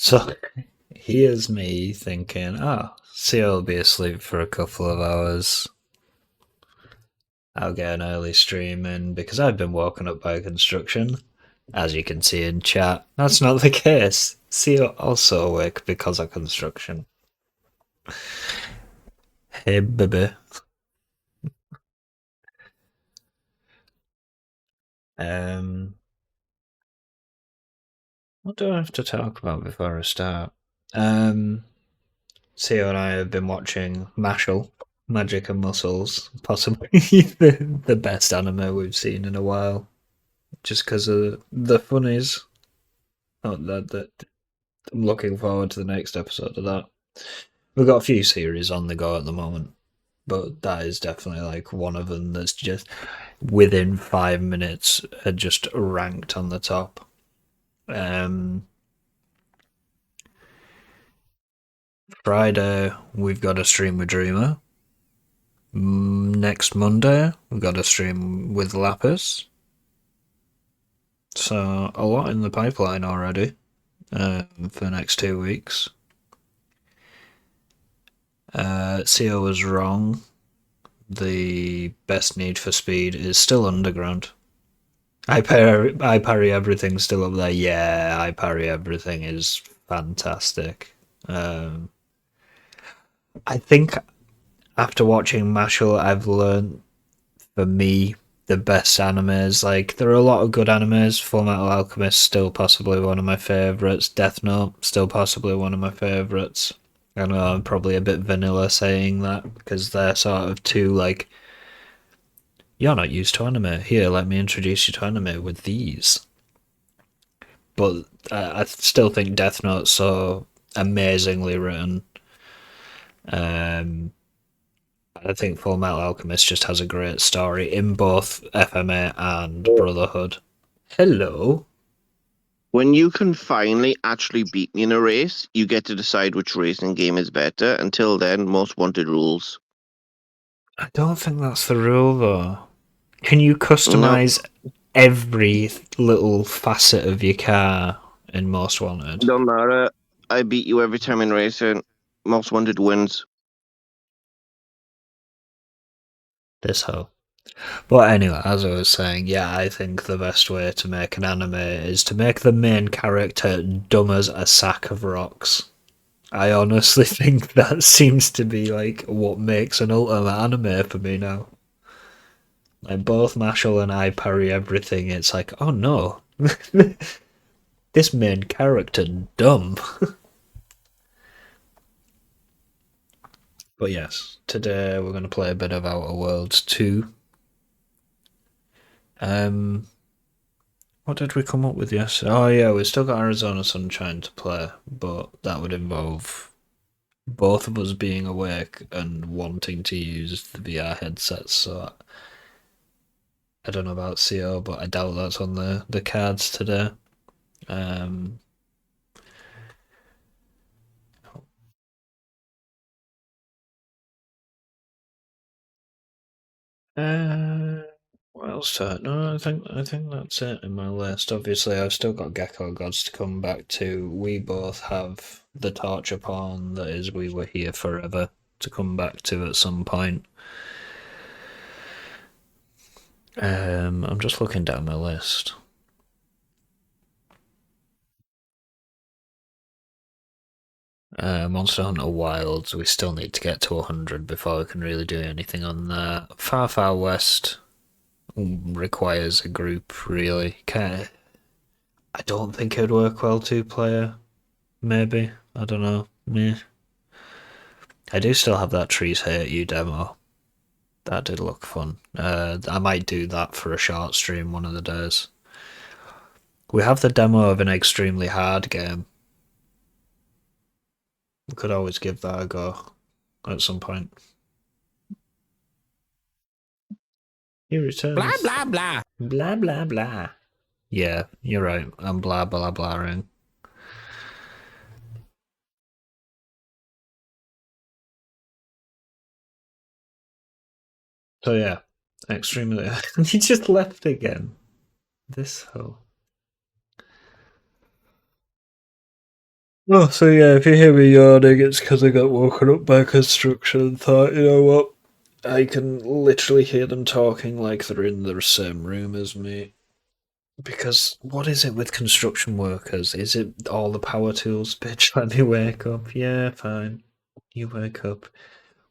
So here's me thinking, see, I'll be asleep for a couple of hours. I'll get an early stream in because I've been woken up by construction. As you can see in chat, that's not the case. CEO also awake because of construction. Hey, baby. Um, what do I have to talk about before I start? CEO and I have been watching Mashal, Magic and Muscles, possibly the best anime we've seen in a while. Just because of the funnies. Oh, that I'm looking forward to the next episode of that. We've got a few series on the go at the moment, but that is definitely like one of them that's just within 5 minutes just ranked on the top. Um, Friday we've got a stream with Dreamer. Next Monday we've got a stream with Lapis. So a lot in the pipeline already for the next 2 weeks. CO was wrong. The best need for speed is still underground. I parry everything still up there. Yeah, I parry everything is fantastic. Um, I think after watching Mashal, I've learned for me the best animes. Like there are a lot of good animes. Full Metal Alchemist still possibly one of my favorites. Death Note still possibly one of my favorites. I know I'm probably a bit vanilla saying that because they're sort of two like you're not used to anime. Here, let me introduce you to anime with these. But I still think Death Note's so amazingly written. Um, I think Full Metal Alchemist just has a great story in both FMA and Brotherhood. Hello. When you can finally actually beat me in a race, you get to decide which racing game is better. Until then, most wanted rules. I don't think that's the rule though. Can you No, customize every little facet of your car in Most Wanted? don't matter. I beat you every time in racing. Most wanted wins. This hoe. But anyway, as I was saying, yeah, I think the best way to make an anime is to make the main character dumb as a sack of rocks. I honestly think that seems to be like what makes an ultimate anime for me now. Like both Mashal and I parry everything. It's like, oh no, this main character dumb. But yes, today we're going to play a bit of Outer Worlds 2. Um, What did we come up with yesterday? Oh yeah, we still got Arizona Sunshine to play, but that would involve both of us being awake and wanting to use the VR headsets. So I don't know about CO, but I doubt that's on the cards today. Um, uh, what else? No, I think that's it in my list. Obviously, I've still got Gecko Gods to come back to. We both have the torture porn that is We Were Here Forever to come back to at some point. I'm just looking down my list. Monster Hunter Wilds, we still need to get to 100 before we can really do anything on that. Far Far West requires a group, really. I don't think it would work well two player. Maybe. I don't know. Meh. I do still have that Trees Hate You demo. That did look fun. I might do that for a short stream one of the days. We have the demo of an extremely hard game. We could always give that a go at some point. He Blah, returns. blah, blah. Blah blah blah. Yeah, you're right. I'm blah blah blahing. So yeah, extremely. He just left again. This hoe. Oh, so yeah, if you hear me yawning, it's because I got woken up by construction and thought, you know what? I can literally hear them talking like they're in the same room as me. Because what is it with construction workers? Is it all the power tools? Bitch, let me wake up. Yeah, fine. You wake up.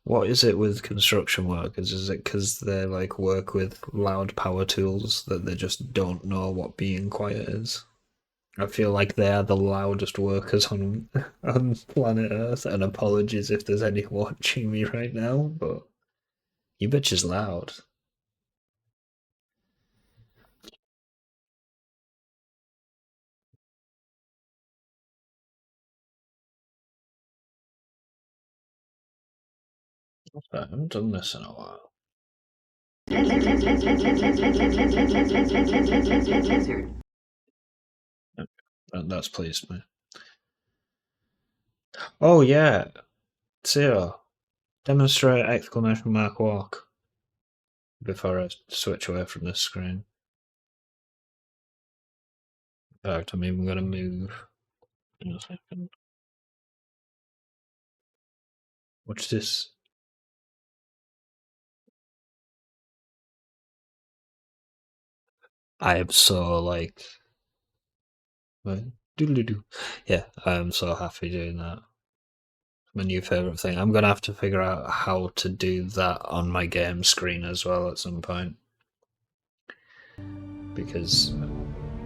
What is it with construction workers? Is it because they like work with loud power tools that they just don't know what being quiet is? I feel like they are the loudest workers on on planet Earth. And apologies if there's any watching me right now, but you bitch is loud. I haven't done this in a while. That's pleased me. Oh yeah, Zero. Demonstrate exclamation mark walk before I switch away from this screen. In fact, I'm even going to move in a second. Watch this. I am so like. Doodle-doo. Yeah, I am so happy doing that. My new favourite thing. I'm going to have to figure out how to do that on my game screen as well at some point. Because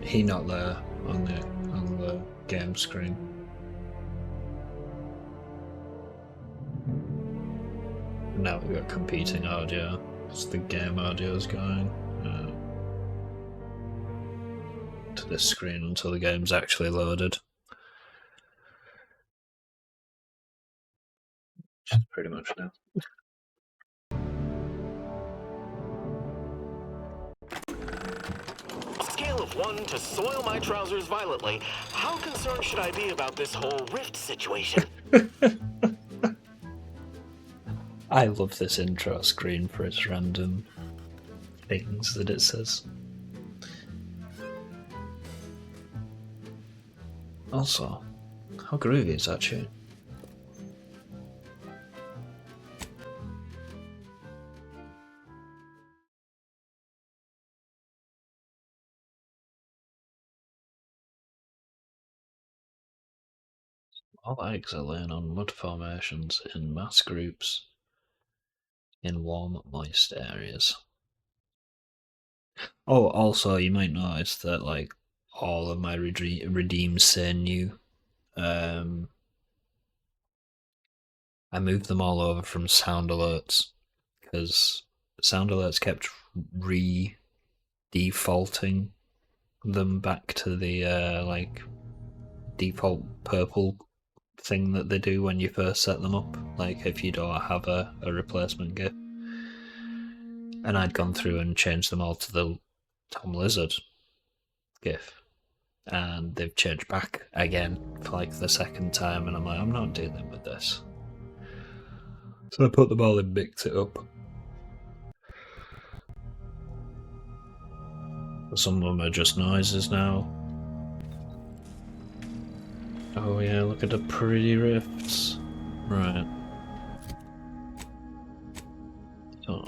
he not there on the game screen. Now we've got competing audio. It's the game audio is going to this screen until the game's actually loaded. Just pretty much now. Scale of 1 to soil my trousers violently. How concerned should I be about this whole rift situation? I love this intro screen for its random things that it says. Also, how groovy is that tune? All eggs are laying on mud formations in mass groups in warm, moist areas. Oh, also, you might notice that like all of my redeems say new. I moved them all over from sound alerts because sound alerts kept re defaulting them back to the like default purple thing that they do when you first set them up, like if you don't have a replacement GIF. And I'd gone through and changed them all to the Tom Lizard GIF. And they've changed back again for like the second time, and I'm like, I'm not dealing with this. So I put them all in, mixed it up. Some of them are just noises now. Oh yeah, look at the pretty rifts. Right. So.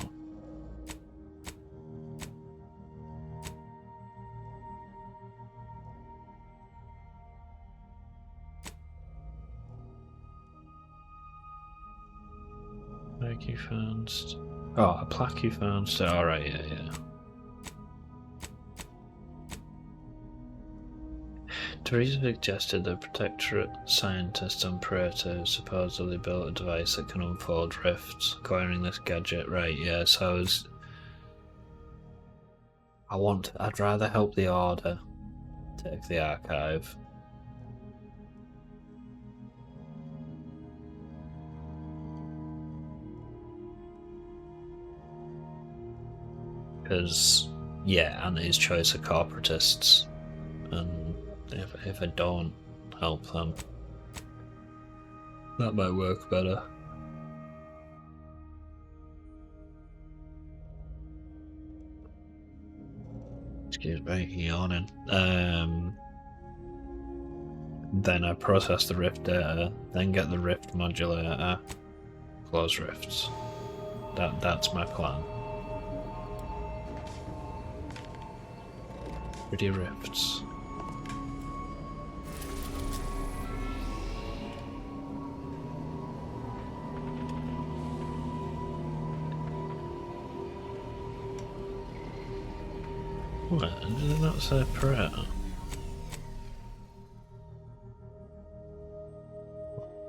Plaque you found. Oh, a plaque you found. Alright, yeah. Teresa suggested the Protectorate scientist and Praetor supposedly built a device that can unfold rifts. Acquiring this gadget, right, yeah, so I'd rather help the Order take the archive. Because, yeah, and his choice of corporatists. And if I don't help them, that might work better. Excuse me, yawning. Then I process the rift data, then get the rift modulator, close rifts. That's my plan. Pretty rifts. What? Did it not say prayer?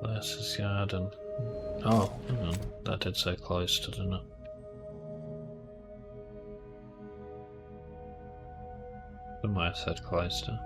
Versus garden. Oh, hang on. That did say cloister, didn't it? It might have said cloister.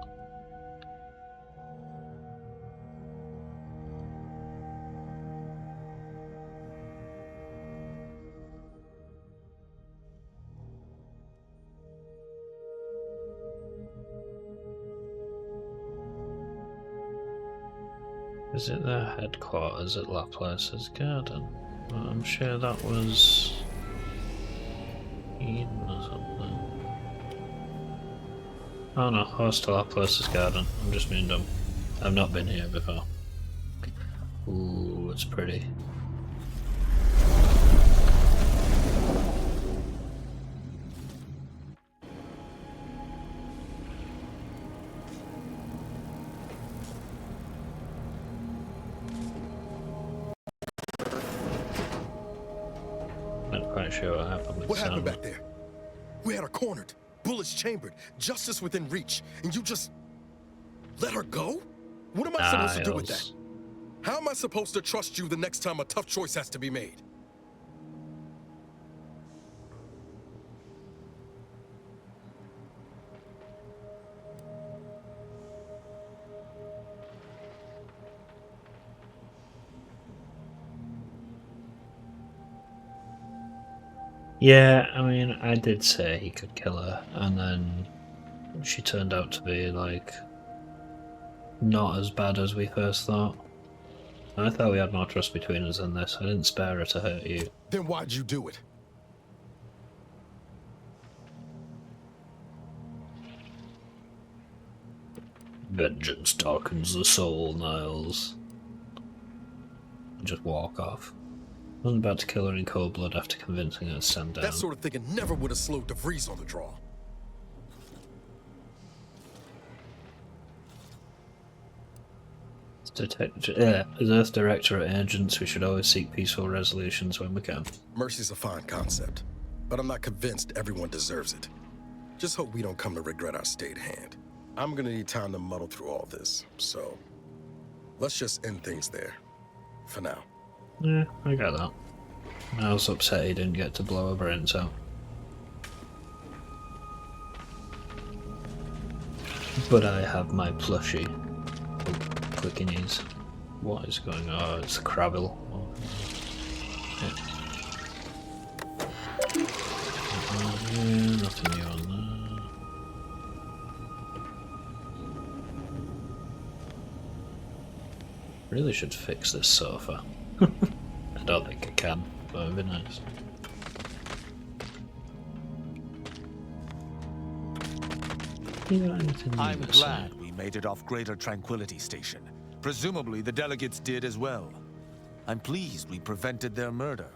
Is it their headquarters at Laplace's garden? Well, I'm sure that was Eden or something. Oh no, hostel Laplace's garden. I'm just being dumb. I've not been here before. Ooh, it's pretty. Not quite sure what happened with What Sam. happened back there? We had her cornered, bullets chambered, justice within reach, and you just let her go? What am I supposed to do with that? Niles. How am I supposed to trust you the next time a tough choice has to be made? Yeah, I mean, I did say he could kill her, and then she turned out to be, like, not as bad as we first thought. I thought we had more trust between us than this. I didn't spare her to hurt you. Then why'd you do it? Vengeance darkens the soul, Niles. Just walk off. I wasn't about to kill her in cold blood after convincing her to stand down. That sort of thinking never would have slowed DeVries on the draw. As Earth Director at Agents, we should always seek peaceful resolutions when we can. Mercy's a fine concept, but I'm not convinced everyone deserves it. Just hope we don't come to regret our stayed hand. I'm gonna need time to muddle through all this, so let's just end things there. For now. Yeah, I got that. I was upset he didn't get to blow her brains out. But I have my plushie. Oh, clickingies. What is going on? Oh, it's a Crabble. Oh. Yeah, nothing new on there. Really should fix this sofa. I don't think I can, but it'd be nice. You got anything new I'm to say? glad we made it off Greater Tranquility Station. Presumably the delegates did as well. I'm pleased we prevented their murder.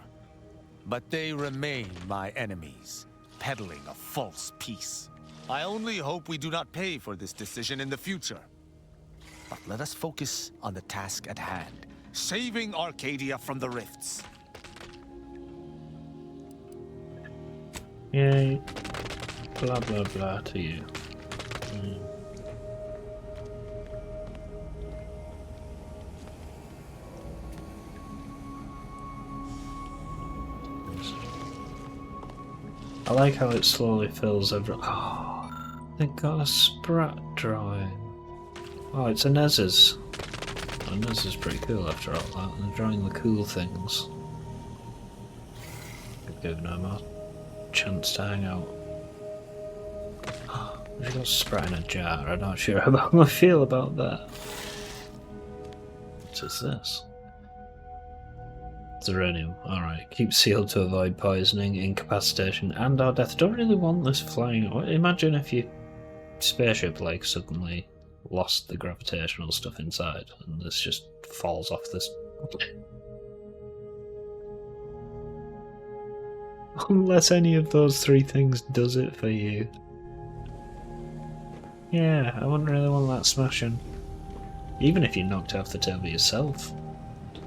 But they remain my enemies, peddling a false peace. I only hope we do not pay for this decision in the future. But let us focus on the task at hand, saving Arcadia from the rifts. Yay. Blah blah blah to you. I like how it slowly fills every. Oh, they got a Sprat drawing. Oh, it's a Nez's. Oh, Nez is pretty cool after all that. They're drawing the cool things. Could give them a chance to hang out. I got Sprat in a jar. I'm not sure how I feel about that. What is this? Zeranium. Alright. Keep sealed to avoid poisoning, incapacitation, and or death. Don't really want this flying. Imagine if your spaceship, like, suddenly lost the gravitational stuff inside, and this just falls off this. Unless any of those three things does it for you. Yeah, I wouldn't really want that smashing. Even if you knocked off the table yourself.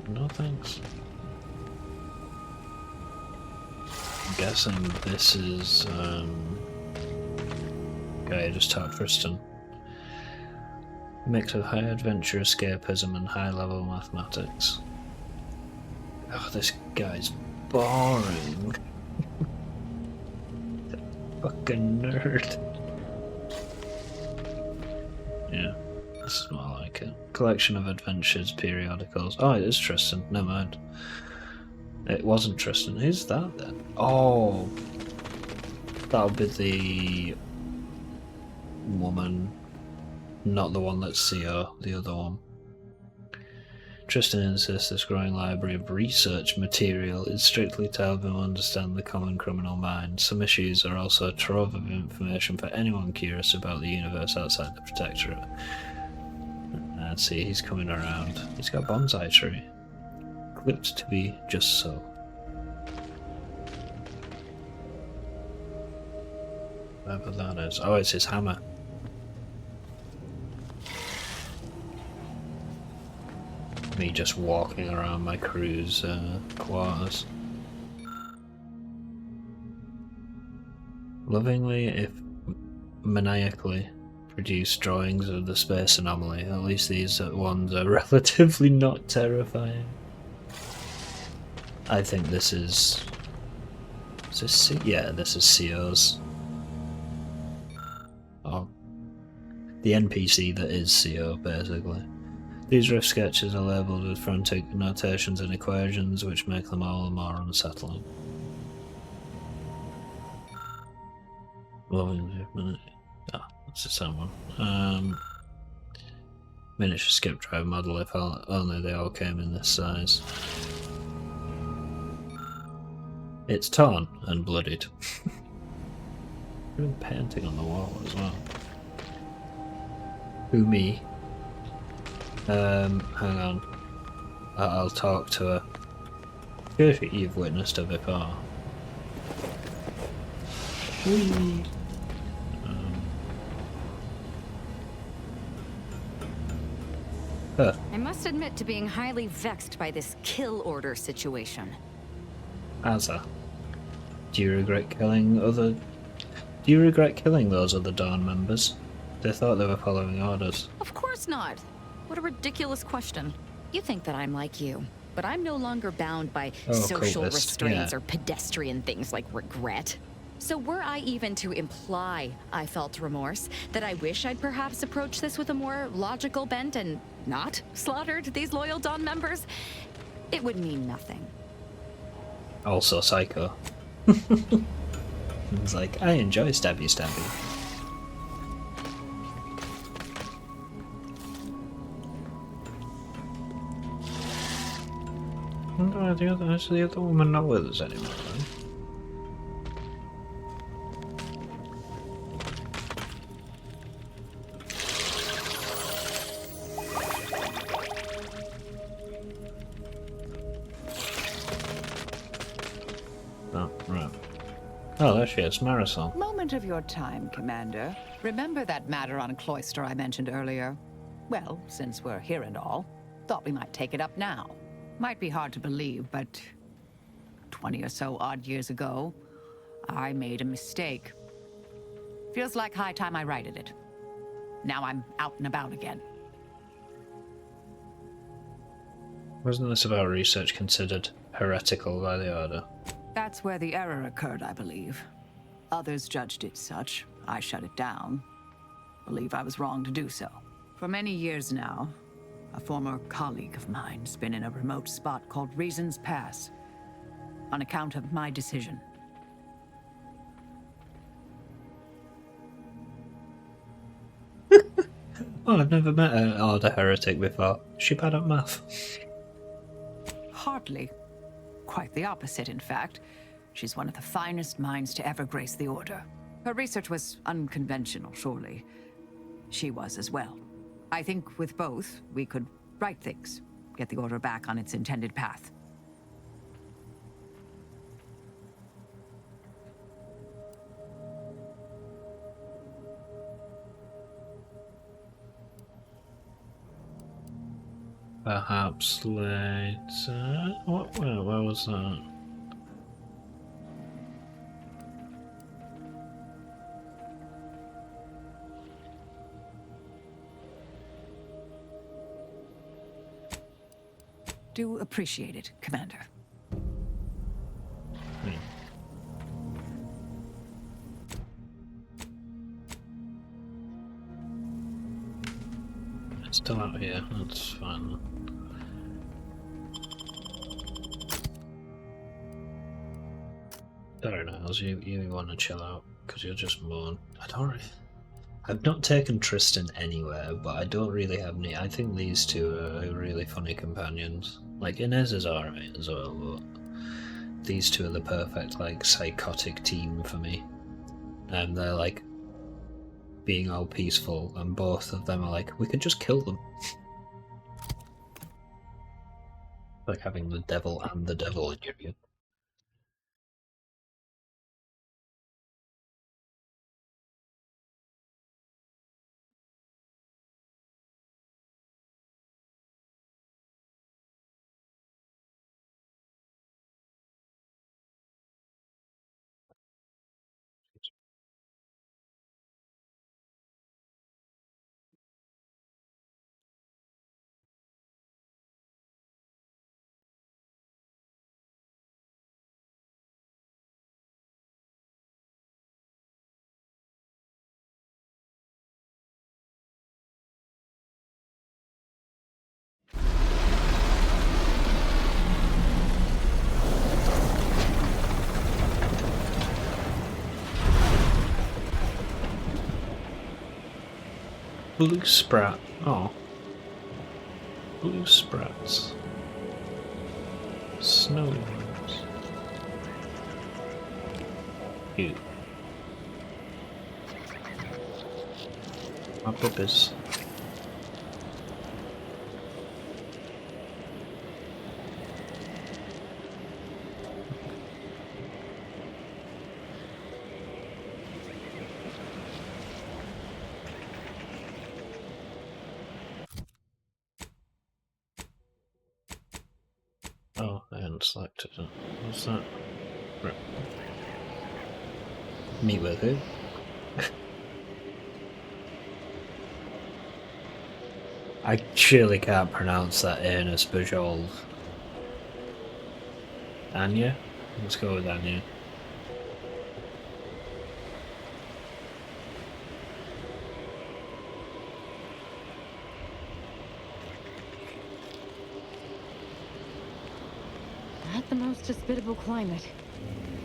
No thanks. I'm guessing this is okay, I just talked Tristan. Mix of high adventure escapism and high level mathematics. Oh, this guy's boring. Fucking nerd. Yeah, this is more like it. Collection of adventures, periodicals. Oh, it is Tristan. Never mind. It wasn't Tristan. Who's that then? Oh, that'll be the woman, not the one that's CO, the other one. Tristan insists this growing library of research material is strictly to help him understand the common criminal mind. Some issues are also a trove of information for anyone curious about the universe outside the Protectorate. Let's see, he's coming around. He's got a bonsai tree. Clipped to be just so. Whatever that is. Oh, it's his hammer. Me just walking around my crew's quarters. Lovingly, if maniacally, produce drawings of the space anomaly. At least these ones are relatively not terrifying. I think this is... Is this C? Yeah, this is CO's. Oh. The NPC that is CO, basically. These rough sketches are labelled with frantic notations and equations, which make them all the more unsettling. Ah, that's the same one. Miniature skip drive model, if only they all came in this size. It's torn and bloodied. Doing painting on the wall as well. Who, me? Hang on. I'll talk to her. I'm sure you've witnessed her before. Whee! I must admit to being highly vexed by this kill order situation. Azza. Do you regret killing those other Dawn members? They thought they were following orders. Of course not. What a ridiculous question. You think that I'm like you, but I'm no longer bound by social cultist, restraints yeah. or pedestrian things like regret. So were I even to imply I felt remorse, that I wish I'd perhaps approached this with a more logical bent and not slaughtered these loyal Dawn members, it would mean nothing. Also psycho. It's like, I enjoy stabby stabby. No, the other woman not with us anymore, then. Oh, right. Oh, there she is, Marisol. Moment of your time, Commander. Remember that matter on Cloister I mentioned earlier? Well, since we're here and all, thought we might take it up now. Might be hard to believe, but 20 or so odd years ago, I made a mistake. Feels like high time I righted it. Now I'm out and about again. Wasn't this about research considered heretical by the Order? That's where the error occurred, I believe. Others judged it such. I shut it down. Believe I was wrong to do so. For many years now, a former colleague of mine's been in a remote spot called Reasons Pass, on account of my decision. Oh, I've never met an Order heretic before. Is she bad at math? Hardly. Quite the opposite, in fact. She's one of the finest minds to ever grace the Order. Her research was unconventional, surely. She was as well. I think with both, we could right things, get the Order back on its intended path. Perhaps later. What? Where was that? Do appreciate it, Commander. It's still out here. That's fine. Fair enough. You want to chill out because you're just mourn. I've not taken Tristan anywhere, but I don't really have any. I think these two are really funny companions. Like Inez is alright as well, but these two are the perfect like psychotic team for me. And they're like being all peaceful, and both of them are like, we could just kill them. Like having the devil and the devil in your view. Blue sprat. Oh. Blue sprats. Snowy ones. Cute. My puppies. Oh, I hadn't selected it. What's that? Right. Meet with who? I surely can't pronounce that Ernest Bajol. Anya? Let's go with Anya. Not the most hospitable climate.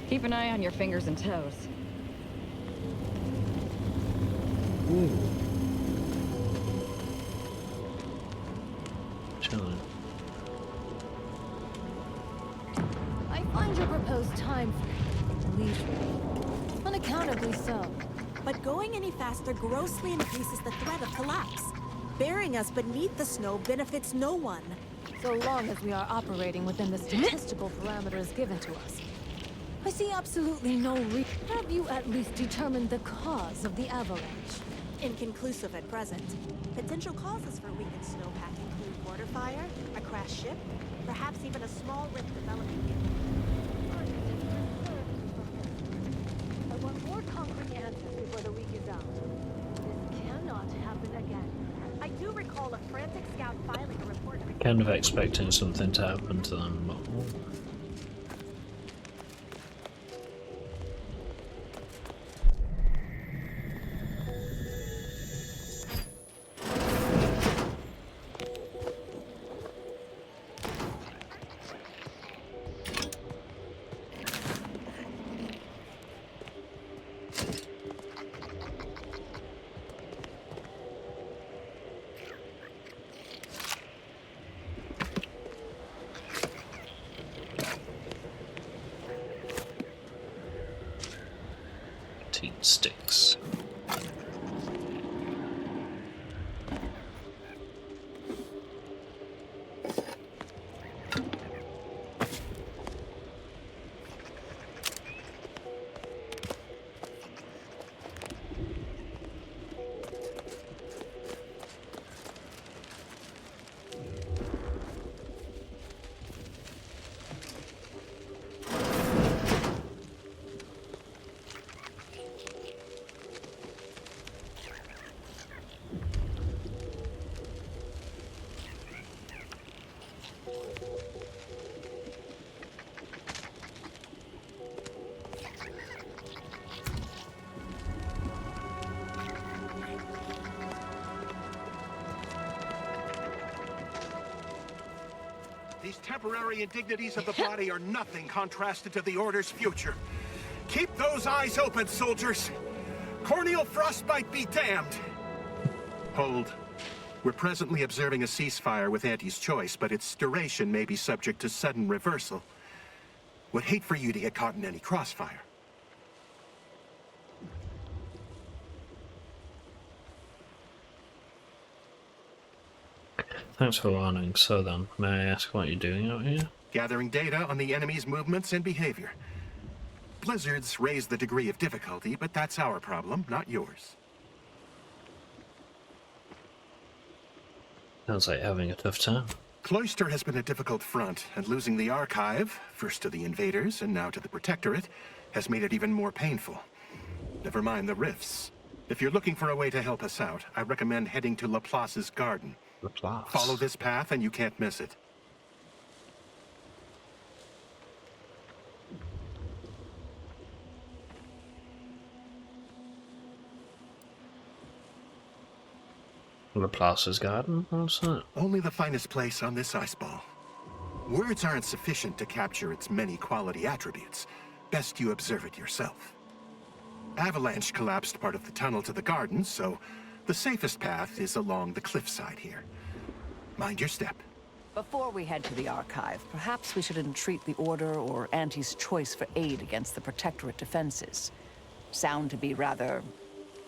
Keep an eye on your fingers and toes. Ooh. Chilling. I find your proposed time leisurely. Unaccountably so. But going any faster grossly increases the threat of collapse. Burying us beneath the snow benefits no one. So long as we are operating within the statistical parameters given to us. I see absolutely no reason. Have you at least determined the cause of the avalanche? Inconclusive at present. Potential causes for weakened snowpack include water fire, a crashed ship, perhaps even a small rift developing. I want more concrete answers before the week is out. This cannot happen again. I do recall a frantic scout filing a report. Kind of expecting something to happen to them, but sticks. These temporary indignities of the body are nothing contrasted to the Order's future. Keep those eyes open, soldiers. Corneal frostbite be damned. Hold. We're presently observing a ceasefire with Auntie's choice, but its duration may be subject to sudden reversal. Would hate for you to get caught in any crossfire. Thanks for warning. So then, may I ask what you're doing out here? Gathering data on the enemy's movements and behavior. Blizzards raise the degree of difficulty, but that's our problem, not yours. Sounds like having a tough time. Cloister has been a difficult front, and losing the Archive, first to the invaders and now to the Protectorate, has made it even more painful. Never mind the rifts. If you're looking for a way to help us out, I recommend heading to Laplace's garden. Laplace. Follow this path and you can't miss it. Laplace's garden? What's that? Only the finest place on this ice ball. Words aren't sufficient to capture its many quality attributes. Best you observe it yourself. Avalanche collapsed part of the tunnel to the garden, so the safest path is along the cliffside here. Mind your step. Before we head to the Archive, perhaps we should entreat the Order or Auntie's choice for aid against the Protectorate defenses. Sound to be rather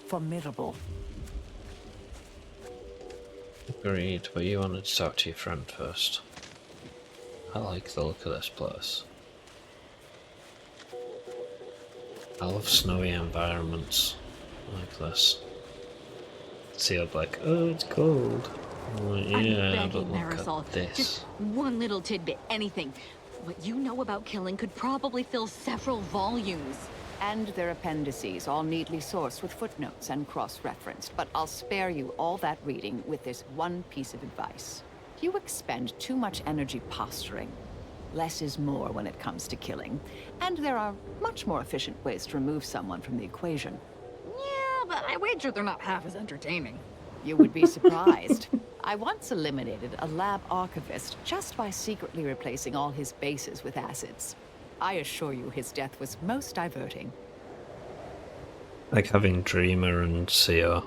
formidable. Agreed, but you wanted to talk to your friend first. I like the look of this place. I love snowy environments like this. See up like, oh, it's cold. Oh, yeah, I'm but begging, look Marisol. at this. Just one little tidbit, anything. What you know about killing could probably fill several volumes. And their appendices, all neatly sourced with footnotes and cross-referenced. But I'll spare you all that reading with this one piece of advice. You expend too much energy posturing. Less is more when it comes to killing. And there are much more efficient ways to remove someone from the equation. Yeah, but I wager they're not half as entertaining. You would be surprised. I once eliminated a lab archivist just by secretly replacing all his bases with acids. I assure you his death was most diverting. Like having Dreamer and Seer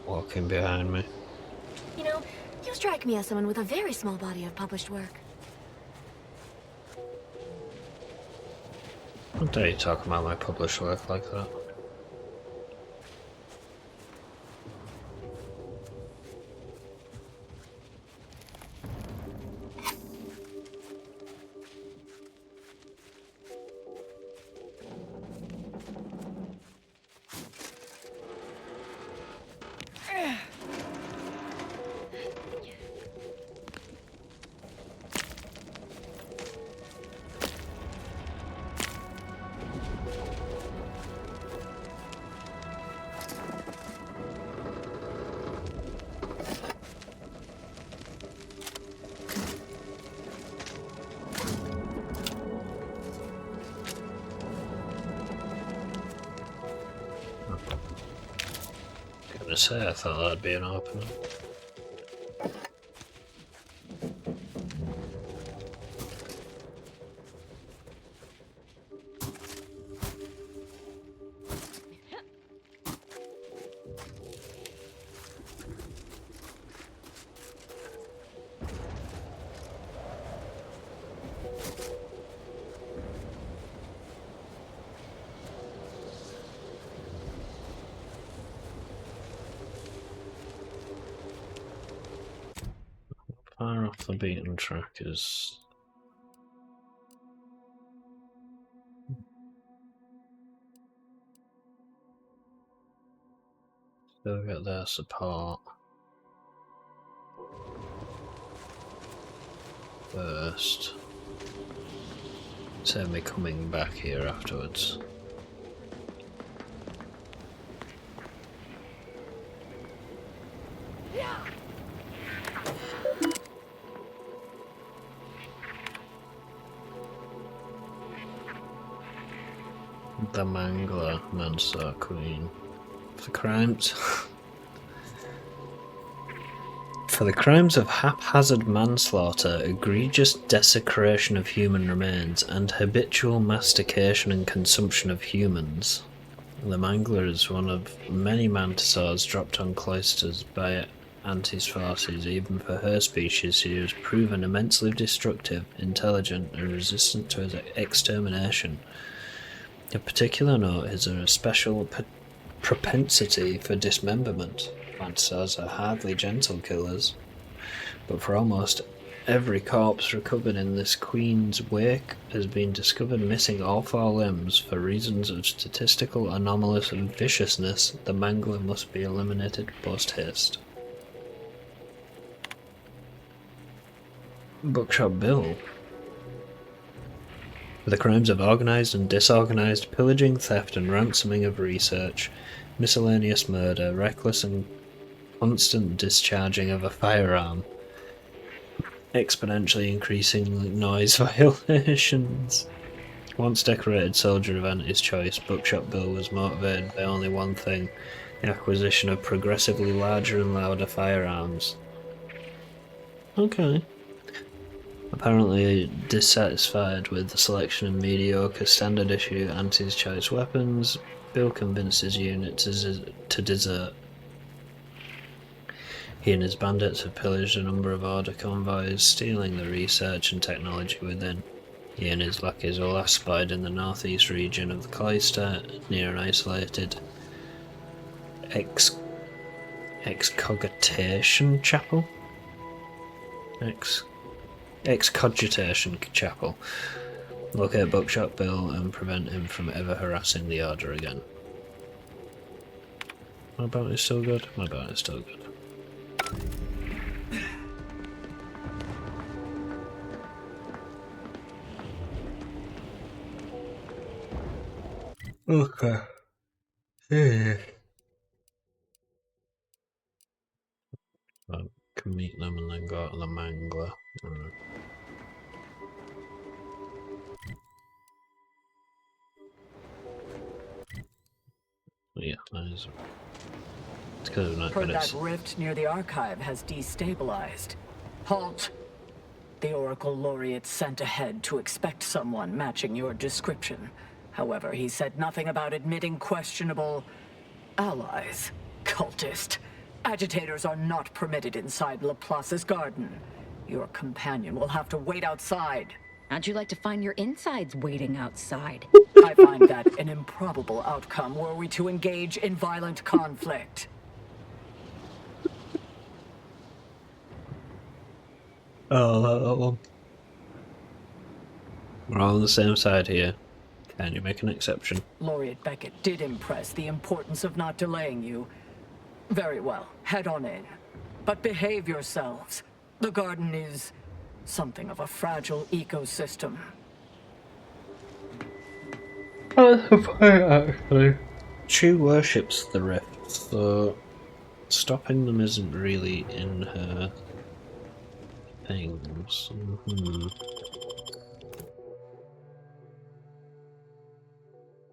walking behind me. You know, you strike me as someone with a very small body of published work. How dare you talk about my published work like that? Gonna say, I thought that'd be an opening. Far off the beaten track is... Still get their support. First. Save me coming back here afterwards. The Mangler Mansa Queen. For crimes. For the crimes of haphazard manslaughter, egregious desecration of human remains, and habitual mastication and consumption of humans. The Mangler is one of many mantisaurs dropped on cloisters by Anti's forces. Even for her species, she has proven immensely destructive, intelligent, and resistant to extermination. Of particular note is her special propensity for dismemberment. Mantisaurs are hardly gentle killers, but for almost every corpse recovered in this queen's wake has been discovered missing all 4 limbs. For reasons of statistical anomalous viciousness, the Mangler must be eliminated post-haste. Bookshop Bill. For the crimes of organised and disorganised pillaging, theft and ransoming of research, miscellaneous murder, reckless and constant discharging of a firearm, exponentially increasing noise violations. Once decorated soldier of Anti's choice, Bookshop Bill was motivated by only one thing: the acquisition of progressively larger and louder firearms. Okay. Apparently dissatisfied with the selection of mediocre standard issue Anti's choice weapons, Bill convinced his unit to desert. He and his bandits have pillaged a number of Order convoys, stealing the research and technology within. He and his lackeys were last spied in the northeast region of the cloister, near an isolated excogitation chapel? Excogitation chapel. Locate Bookshop Bill and prevent him from ever harassing the Order again. My bounty's still good? My bounty's still good. Okay. Yeah. I can meet them and then go to the Mangler. Yeah, that is. It's because of Heard that rift near the archive has destabilized. Halt! The Oracle Laureate sent ahead to expect someone matching your description. However, he said nothing about admitting questionable allies. Cultist. Agitators are not permitted inside Laplace's garden. Your companion will have to wait outside. How'd you like to find your insides waiting outside? I find that an improbable outcome were we to engage in violent conflict. Oh, that one. We're all on the same side here. Can you make an exception? Laureate Beckett did impress the importance of not delaying you. Very well, head on in. But behave yourselves. The garden is something of a fragile ecosystem. Oh, that's a point, actually. She worships the rift, so stopping them isn't really in her things.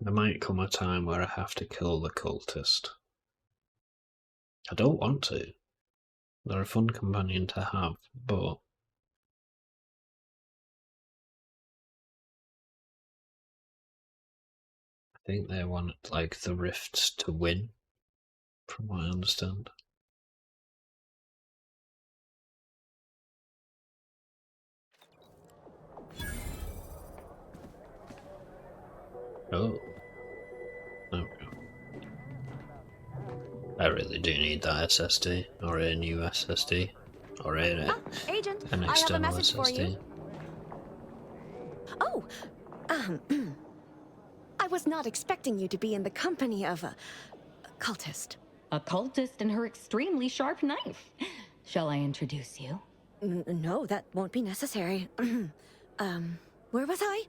There might come a time where I have to kill the cultist. I don't want to. They're a fun companion to have, but I think they want, like, the rifts to win, from what I understand. Oh. Okay. I really do need that SSD, or a new SSD, or Agent, an I have a external message for SSD. you. Oh, I was not expecting you to be in the company of a cultist. A cultist and her extremely sharp knife. Shall I introduce you? No, that won't be necessary. Where was I?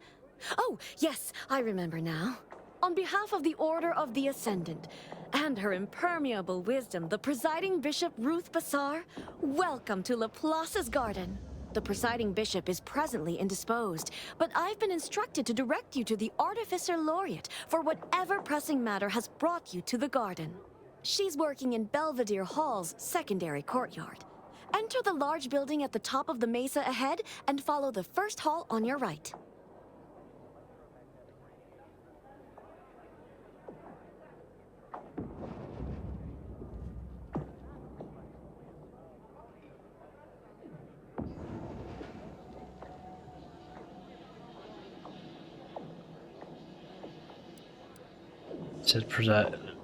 Oh, yes, I remember now. On behalf of the Order of the Ascendant and her impermeable wisdom, the presiding bishop Ruth Bassar, welcome to Laplace's garden. The presiding bishop is presently indisposed, but I've been instructed to direct you to the Artificer Laureate for whatever pressing matter has brought you to the garden. She's working in Belvedere Hall's secondary courtyard. Enter the large building at the top of the mesa ahead and follow the first hall on your right.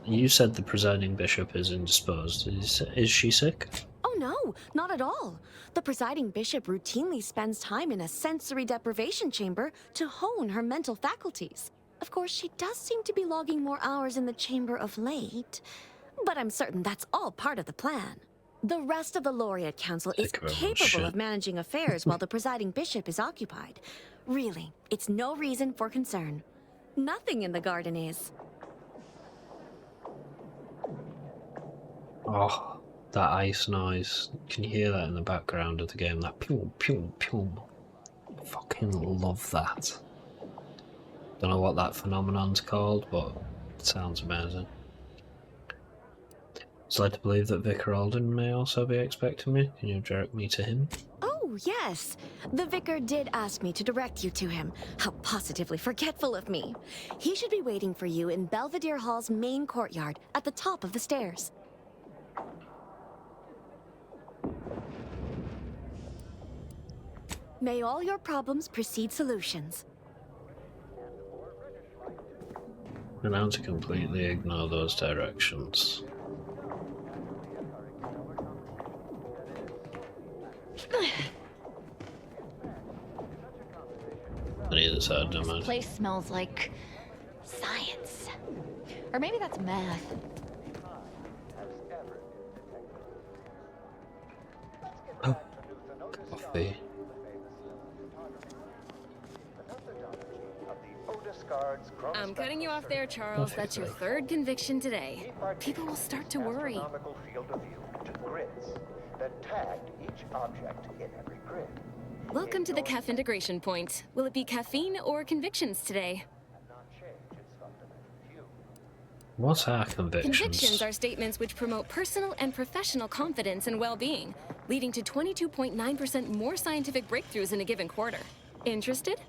You said the presiding bishop is indisposed. Is she sick? Oh no, not at all. The presiding bishop routinely spends time in a sensory deprivation chamber to hone her mental faculties. Of course, she does seem to be logging more hours in the chamber of late, but I'm certain that's all part of the plan. The rest of the Laureate Council is capable of managing affairs while the presiding bishop is occupied. Really, it's no reason for concern. Nothing in the garden is. Oh, that ice noise. Can you hear that in the background of the game? That pew pew pew. Fucking love that. Don't know what that phenomenon's called, but it sounds amazing. It's led to believe that Vicar Alden may also be expecting me. Can you direct me to him? Oh, yes. The vicar did ask me to direct you to him. How positively forgetful of me. He should be waiting for you in Belvedere Hall's main courtyard at the top of the stairs. May all your problems precede solutions. And how to completely ignore those directions. On either side, don't This mind. place smells like science. Or maybe that's math. Coffee. I'm cutting you off there, Charles. That's your third conviction today. People will start to worry. Welcome to the CAF integration point. Will it be caffeine or convictions today? What are convictions? Convictions are statements which promote personal and professional confidence and well-being, leading to 22.9% more scientific breakthroughs in a given quarter. Interested?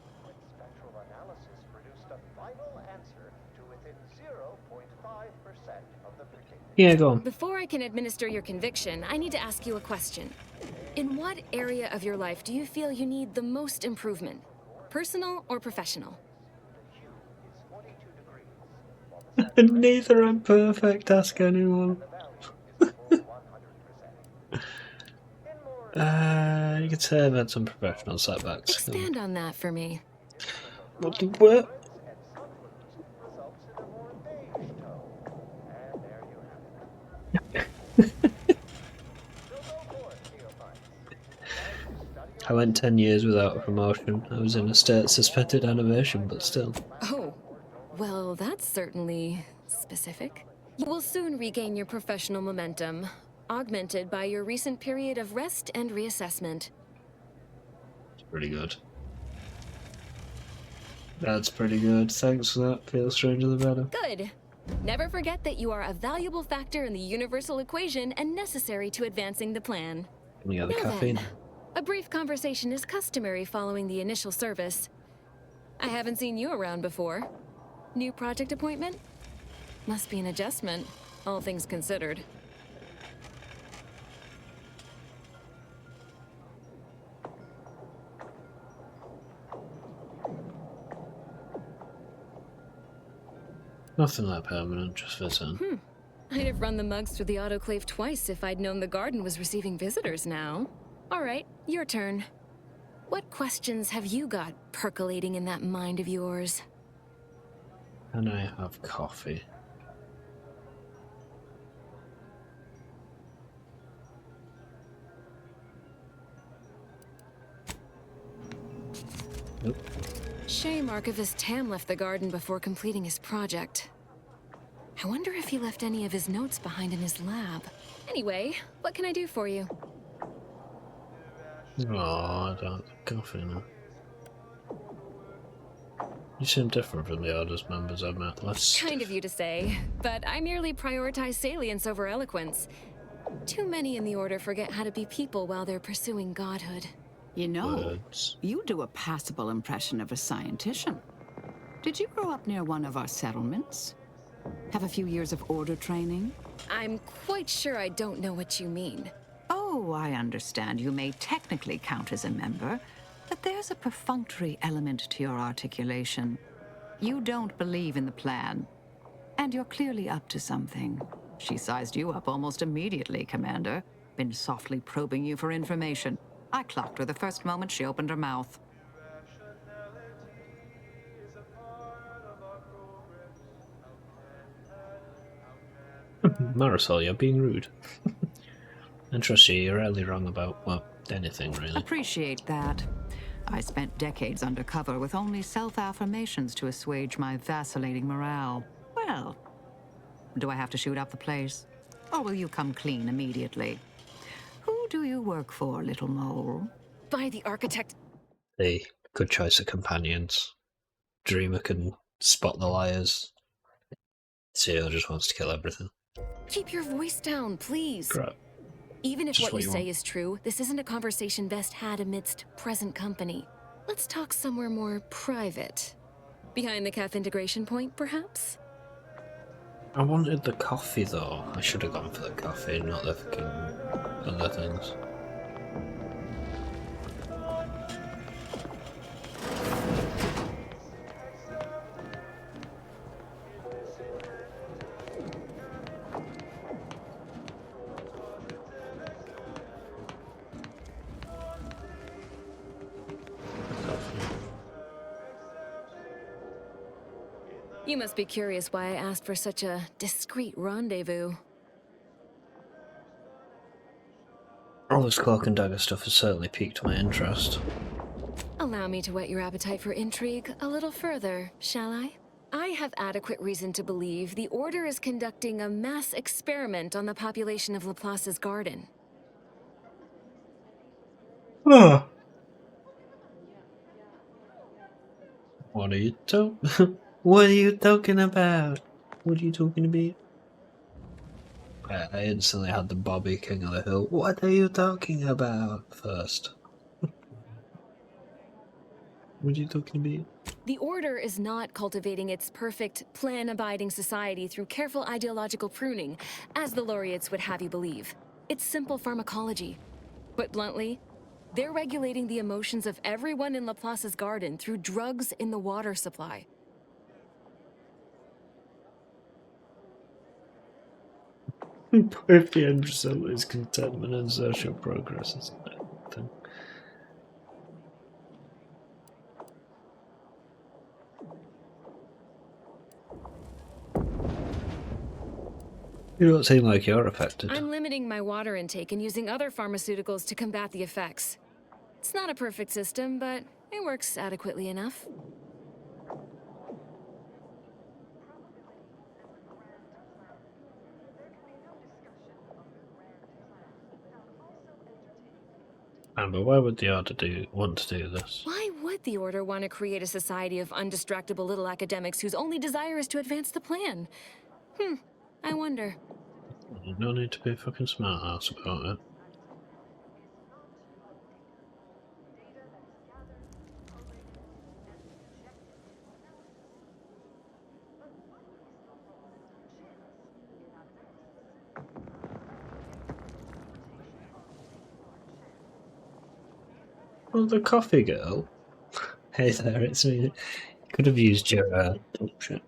Yeah, go on. Before I can administer your conviction, I need to ask you a question. In what area of your life do you feel you need the most improvement? Personal or professional? Neither am perfect, ask anyone. You could say I've had some professional setbacks. Expand on that for me. What? I went 10 years without a promotion. I was in a state suspended animation, but still. Oh, well, that's certainly specific. You will soon regain your professional momentum, augmented by your recent period of rest and reassessment. It's pretty good. That's pretty good. Thanks for that. Feel stranger the better. Good. Never forget that you are a valuable factor in the universal equation and necessary to advancing the plan. Can you get the Now caffeine? then, a brief conversation is customary following the initial service. I haven't seen you around before. New project appointment? Must be an adjustment, all things considered. Nothing that permanent, just visiting. I'd have run the mugs through the autoclave twice if I'd known the garden was receiving visitors now. All right, your turn. What questions have you got percolating in that mind of yours? Can I have coffee? Nope. Shame Archivist Tam left the garden before completing his project. I wonder if he left any of his notes behind in his lab. Anyway, what can I do for you? Oh, I don't have coffee now. You seem different from the oldest members I've met last. Kind of you to say, but I merely prioritize salience over eloquence. Too many in the Order forget how to be people while they're pursuing godhood. You know, Words. you do a passable impression of a scientician. Did you grow up near one of our settlements? Have a few years of Order training? I'm quite sure I don't know what you mean. Oh, I understand you may technically count as a member, but there's a perfunctory element to your articulation. You don't believe in the plan, and you're clearly up to something. She sized you up almost immediately, Commander. Been softly probing you for information. I clocked her the first moment she opened her mouth. Marisol, you're being rude. And trust you, you're rarely wrong about, well, anything, really. Appreciate that. I spent decades undercover with only self-affirmations to assuage my vacillating morale. Well, do I have to shoot up the place? Or will you come clean immediately? Who do you work for, little mole? By the architect. The good choice of companions. Dreamer can spot the liars. CEO just wants to kill everything. Keep your voice down, please. Crap. Even if Just what you what you say want. is true, this isn't a conversation best had amidst present company. Let's talk somewhere more private. Behind the calf integration point, perhaps? I wanted the coffee, though. I should have gone for the coffee, not the fucking other things. You must be curious why I asked for such a discreet rendezvous. All this cloak and dagger stuff has certainly piqued my interest. Allow me to whet your appetite for intrigue a little further, shall I? I have adequate reason to believe the Order is conducting a mass experiment on the population of Laplace's garden. Oh. What are you What are you talking about? What are you talking about? I instantly had the Bobby King of the Hill. What are you talking about first? What are you talking about? The Order is not cultivating its perfect, plan-abiding society through careful ideological pruning, as the laureates would have you believe. It's simple pharmacology. Put bluntly, they're regulating the emotions of everyone in Laplace's garden through drugs in the water supply. If the end result is contentment and social progress, isn't it? Thing. You don't seem like you're affected. I'm limiting my water intake and using other pharmaceuticals to combat the effects. It's not a perfect system, but it works adequately enough. Amber, why would the Order want to do this? Why would the Order want to create a society of undistractable little academics whose only desire is to advance the plan? I wonder. You don't need to be a fucking smart ass about it. Well, the coffee girl. Hey there, it's me. Could have used your oh shit.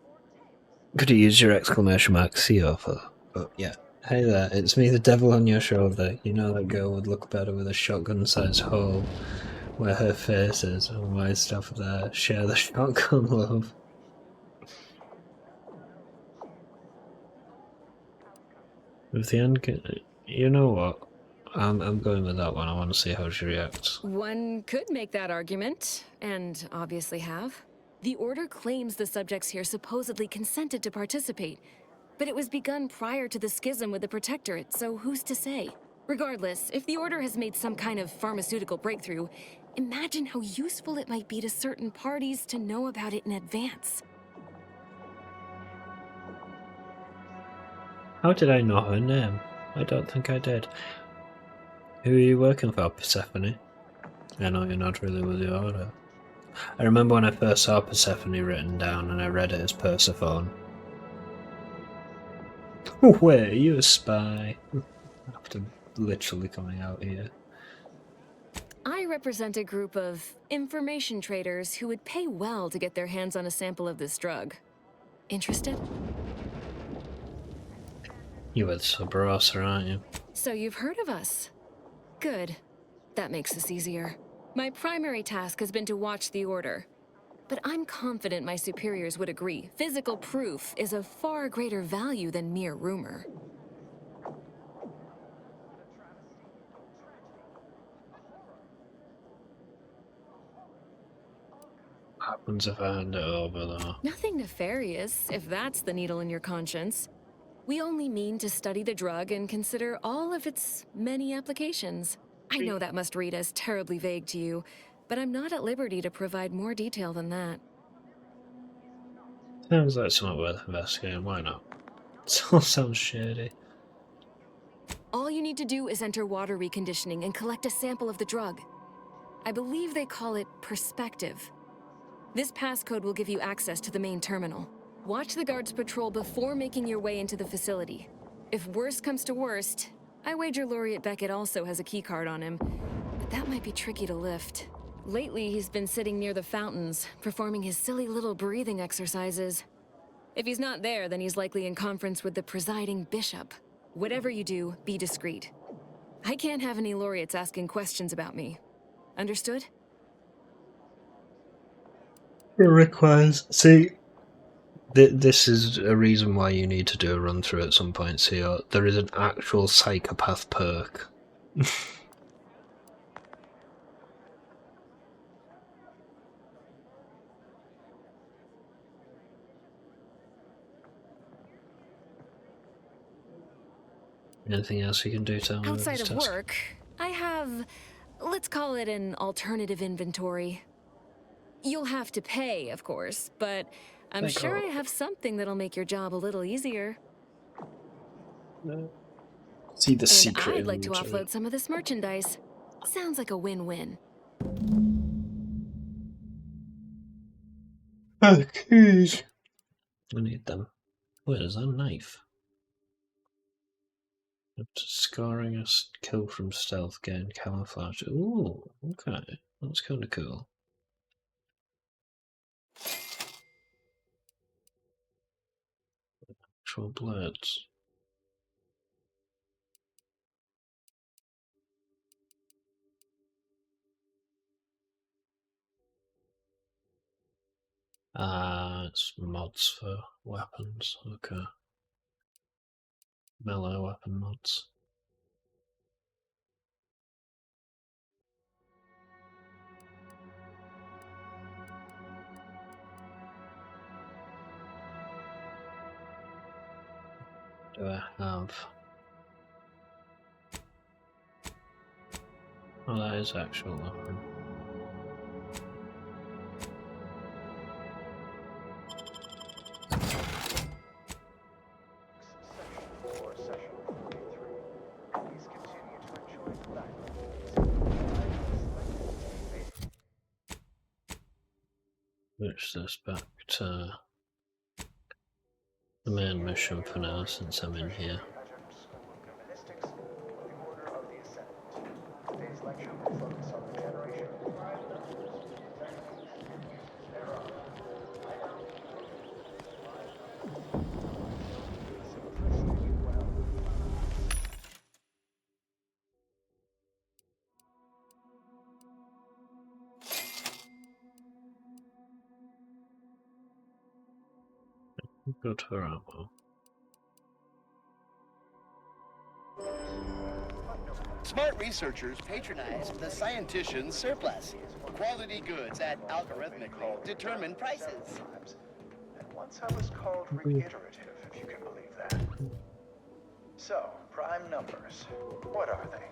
Could have used your exclamation mark CO for, but yeah. Hey there, it's me, the devil on your shoulder. You know that girl would look better with a shotgun-sized hole where her face is, and my stuff there. Share the shotgun love. With the end, you know what? I'm going with that one. I want to see how she reacts. One could make that argument, and obviously have. The Order claims the subjects here supposedly consented to participate, but it was begun prior to the schism with the Protectorate, so who's to say? Regardless, if the Order has made some kind of pharmaceutical breakthrough, imagine how useful it might be to certain parties to know about it in advance. How did I know her name? I don't think I did. Who are you working for, Persephone? I know you're not really with the Order. I remember when I first saw Persephone written down and I read it as Persephone. Wait, are you a spy? After literally coming out here. I represent a group of information traders who would pay well to get their hands on a sample of this drug. Interested? You're with Sabrosa, aren't you? So you've heard of us. Good. That makes this easier. My primary task has been to watch the Order. But I'm confident my superiors would agree. Physical proof is of far greater value than mere rumor. What happens if I hand it over, though? Nothing nefarious, if that's the needle in your conscience. We only mean to study the drug and consider all of its many applications. I know that must read as terribly vague to you, but I'm not at liberty to provide more detail than that. Sounds like something worth investigating, why not? It all sounds shady. All you need to do is enter water reconditioning and collect a sample of the drug. I believe they call it perspective. This passcode will give you access to the main terminal. Watch the guards patrol before making your way into the facility. If worst comes to worst, I wager Laureate Beckett also has a keycard on him, but that might be tricky to lift. Lately, he's been sitting near the fountains, performing his silly little breathing exercises. If he's not there, then he's likely in conference with the presiding bishop. Whatever you do, be discreet. I can't have any laureates asking questions about me. Understood? It requires... See, this is a reason why you need to do a run-through at some point, CEO. There is an actual psychopath perk. Anything else you can do to help Outside of work, I have, let's call it an alternative inventory. You'll have to pay, of course, but I'm sure I have something that'll make your job a little easier. See the And secret I'd like to inventory. offload some of this merchandise. Sounds like a win-win. Okay. I need them. Wait, is that a knife? After scoring a kill from stealth, gain camouflage. Ooh, okay. That's kind of cool. Actual blades. It's mods for weapons. Okay. Melee weapon mods. Do I have? Oh, that is actual weapon. Switch this back to the main mission for now, since I'm in here. Good for ammo. Smart researchers patronize the scientician's surplus. Quality goods at algorithmically determined prices. And once I was called reiterative, if you can believe that. So, prime numbers. What are they?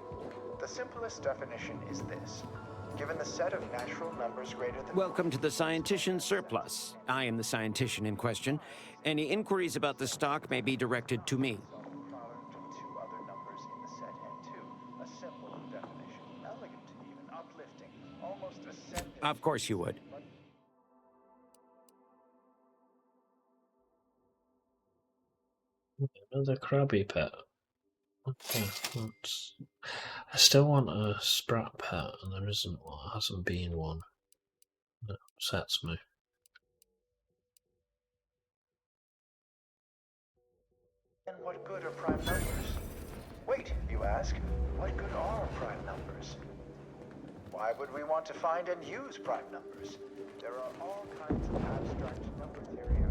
The simplest definition is this. Given the set of natural numbers greater than... Welcome to the Scientician Surplus. I am the scientician in question. Any inquiries about the stock may be directed to me. uplifting, almost ascending. Of course you would. Another crabby pet. Okay, that's... I still want a sprat pet, and there isn't one. Hasn't been one. That upsets me. And what good are prime numbers? Wait, you ask, what good are prime numbers? Why would we want to find and use prime numbers? There are all kinds of abstract number theory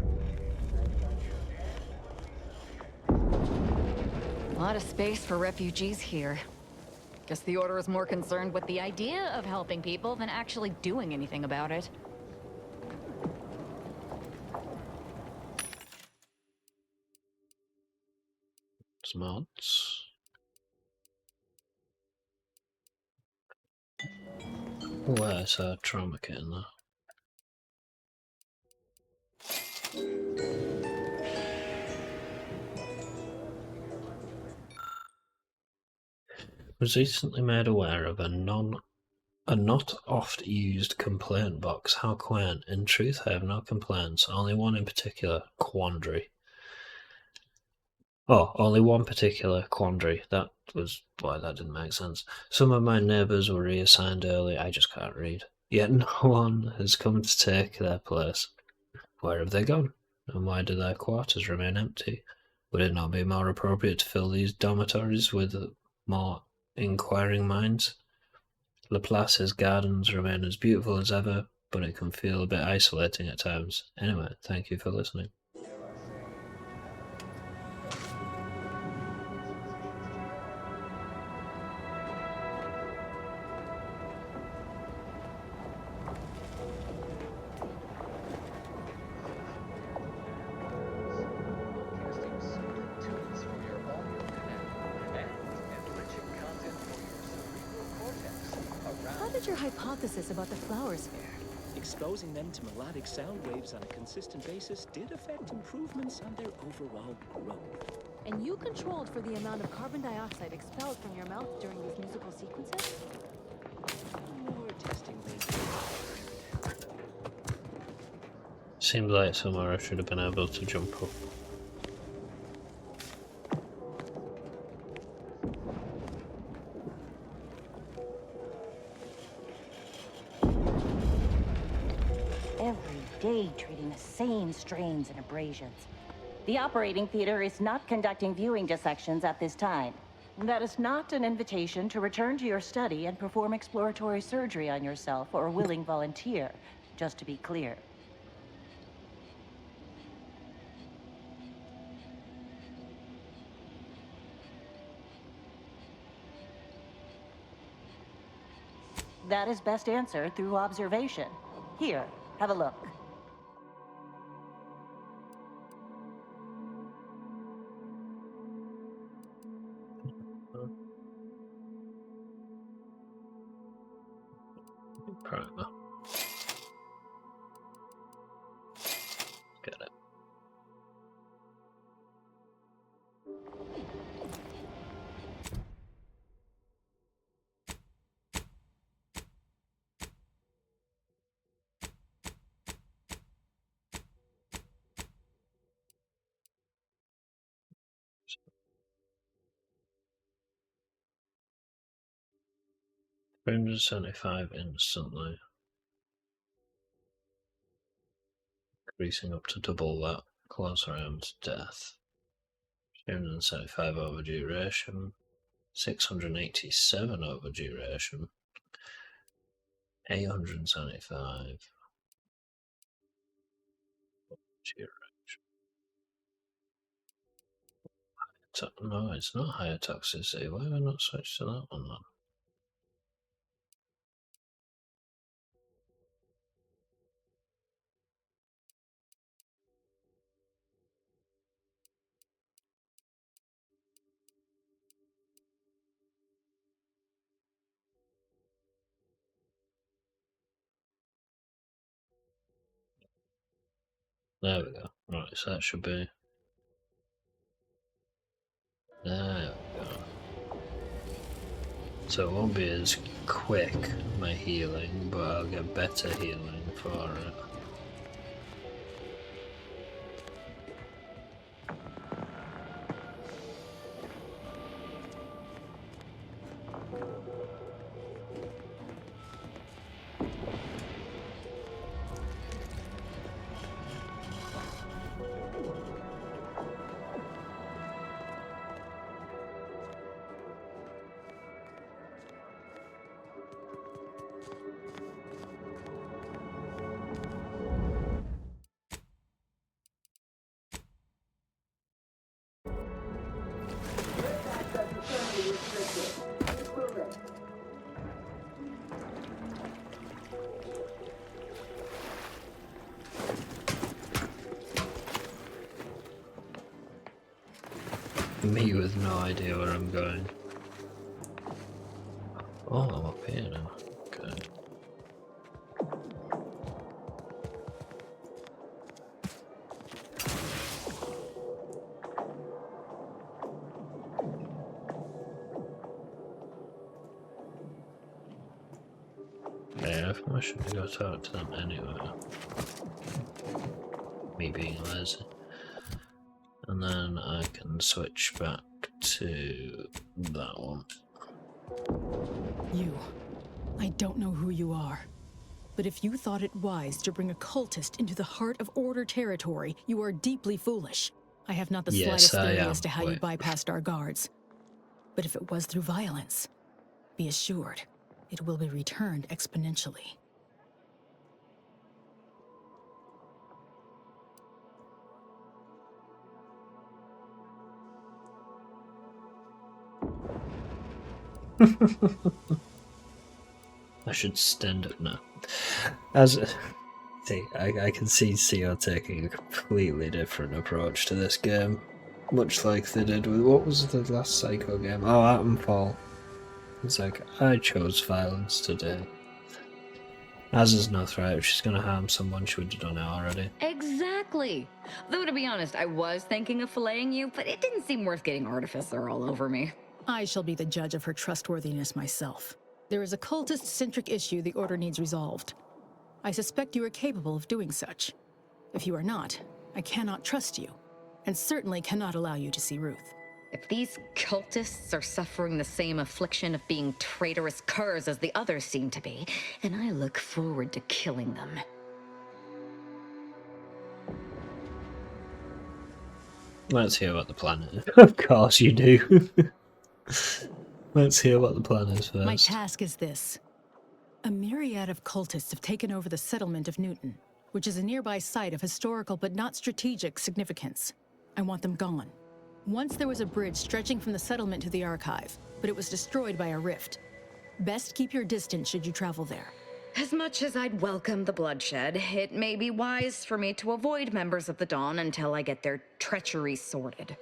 A lot of space for refugees here. Guess the Order is more concerned with the idea of helping people than actually doing anything about it. Smarts. Where's a trauma kit in there? Was recently made aware of a not oft used complaint box. How quaint. In truth, I have no complaints, only one in particular quandary. Oh, only one particular quandary. That was why that didn't make sense. Some of my neighbours were reassigned early, I just can't read. Yet no one has come to take their place. Where have they gone? And why do their quarters remain empty? Would it not be more appropriate to fill these dormitories with more inquiring minds? Laplace's gardens remain as beautiful as ever, but it can feel a bit isolating at times. Anyway, thank you for listening. How did your hypothesis about the flowers fare? Exposing them to melodic sound waves on a consistent basis did affect improvements on their overall growth. And you controlled for the amount of carbon dioxide expelled from your mouth during these musical sequences? More testing Seems like somewhere I should have been able to jump up. Every day treating the same strains and abrasions. The operating theater is not conducting viewing dissections at this time. That is not an invitation to return to your study and perform exploratory surgery on yourself or a willing volunteer, just to be clear. That is best answered through observation. Here, have a look. Primer. Get it. $375 instantly. Increasing up to double that. Closer I am to death. 375 over duration. 687 over duration. 875 duration. No, it's not higher toxicity. Why have I not switched to that one then? There we go. Right, so that should be... There we go. So it won't be as quick, my healing, but I'll get better healing for it. Me with no idea where I'm going. Oh, I'm up here now. Okay. Yeah, I should go talk to them anyway. Me being lazy. And then I can switch back to that one. You. I don't know who you are. But if you thought it wise to bring a cultist into the heart of Order territory, you are deeply foolish. I have not the slightest theory as to how you bypassed our guards. But if it was through violence, be assured, it will be returned exponentially. I should stand up now. See, I can see CO taking a completely different approach to this game. Much like they did with, what was the last Psycho game? Oh, Atomfall. It's like, I chose violence today. As is no threat, if she's gonna harm someone, she would have done it already. Exactly. Though to be honest, I was thinking of filleting you, but it didn't seem worth getting Artificer all over me. I shall be the judge of her trustworthiness myself. There is a cultist-centric issue the Order needs resolved. I suspect you are capable of doing such. If you are not, I cannot trust you, and certainly cannot allow you to see Ruth. If these cultists are suffering the same affliction of being traitorous curs as the others seem to be, then I look forward to killing them. Let's hear what the plan is. Of course you do. Let's hear what the plan is first. My task is this. A myriad of cultists have taken over the settlement of Newton, which is a nearby site of historical but not strategic significance. I want them gone. Once there was a bridge stretching from the settlement to the archive, but it was destroyed by a rift. Best keep your distance should you travel there. As much as I'd welcome the bloodshed, it may be wise for me to avoid members of the Dawn until I get their treachery sorted.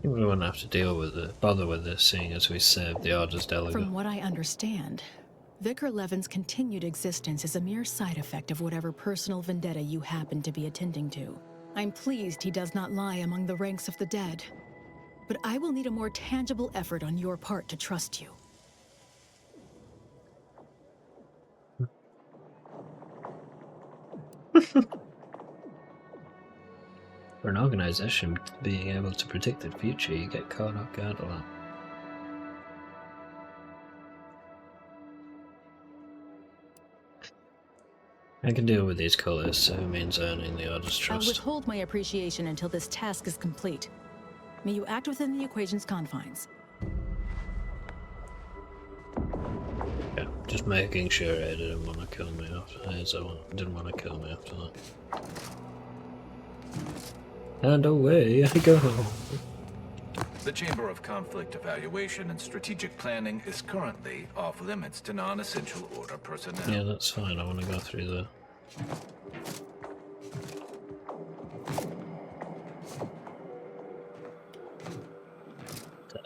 We won't have to bother with this, seeing as we saved the Order's delegate. From what I understand, Vicar Levin's continued existence is a mere side effect of whatever personal vendetta you happen to be attending to. I'm pleased he does not lie among the ranks of the dead, but I will need a more tangible effort on your part to trust you. For an organization being able to predict the future, you get caught off guard a lot. I can deal with these cultists, so it means earning the Order's trust. I'll withhold my appreciation until this task is complete. May you act within the equation's confines. Yeah, just making sure it didn't want to kill me after. Didn't want to kill me after that. And away I go. The Chamber of Conflict Evaluation and Strategic Planning is currently off limits to non-essential Order personnel. Yeah, that's fine. I want to go through the...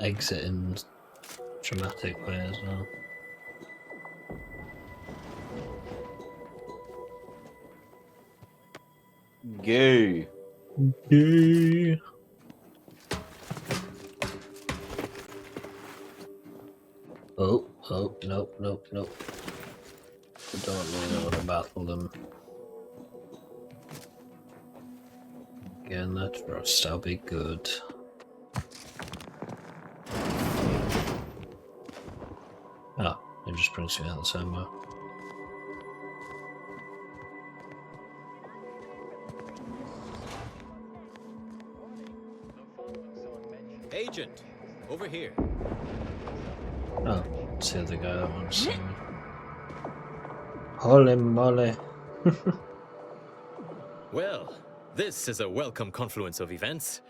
exit in dramatic way as well. Gay. Gay. Oh, nope. I don't really want to battle them. Again, that rust, I'll be good. Oh, it just brings me out the same way. Agent, over here. Oh, it's the other guy that wants to see me. Holy moly. Well, this is a welcome confluence of events.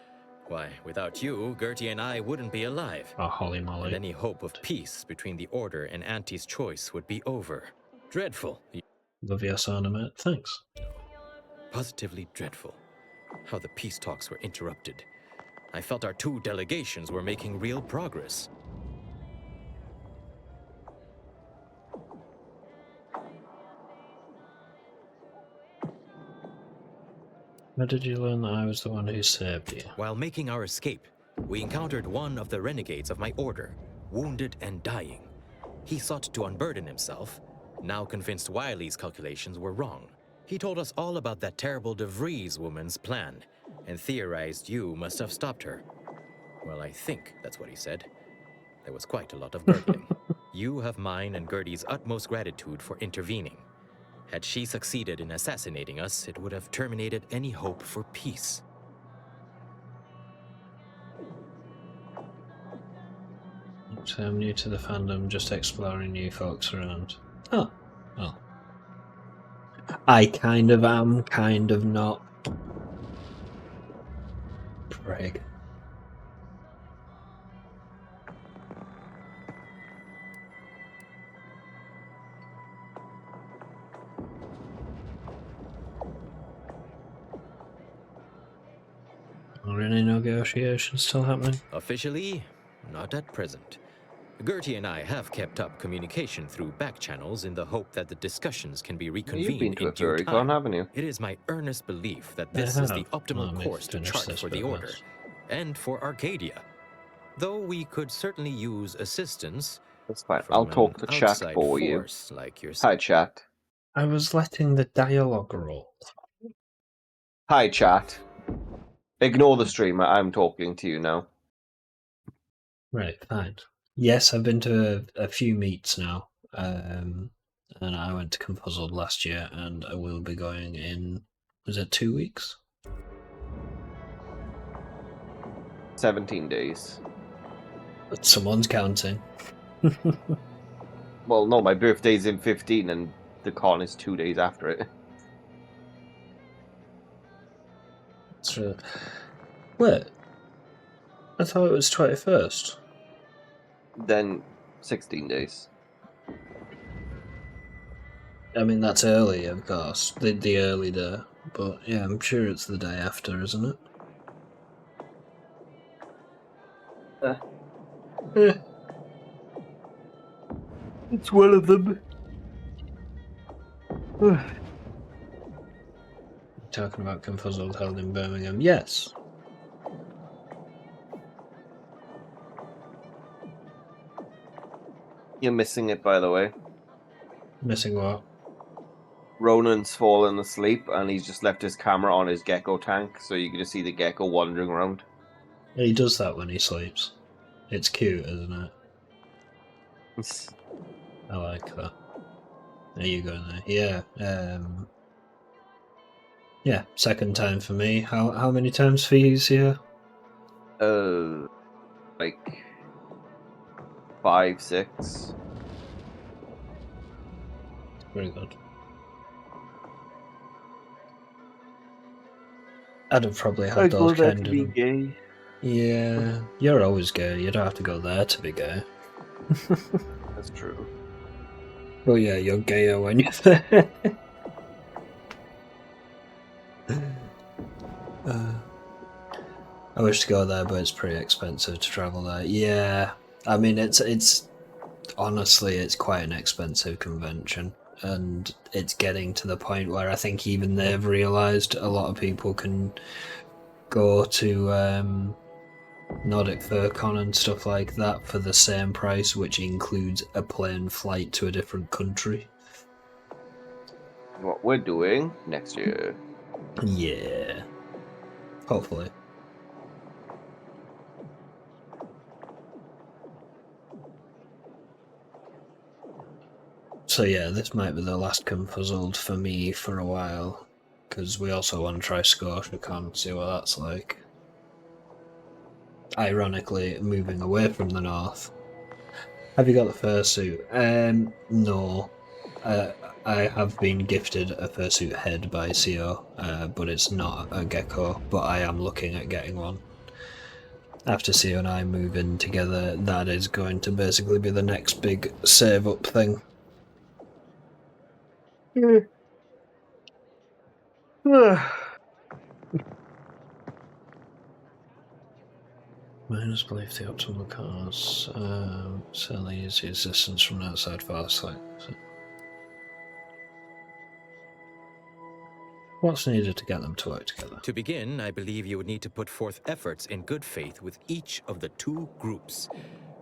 Why, without you, Gertie and I wouldn't be alive. Oh, holy moly. And any hope of peace between the Order and Auntie's choice would be over. Dreadful. Love your sauna, mate. Thanks. Positively dreadful. How the peace talks were interrupted. I felt our two delegations were making real progress. Where did you learn that I was the one who saved you? While making our escape, we encountered one of the renegades of my order, wounded and dying. He sought to unburden himself, now convinced Wiley's calculations were wrong. He told us all about that terrible DeVries woman's plan, and theorized you must have stopped her. Well, I think that's what he said. There was quite a lot of gurgling. You have mine and Gertie's utmost gratitude for intervening. Had she succeeded in assassinating us, it would have terminated any hope for peace. So I'm new to the fandom, just exploring new folks around. Oh, well. I kind of am, kind of not. Prig. Are any negotiations still happening? Officially, not at present. Gertie and I have kept up communication through back channels in the hope that the discussions can be reconvened You've been to in a due Furrycon, time. haven't you? It is my earnest belief that this is the optimal Well, course to chart for the Order, and for Arcadia. Though we could certainly use assistance. That's fine. From I'll talk to an chat outside for you. force like yourself. Hi, chat. I was letting the dialogue roll. Hi, chat. Ignore the streamer. I'm talking to you now. Right, fine. Yes, I've been to a few meets now. And I went to Confuzzled last year, and I will be going in, was it 2 weeks? 17 days. But someone's counting. Well, no, my birthday's in 15 and the con is 2 days after it. That's really... Wait. I thought it was 21st. Then 16 days. I mean, that's early, of course. The early day. But yeah, I'm sure it's the day after, isn't it? It's one of them. Talking about Confuzzled held in Birmingham. Yes. You're missing it, by the way. Missing what? Ronan's fallen asleep and he's just left his camera on his gecko tank, so you can just see the gecko wandering around. Yeah, he does that when he sleeps. It's cute, isn't it? I like that. There you go there. Yeah. Yeah, second time for me. How many times for you here? Like 5, 6. Very good. I'd have probably had those kind of... gay. Yeah, you're always gay. You don't have to go there to be gay. That's true. Well, yeah, you're gayer when you're there. I wish to go there, but it's pretty expensive to travel there. Yeah, I mean, it's honestly, it's quite an expensive convention. and it's getting to the point where I think even they've realised a lot of people can go to Nordic FurCon and stuff like that for the same price, which includes a plane flight to a different country. What we're doing next year. Yeah. Hopefully. So yeah, this might be the last Confuzzled for me for a while, because we also want to try ScotiaCon, see what that's like. Ironically, moving away from the north. Have you got the fursuit? No. I have been gifted a fursuit head by CO, but it's not a gecko, but I am looking at getting one. After CO and I move in together, that is going to basically be the next big save-up thing. Miners believe the optimal cars certainly use the assistance from outside Farsight. What's needed to get them to work together? To begin, I believe you would need to put forth efforts in good faith with each of the two groups.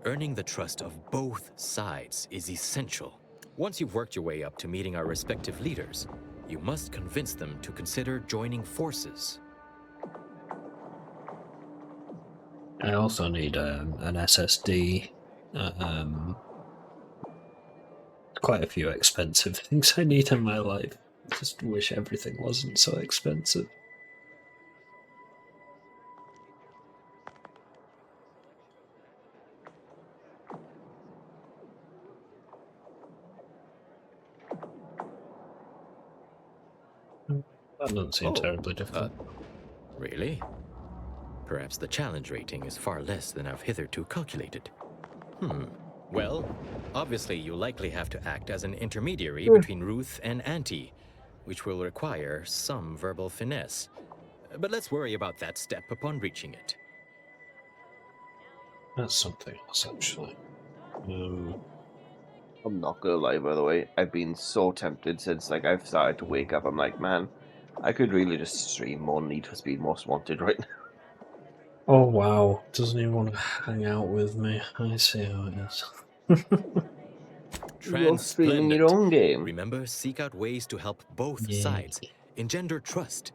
Earning the trust of both sides is essential. Once you've worked your way up to meeting our respective leaders, you must convince them to consider joining forces. I also need an SSD. Quite a few expensive things I need in my life. I just wish everything wasn't so expensive. That doesn't seem terribly difficult. Really? Perhaps the challenge rating is far less than I've hitherto calculated. Well, obviously you'll likely have to act as an intermediary between Ruth and Auntie, which will require some verbal finesse. But let's worry about that step upon reaching it. That's something else, actually. I'm not gonna lie, by the way. I've been so tempted since I've started to wake up. I'm like, man, I could really just stream more Need for Speed Most Wanted right now. Oh wow, doesn't even want to hang out with me. I see how it is. You're streaming your own game. Remember, seek out ways to help both sides. Engender trust.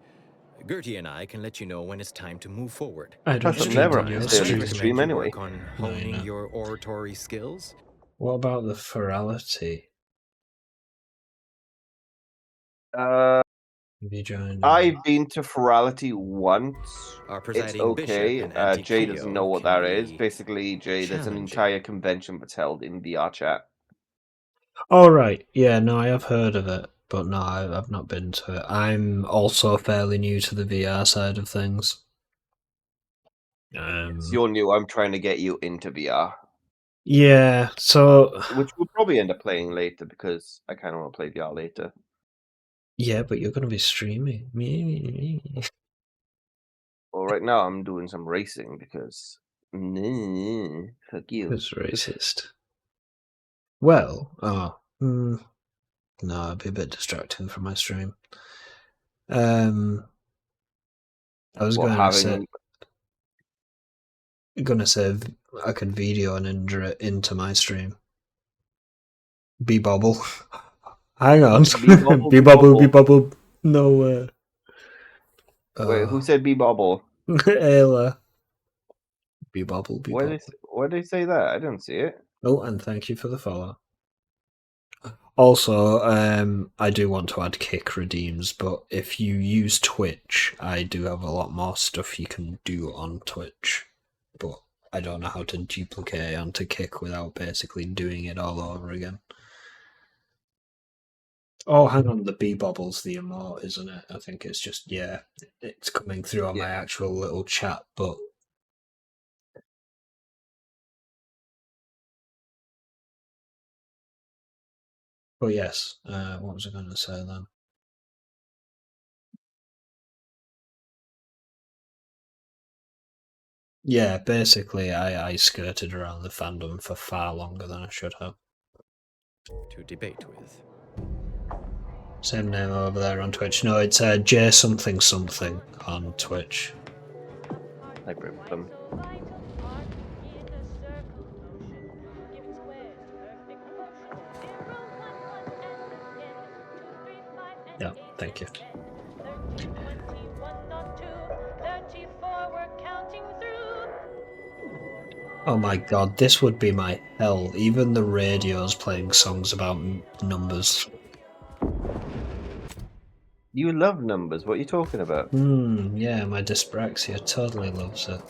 Gertie and I can let you know when it's time to move forward. I don't Plus, I'm never on your the stream anyway. Work on honing your oratory skills. What about the ferality? I've been to Ferality once. It's presiding bishop okay. in Antique Jay doesn't know what that is. be Basically, Jay, there's an entire convention that's held in VR chat. Oh right, yeah, no, I have heard of it, but no, I've not been to it. I'm also fairly new to the VR side of things. You're new. I'm trying to get you into VR. Yeah, so which we'll probably end up playing later because I kind of want to play VR later. Yeah, but you're going to be streaming. Well, right now I'm doing some racing because fuck you. It's racist. Well, no, it'd be a bit distracting for my stream. I was going to say I could video Ninja into my stream. B-Bobble. Hang on. B-Bobble. No. Wait, who said B-Bobble? Ayla. B-Bobble. Why did they say that? I didn't see it. Oh, and thank you for the follow. Also, I do want to add Kick redeems, but if you use Twitch, I do have a lot more stuff you can do on Twitch. But I don't know how to duplicate onto Kick without basically doing it all over again. Oh, hang on, the B-Bobble's the emote, isn't it? I think it's just, yeah, it's coming through on my actual little chat, but... But yes, what was I going to say then? Yeah, basically, I skirted around the fandom for far longer than I should have. To debate with. Same name over there on Twitch. No, it's J something something on Twitch. I ripped them. Yeah, thank you. Oh my god, this would be my hell. Even the radio's playing songs about numbers. You love numbers. What are you talking about? Yeah, my dyspraxia totally loves it.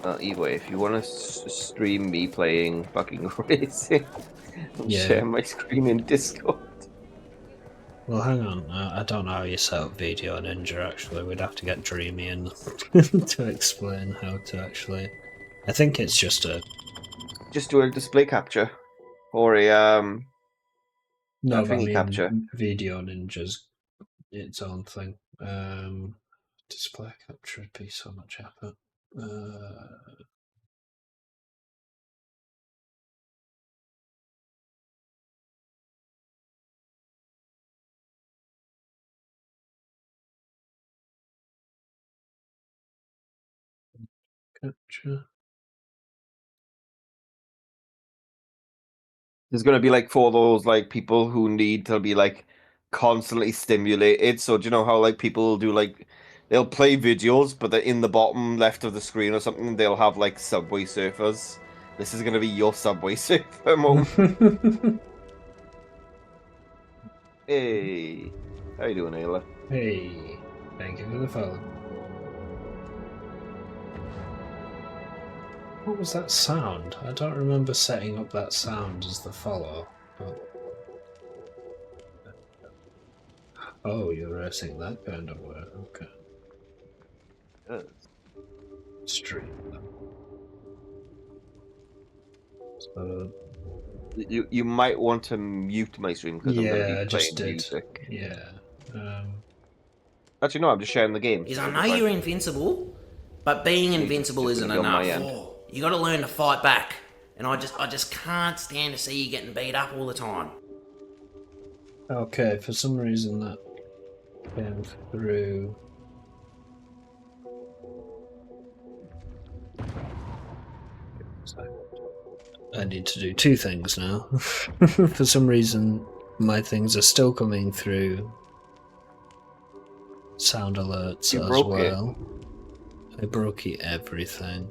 Well, either way, if you want to stream me playing fucking racing, Yeah. share my screen in Discord. Well, hang on. I don't know how you set up Video Ninja, actually. We'd have to get Dreamy in to explain how to actually... I think it's just a... Just do a display capture. Or a, No, a but I thingy mean, capture. Video Ninja's its own thing. Display capture would be so much effort. Capture. There's going to be like for those like people who need to be like constantly stimulated. So do you know how like people do like they'll play videos, but they're in the bottom left of the screen or something. They'll have like Subway Surfers. This is going to be your Subway Surfer moment. Hey, how you doing, Ayla? Hey, thank you for the follow. What was that sound? I don't remember setting up that sound as the follow. But... Oh, you're racing that kind of way. Okay. Yes. Stream. So... You might want to mute my stream because I'm going to be I playing just did. music. Yeah. Actually, no, I'm just sharing the game. I know you're invincible, but being invincible isn't enough. You got to learn to fight back, and I just can't stand to see you getting beat up all the time. Okay, for some reason that came through. I need to do two things now. For some reason, my things are still coming through sound alerts as well. I broke everything.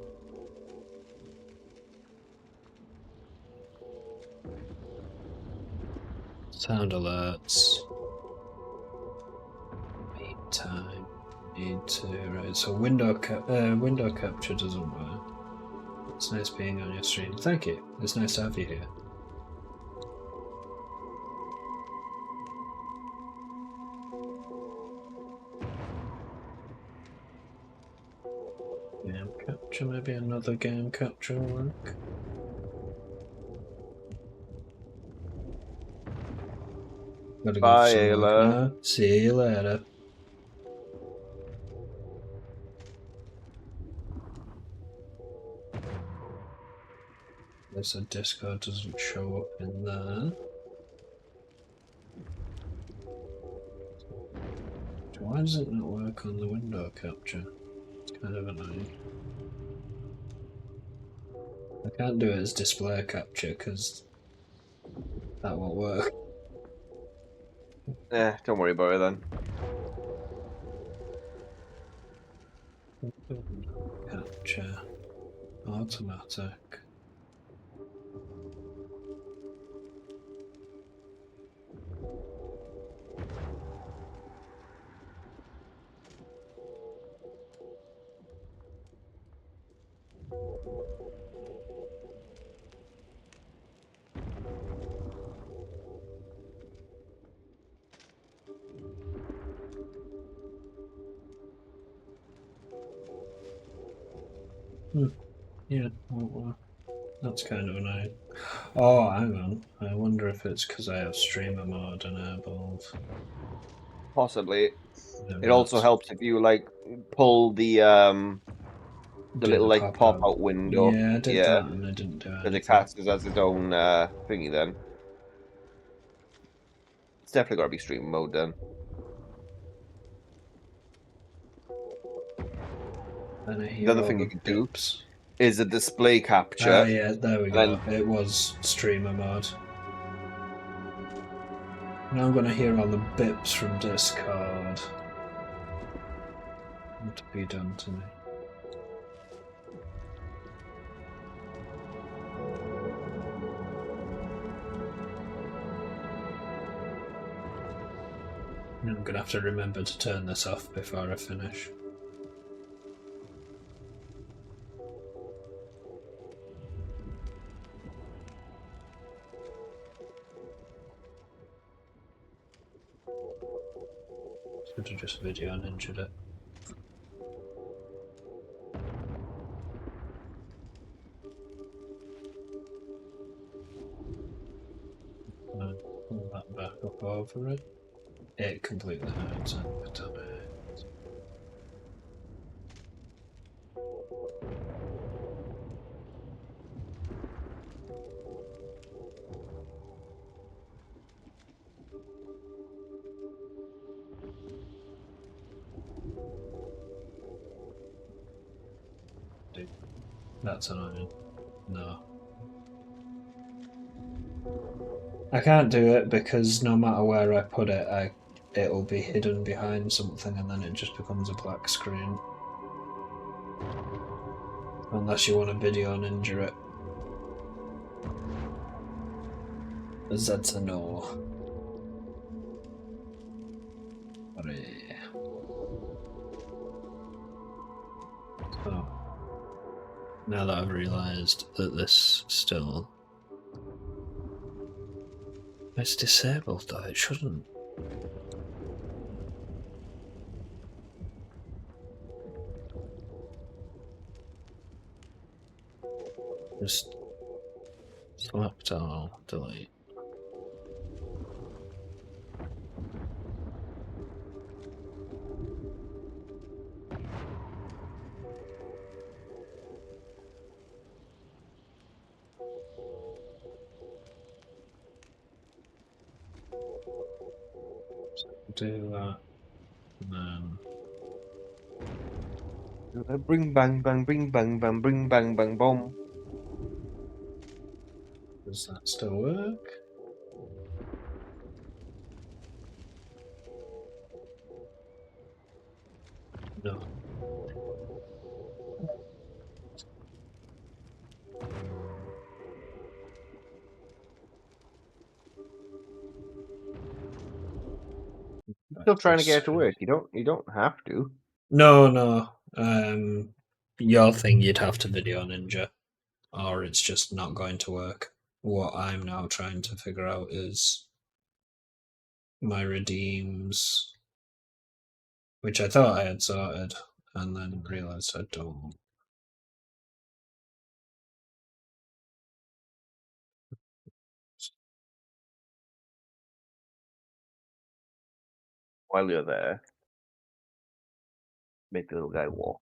Sound alerts. Meet time. Need to right. So window capture doesn't work. It's nice being on your stream. Thank you. It's nice to have you here. Game capture, maybe another game capture will work. Gotta go for some work now. See you later. Guess the Discord doesn't show up in there. Why does it not work on the window capture? It's kind of annoying. I can't do it as display capture because that won't work. Don't worry about it then. Capture. Automatic. Yeah, well, that's kind of annoying. Oh, hang on. I wonder if it's because I have streamer mode enabled. Possibly. It also helps if you like pull the the little like pop out window. Yeah, I did that and I didn't do anything. The casters has its own thingy then. It's definitely got to be stream mode then. The other thing you can do is a display capture. Ah, yeah, there we go. It was streamer mode. Now I'm going to hear all the bips from Discord. What to be done to me? I'm going to have to remember to turn this off before I finish. Should have just video and injured it. Pull that back up over it. It completely hides it. Damn it. That's annoying. No. I can't do it because no matter where I put it, it'll be hidden behind something and then it just becomes a black screen. Unless you want to video and injure it. That's a no. So, now that I've realised that this still... It's disabled though, it shouldn't. Just select all, delete. Do that, and then bring bang bang bring bang bang bring bang bang boom. Does that still work? No. Still trying to get it to work. You don't have to. No. Your thing you'd have to video ninja, or it's just not going to work. What I'm now trying to figure out is my redeems, which I thought I had sorted, and then realised I don't. While you're there, make the little guy walk.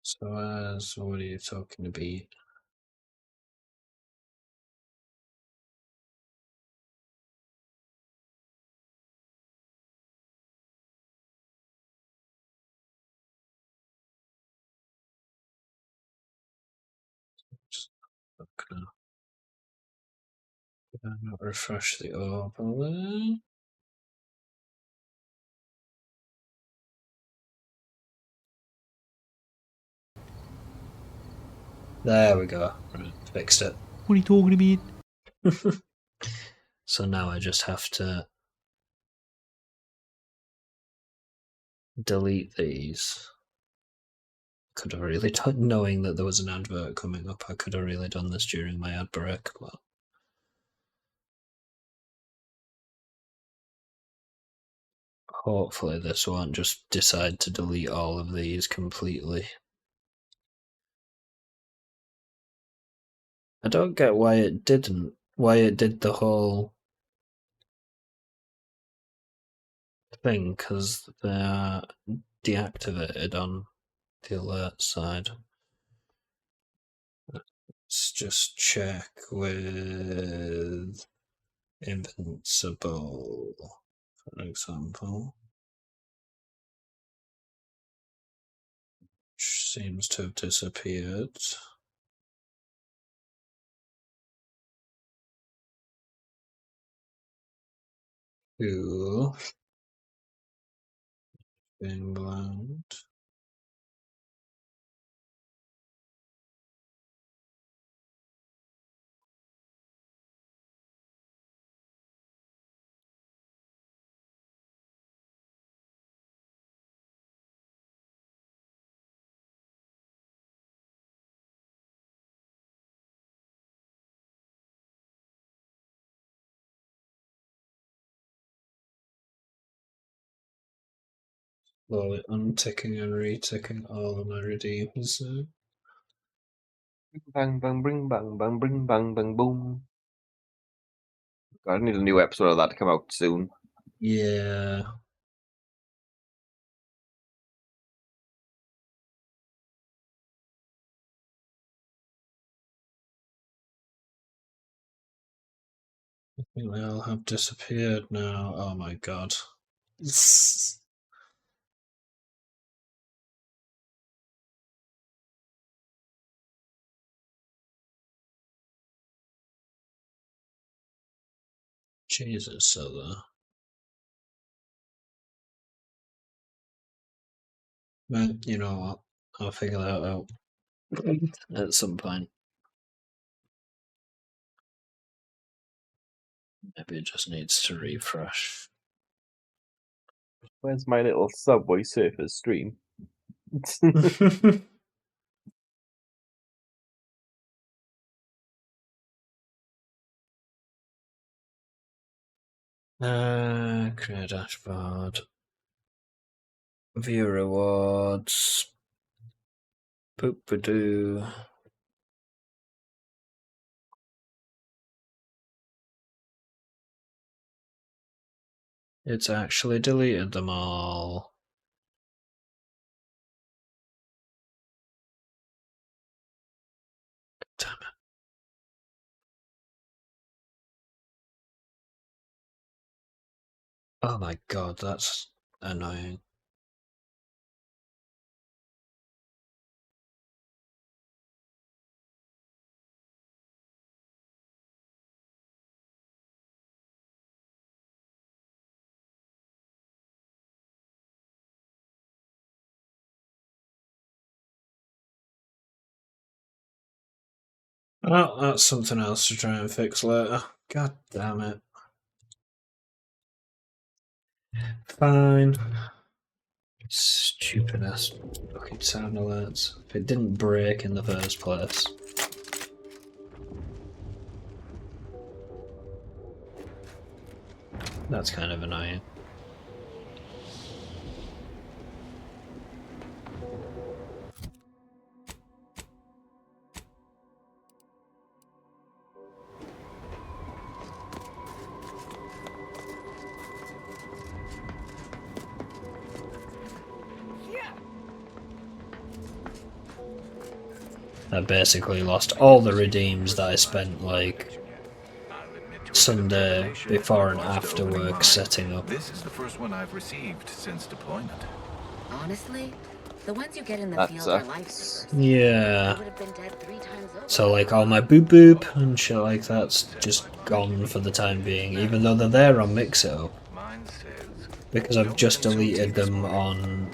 So what are you talking about? Did I not refresh the overlay? There we go. Right, fixed it. What are you talking about? So now I just have to delete these. Could have really done, knowing that there was an advert coming up, I could have really done this during my ad break, but hopefully this won't just decide to delete all of these completely. I don't get why it didn't. why it did the whole thing, because they're deactivated on the alert side. Let's just check with Invincible, for example. Which seems to have disappeared. Cool. Being blind. Slowly unticking and reticking all of my redeems. Bang bang bring bang bang bring bang bang boom. I need a new episode of that to come out soon. Yeah. I think they all have disappeared now. Oh my god. Jesus, Silver. Well, you know what? I'll figure that out at some point. Maybe it just needs to refresh. Where's my little Subway Surfers stream? Create dashboard. View rewards. Boop-a-doo. It's actually deleted them all. Damn it. Oh my god, that's annoying. Oh, that's something else to try and fix later. God damn it. Fine. Stupid ass fucking sound alerts. If it didn't break in the first place. That's kind of annoying. I basically lost all the redeems that I spent like Sunday before and after work setting up. This is the first one I've received since deployment. Honestly, the ones you get in the That field are sucks. lifesavers. Yeah. I would have been dead 3 times over. So like all my boop boop and shit like that's just gone for the time being, even though they're there on Mix It Up. Because I've just deleted them on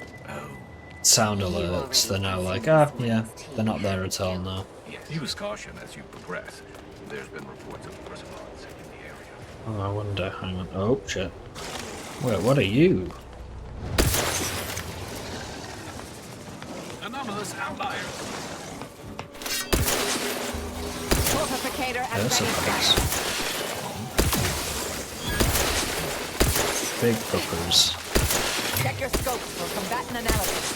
sound alerts, they're now like, ah, yeah, they're not there at all now. Use caution as you progress. There's been reports of response in the area. Oh, I wonder, hang on. Oh, shit. Wait, what are you? Anomalous outliers. There's a place. Big fuckers. Check your scopes for combatant analysis.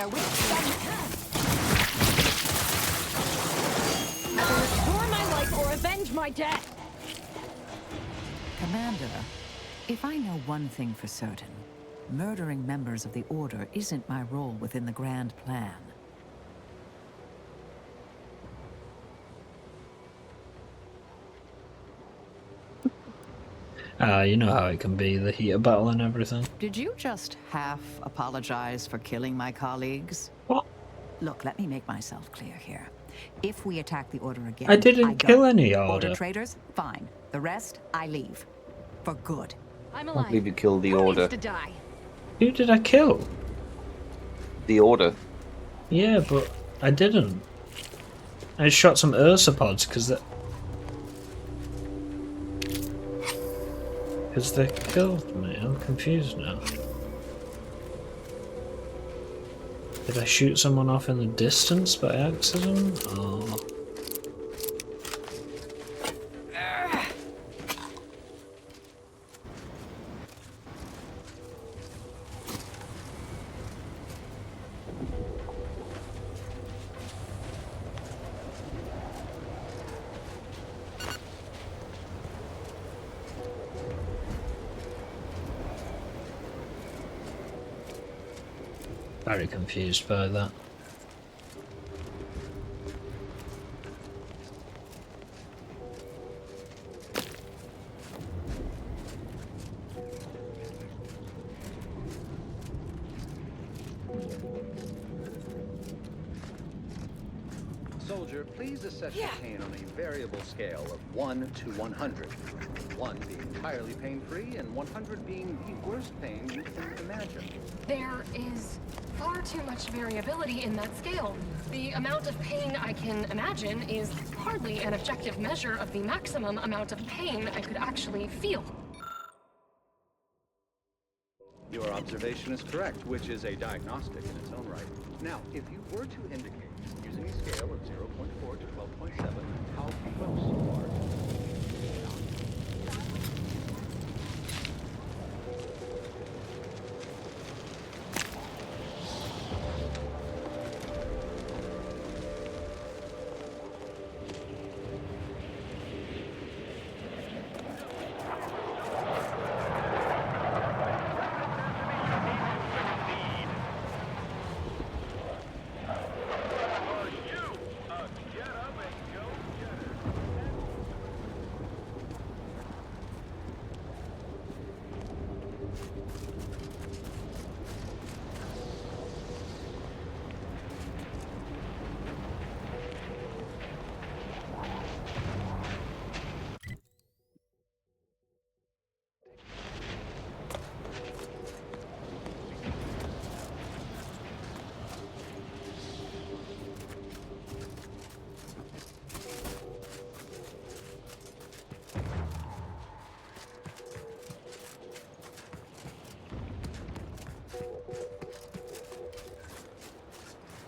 with some... Restore my life or avenge my death! Commander, if I know one thing for certain, murdering members of the Order isn't my role within the grand plan. You know how it can be, the heat of battle and everything. Did you just half apologize for killing my colleagues? What? Look, let me make myself clear here. If we attack the Order again, I didn't kill any Order traitors, fine. The rest, I leave. For good. I'm I alive. believe you killed the Who Order. needs to die? Who did I kill? The Order. Yeah, but I didn't. I shot some ursopods because they killed me. I'm confused now. Did I shoot someone off in the distance by accident? Or... Very confused by that. Soldier, please assess your pain on a variable scale of 1 to 100. 1 being entirely pain-free and 100 being the worst pain you can imagine. There is far too much variability in that scale. The amount of pain I can imagine is hardly an objective measure of the maximum amount of pain I could actually feel. Your observation is correct, which is a diagnostic in its own right. Now, if you were to indicate, using a scale of 0.4 to 12.7, how close you are to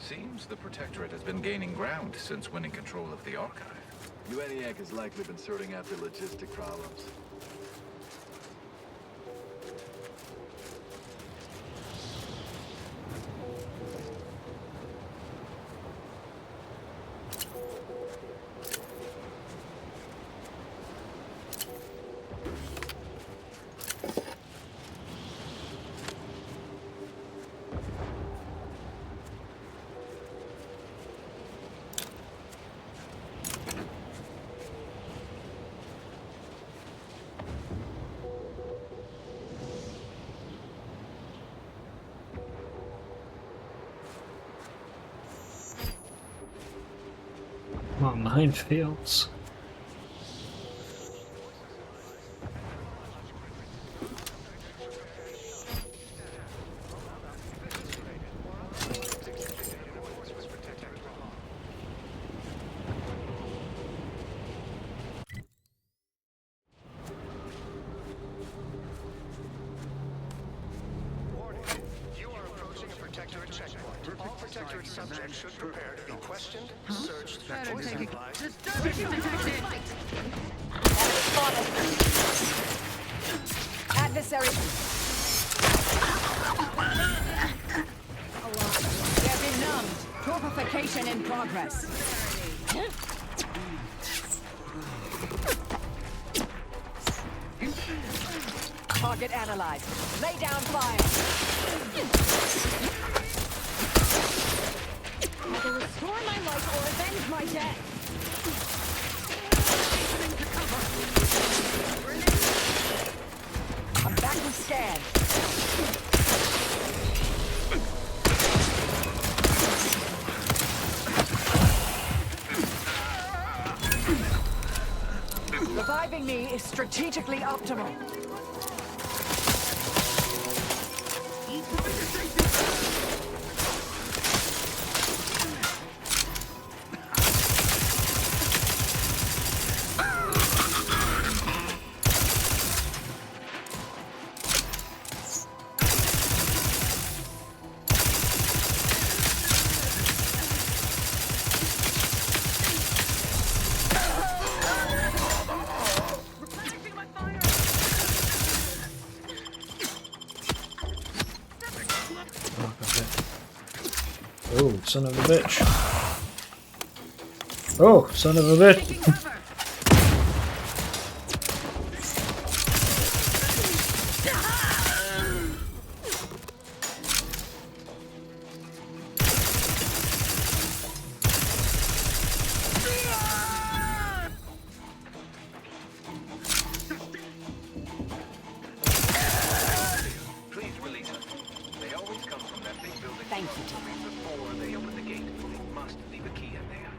Seems the Protectorate has been gaining ground since winning control of the Archive. UNEAC has likely been sorting out their logistic problems. What minefields? Subjects should prepare to be questioned, searched, or taken. Adversary. Get Torpification in progress. Target analyzed. Lay down fire. Either restore my life or avenge my death. I'm back to scan. Reviving me is strategically optimal. Oh, son of a bitch. Oh, son of a bitch. Please release us. They always come from that big building. Thank you, Tim. Before they open the gate, they must leave a key in there.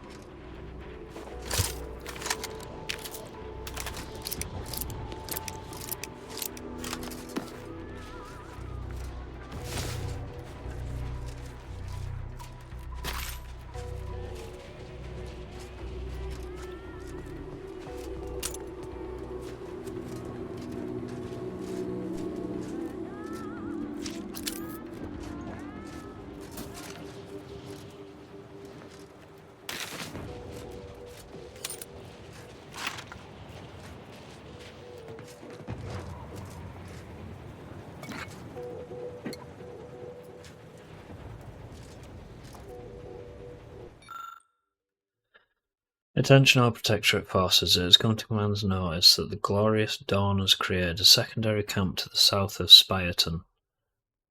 Attention all Protectorate forces, it has come to command's notice that the glorious Dawn has created a secondary camp to the south of Spiriton,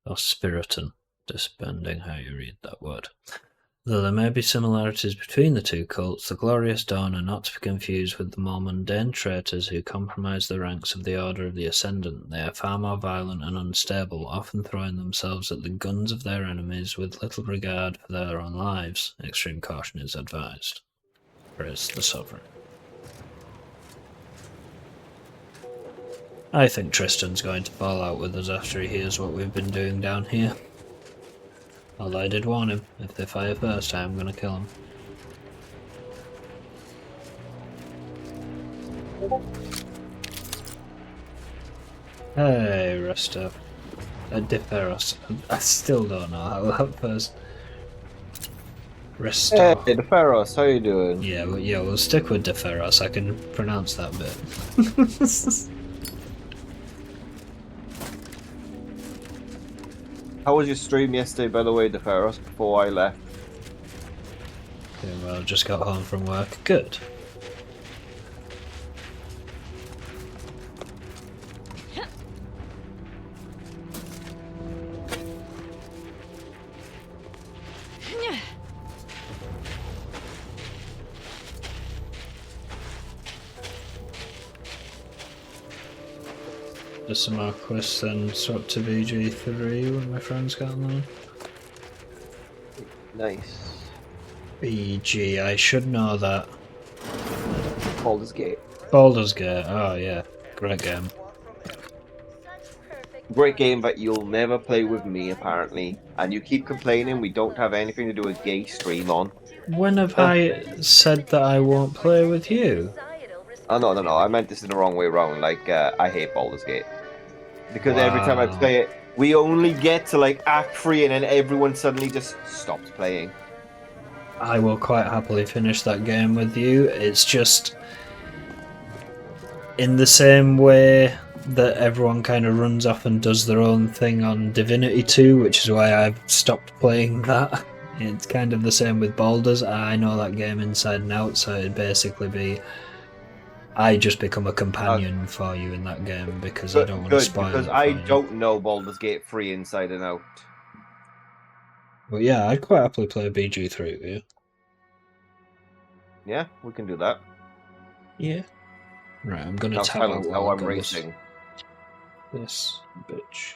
or Spiriton, depending how you read that word. Though there may be similarities between the two cults, the glorious Dawn are not to be confused with the more mundane traitors who compromise the ranks of the Order of the Ascendant. They are far more violent and unstable, often throwing themselves at the guns of their enemies with little regard for their own lives. Extreme caution is advised. Praise the Sovereign. I think Tristan's going to fall out with us after he hears what we've been doing down here. Although I did warn him, if they fire first I am going to kill him. Hey, Resto. Deferos. I still don't know how that first... Restore. Hey, DeFerros, how you doing? Yeah, we'll stick with DeFerros. I can pronounce that bit. How was your stream yesterday, by the way, DeFerros, before I left? Okay, well, just got home from work. Good. Just some more quests and swap to BG3 when my friends got online. Nice. BG, I should know that. Baldur's Gate. Baldur's Gate, oh yeah. Great game. Great game, but you'll never play with me, apparently. And you keep complaining we don't have anything to do with gay stream on. When have I said that I won't play with you? Oh, no, I meant this in the wrong way around. Like, I hate Baldur's Gate. Because every time I play it, we only get to, like, Act 3 and then everyone suddenly just stops playing. I will quite happily finish that game with you. It's just... in the same way that everyone kind of runs off and does their own thing on Divinity 2, which is why I've stopped playing that. It's kind of the same with Baldur's. I know that game inside and out, so it'd basically be I just become a companion for you in that game because I don't want to spoil because it I for you. don't know Baldur's Gate 3 inside and out. But yeah, I'd quite happily play BG3 with you. Yeah, we can do that. Yeah. Right, I'm gonna Now tap out silence, now while I'm racing. This bitch.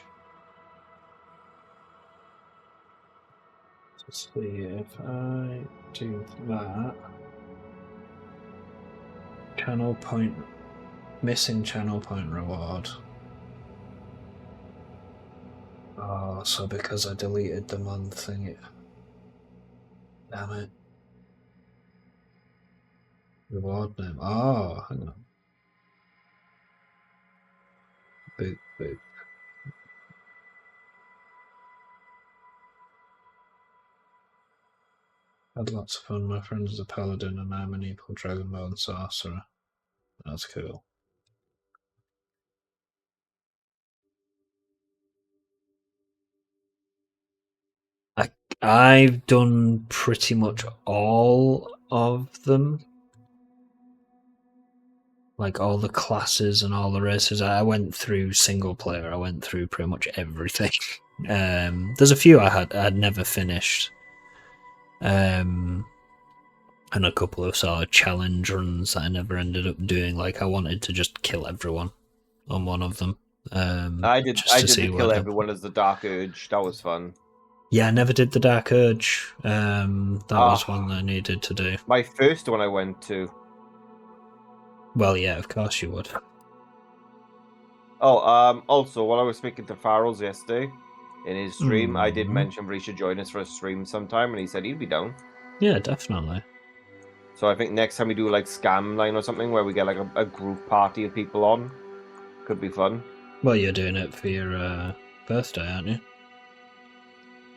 Let's see if I do that. Channel point. Missing channel point reward. Oh, so because I deleted the month thing, damn it. Reward name. Oh, hang on. Boop, boop. Had lots of fun. My friend is a paladin and I'm an equal dragonborn sorcerer. That's cool. I've done pretty much all of them. Like all the classes and all the races. I went through single player. I went through pretty much everything. There's a few I'd never finished. And a couple of sort of challenge runs that I never ended up doing. Like I wanted to just kill everyone on one of them. I did the kill everyone as the Dark Urge. That was fun. Yeah, I never did the Dark Urge. That was one that I needed to do. My first one I went to. Well, yeah, of course you would. Oh, also, while I was speaking to Farrell's yesterday in his stream, I did mention he should join us for a stream sometime, and he said he'd be down. Yeah, definitely. So I think next time we do like Scam Line or something where we get like a group party of people on, could be fun. Well, you're doing it for your birthday, aren't you?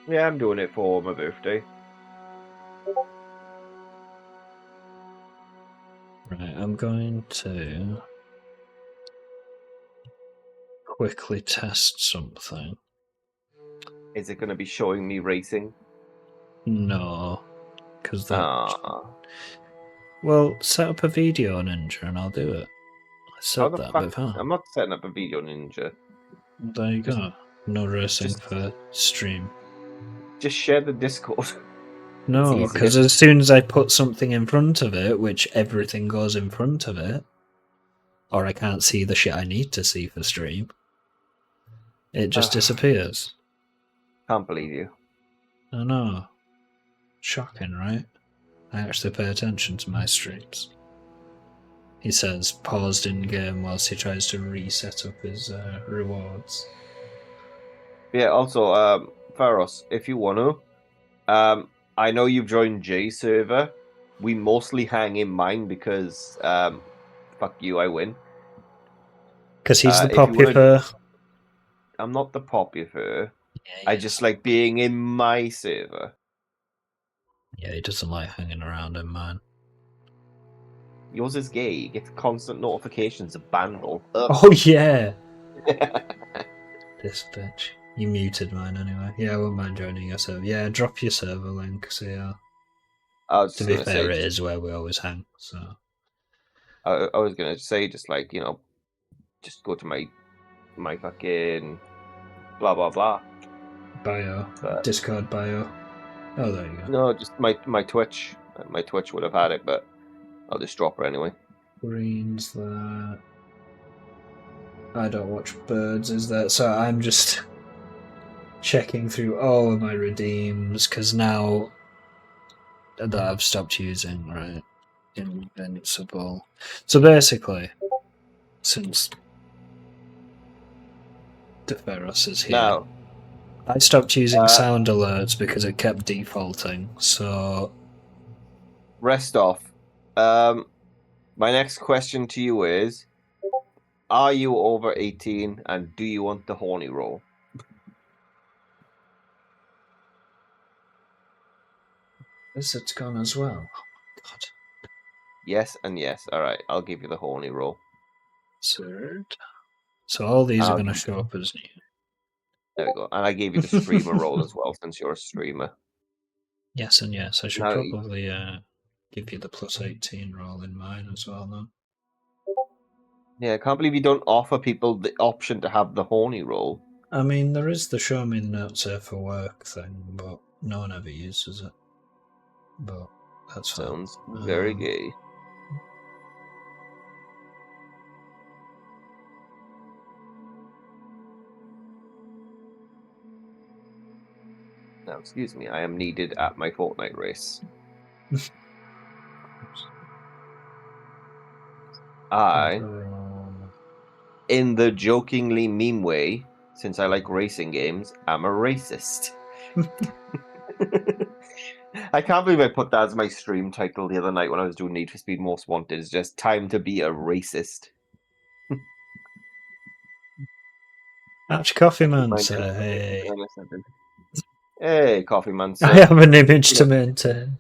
Yeah, I'm doing it for my birthday. Right, I'm going to quickly test something. Is it going to be showing me racing? No, because that. Well, set up a video ninja and I'll do it. I said that before. I'm not setting up a video ninja. There you go. No racing for stream. Just share the Discord. No, because as soon as I put something in front of it, which everything goes in front of it, or I can't see the shit I need to see for stream, it just disappears. Can't believe you. I know. Shocking, right? I actually pay attention to my streams. He says paused in game whilst he tries to reset up his rewards. Yeah, also, Pharos, if you want to, I know you've joined Jay's server. We mostly hang in mine because, fuck you, I win. Because he's the popular. I'm not the popular. I just like being in my server. Yeah, he doesn't like hanging around in mine. Yours is gay. You get constant notifications of Bandle. Oh, yeah! This bitch. You muted mine anyway. Yeah, I wouldn't mind joining your server. Yeah, drop your server link, so yeah. To be fair, it is where we always hang, so. I was going to say, just like, you know, just go to my fucking blah, blah, blah. Bio. Discord bio. Oh, there you go. No, just my Twitch. My Twitch would have had it, but I'll just drop her anyway. Green's that. I don't watch birds, is that? So I'm just checking through all of my redeems, because now that I've stopped using, right? Invincible. So basically, since DeFerros is here, now, I stopped using sound alerts because it kept defaulting, so... Rest off. My next question to you is, are you over 18 and do you want the horny roll? It's gone as well. Oh my god. Yes and yes. Alright, I'll give you the horny roll. Absurd. So all these are going to show up as new. There we go. And I gave you the streamer roll as well, since you're a streamer. Yes and yes. I should No. probably give you the plus 18 roll in mine as well, though. Yeah, I can't believe you don't offer people the option to have the horny roll. I mean, there is the show me notes here for work thing, but no one ever uses it. But that's fine. Sounds very gay. Now, excuse me, I am needed at my Fortnite race. I, in the jokingly meme way, since I like racing games, I'm a racist. I can't believe I put that as my stream title the other night when I was doing Need for Speed Most Wanted. It's just time to be a racist. Ouch, Coffee Man, sir. Hey. Hey, Coffee Man, sir. I have an image to maintain.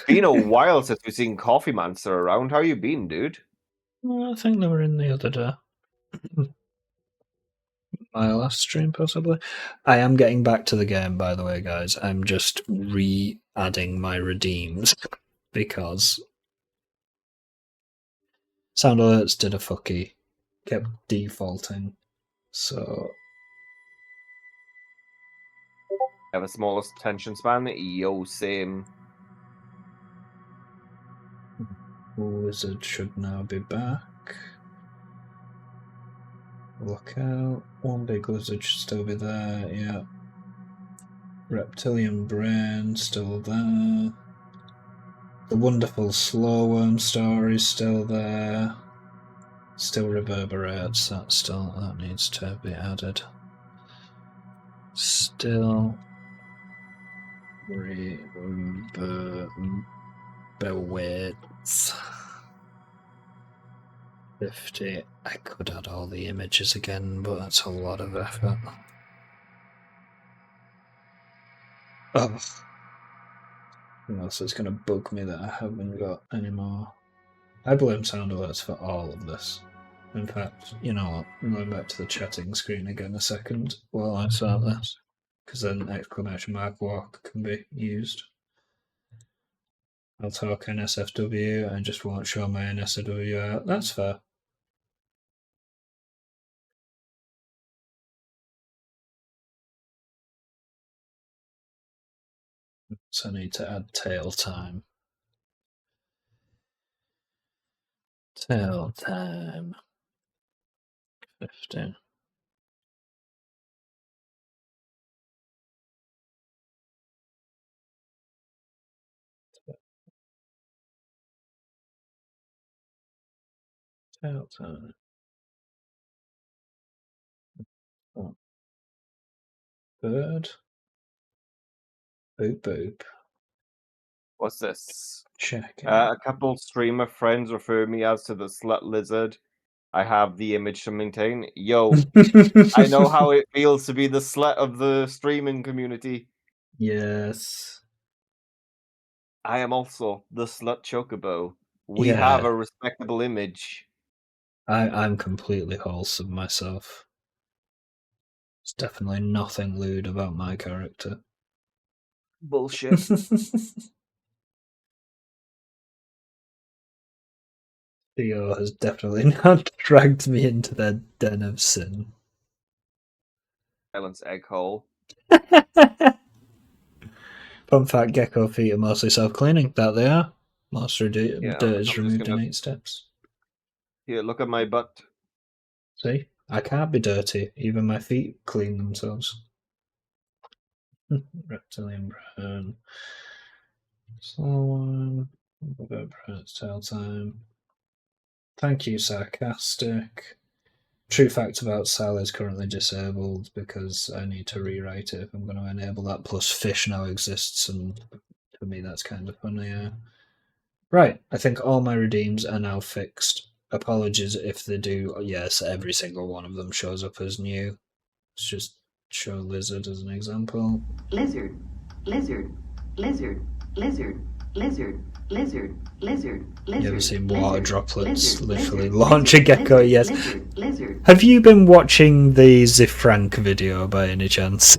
Been a while since we've seen Coffee Mancer around. How you been, dude? Well, I think they were in the other day. My last stream, possibly. I am getting back to the game, by the way, guys. I'm just re-adding my redeems because sound alerts did a fucky, kept defaulting. So I have a smallest attention span. Yo, same. Wizard should now be back. Look out. One big lizard should still be there, yeah. Reptilian brain still there. The wonderful slow worm story still there. Still reverberates, that needs to be added. Still reverberates. 50. I could add all the images again, but that's a lot of effort. Oh. What else is going to bug me that I haven't got anymore? I blame sound alerts for all of this. In fact, you know what? I'm going back to the chatting screen again a second while I start this, because then exclamation mark walk can be used. I'll talk NSFW and just won't show my NSFW out. That's fair. So I need to add tail time. Tail time. 15. Tail time. Oh. Bird. Boop boop. What's this? Check. A couple streamer friends refer me as to the slut lizard. I have the image to maintain. Yo, I know how it feels to be the slut of the streaming community. Yes. I am also the slut chocobo. We have a respectable image. I'm completely wholesome myself. There's definitely nothing lewd about my character. Bullshit. Theo has definitely not dragged me into their den of sin. Silence egg hole. Fun fact, gecko feet are mostly self-cleaning. That they are. Most dirt is removed in 8 steps. Here, look at my butt. See? I can't be dirty. Even my feet clean themselves. Reptilian brown. Slow one. It's tail time. Thank you, Sarcastic. True fact about Sal is currently disabled because I need to rewrite it if I'm going to enable that, plus fish now exists, and for me that's kind of funny. Right, I think all my redeems are now fixed. Apologies if they do. Yes, every single one of them shows up as new. Let's just show lizard as an example. Lizard, lizard, lizard, lizard, lizard, lizard, lizard, lizard. You ever seen water droplets literally launch a gecko? Yes. Have you been watching the Zifrank video by any chance?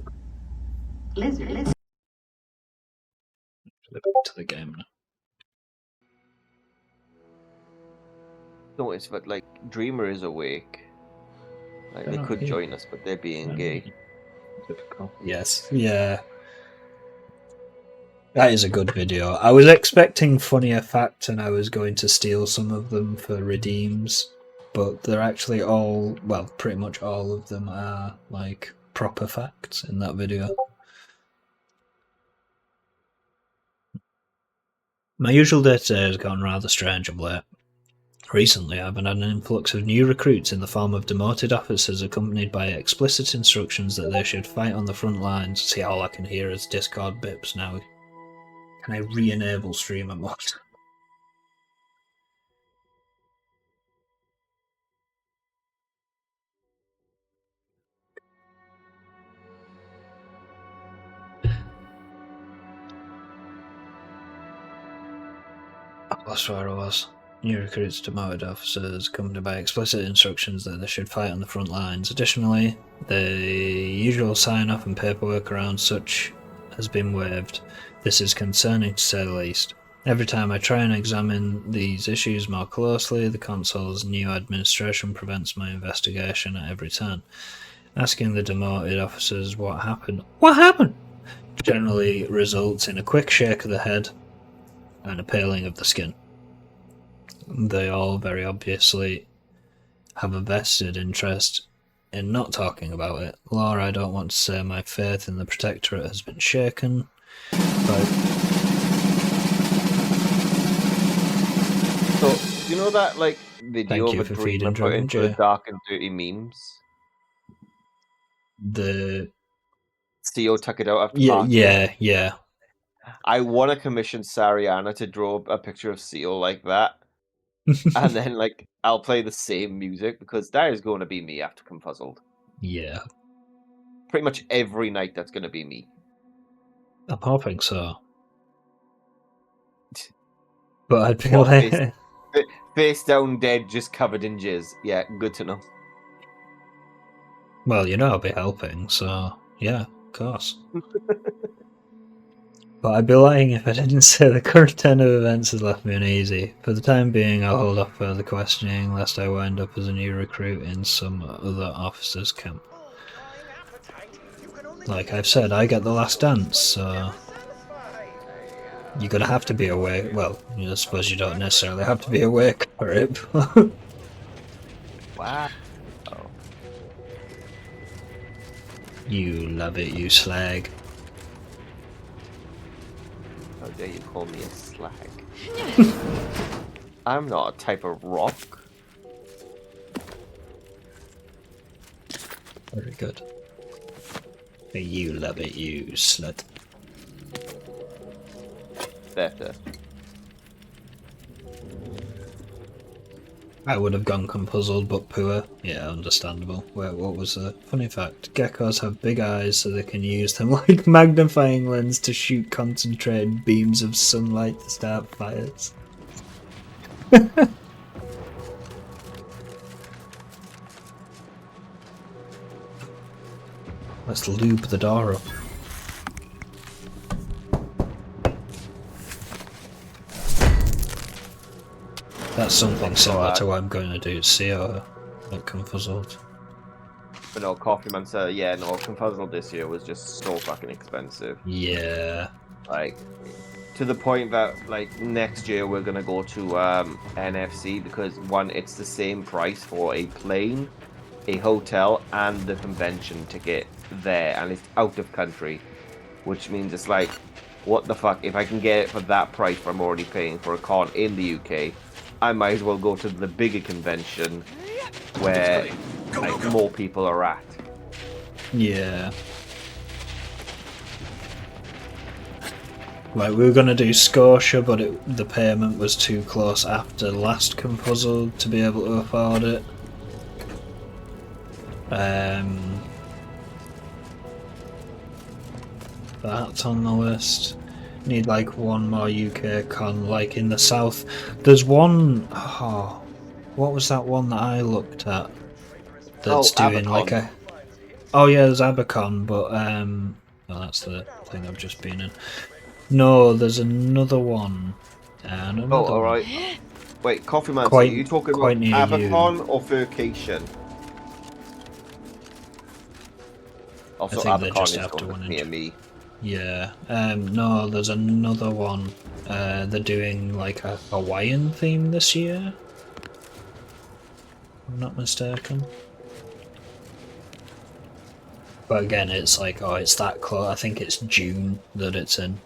Lizard, lizard. Back to the game now. Notice that like Dreamer is awake. Like they could join us, but they're being gay. Typical. Yes. Yeah. That is a good video. I was expecting funnier facts and I was going to steal some of them for redeems, but they're actually all, well, pretty much all of them are like proper facts in that video. My usual day today has gone rather strange of late. Recently, I've had an influx of new recruits in the form of demoted officers accompanied by explicit instructions that they should fight on the front lines. See, all I can hear is Discord bips now. Can I re-enable streamer mode? I lost where I was. New recruits demoted officers accompanied by explicit instructions that they should fight on the front lines. Additionally, the usual sign-off and paperwork around such has been waived. This is concerning to say the least. Every time I try and examine these issues more closely, the console's new administration prevents my investigation at every turn. Asking the demoted officers what happened generally results in a quick shake of the head and a paling of the skin. They all very obviously have a vested interest in not talking about it. Laura, I don't want to say my faith in the Protectorate has been shaken, but... So, do you know that, like, video Thank of you a for feeding Dreamer put Dragon into the J. dark and dirty memes? The... CEO took it out after Yeah, party. yeah. I want to commission Sariana to draw a picture of CEO like that. And then, like, I'll play the same music, because that is going to be me after Confuzzled. Yeah. Pretty much every night that's going to be me. I'm hoping so. But I'd be like... Face down dead, just covered in jizz. Yeah, good to know. Well, you know I'll be helping, so yeah, of course. But I'd be lying if I didn't say the current turn of events has left me uneasy. For the time being, I'll hold off further questioning, lest I wind up as a new recruit in some other officer's camp. Like I've said, I get the last dance, so... You're gonna have to be awake. Well, I suppose you don't necessarily have to be awake for it. Wow. You love it, you slag. How dare you call me a slag? I'm not a type of rock. Very good. You love it, you slut. Better. I would have gone Confuzzled, but poor. Yeah, understandable. Wait, what was the funny fact? Geckos have big eyes so they can use them like magnifying lens to shoot concentrated beams of sunlight to start fires. Let's lube the door up. That's something similar to what I'm going to do at CO at Confuzzled. But no, Coffeeman said, yeah, no, Confuzzled this year was just so fucking expensive. Yeah. Like, to the point that, like, next year we're gonna go to NFC because, one, it's the same price for a plane, a hotel, and the convention ticket there, and it's out of country, which means it's like, what the fuck, if I can get it for that price but I'm already paying for a con in the UK, I might as well go to the bigger convention where like more people are at. Yeah. Like, we were going to do Scotia, but the payment was too close after last Confuzzled to be able to afford it. That's on the list. Need like one more UK con, like in the south. There's one... Oh, what was that one that I looked at? That's doing Abacon. like a... Oh yeah, there's Abacon, but well, that's the thing I've just been in. No, there's another one. And Oh, another alright. one. Wait, Coffee Man, so are Quite, you talking about quite near you. Abacon or Furcation? I Also, think they're Abacon just is after going one near inch. me. Yeah. No, there's another one. They're doing like a Hawaiian theme this year. If I'm not mistaken. But again, it's like, oh, it's that close. I think it's June that it's in.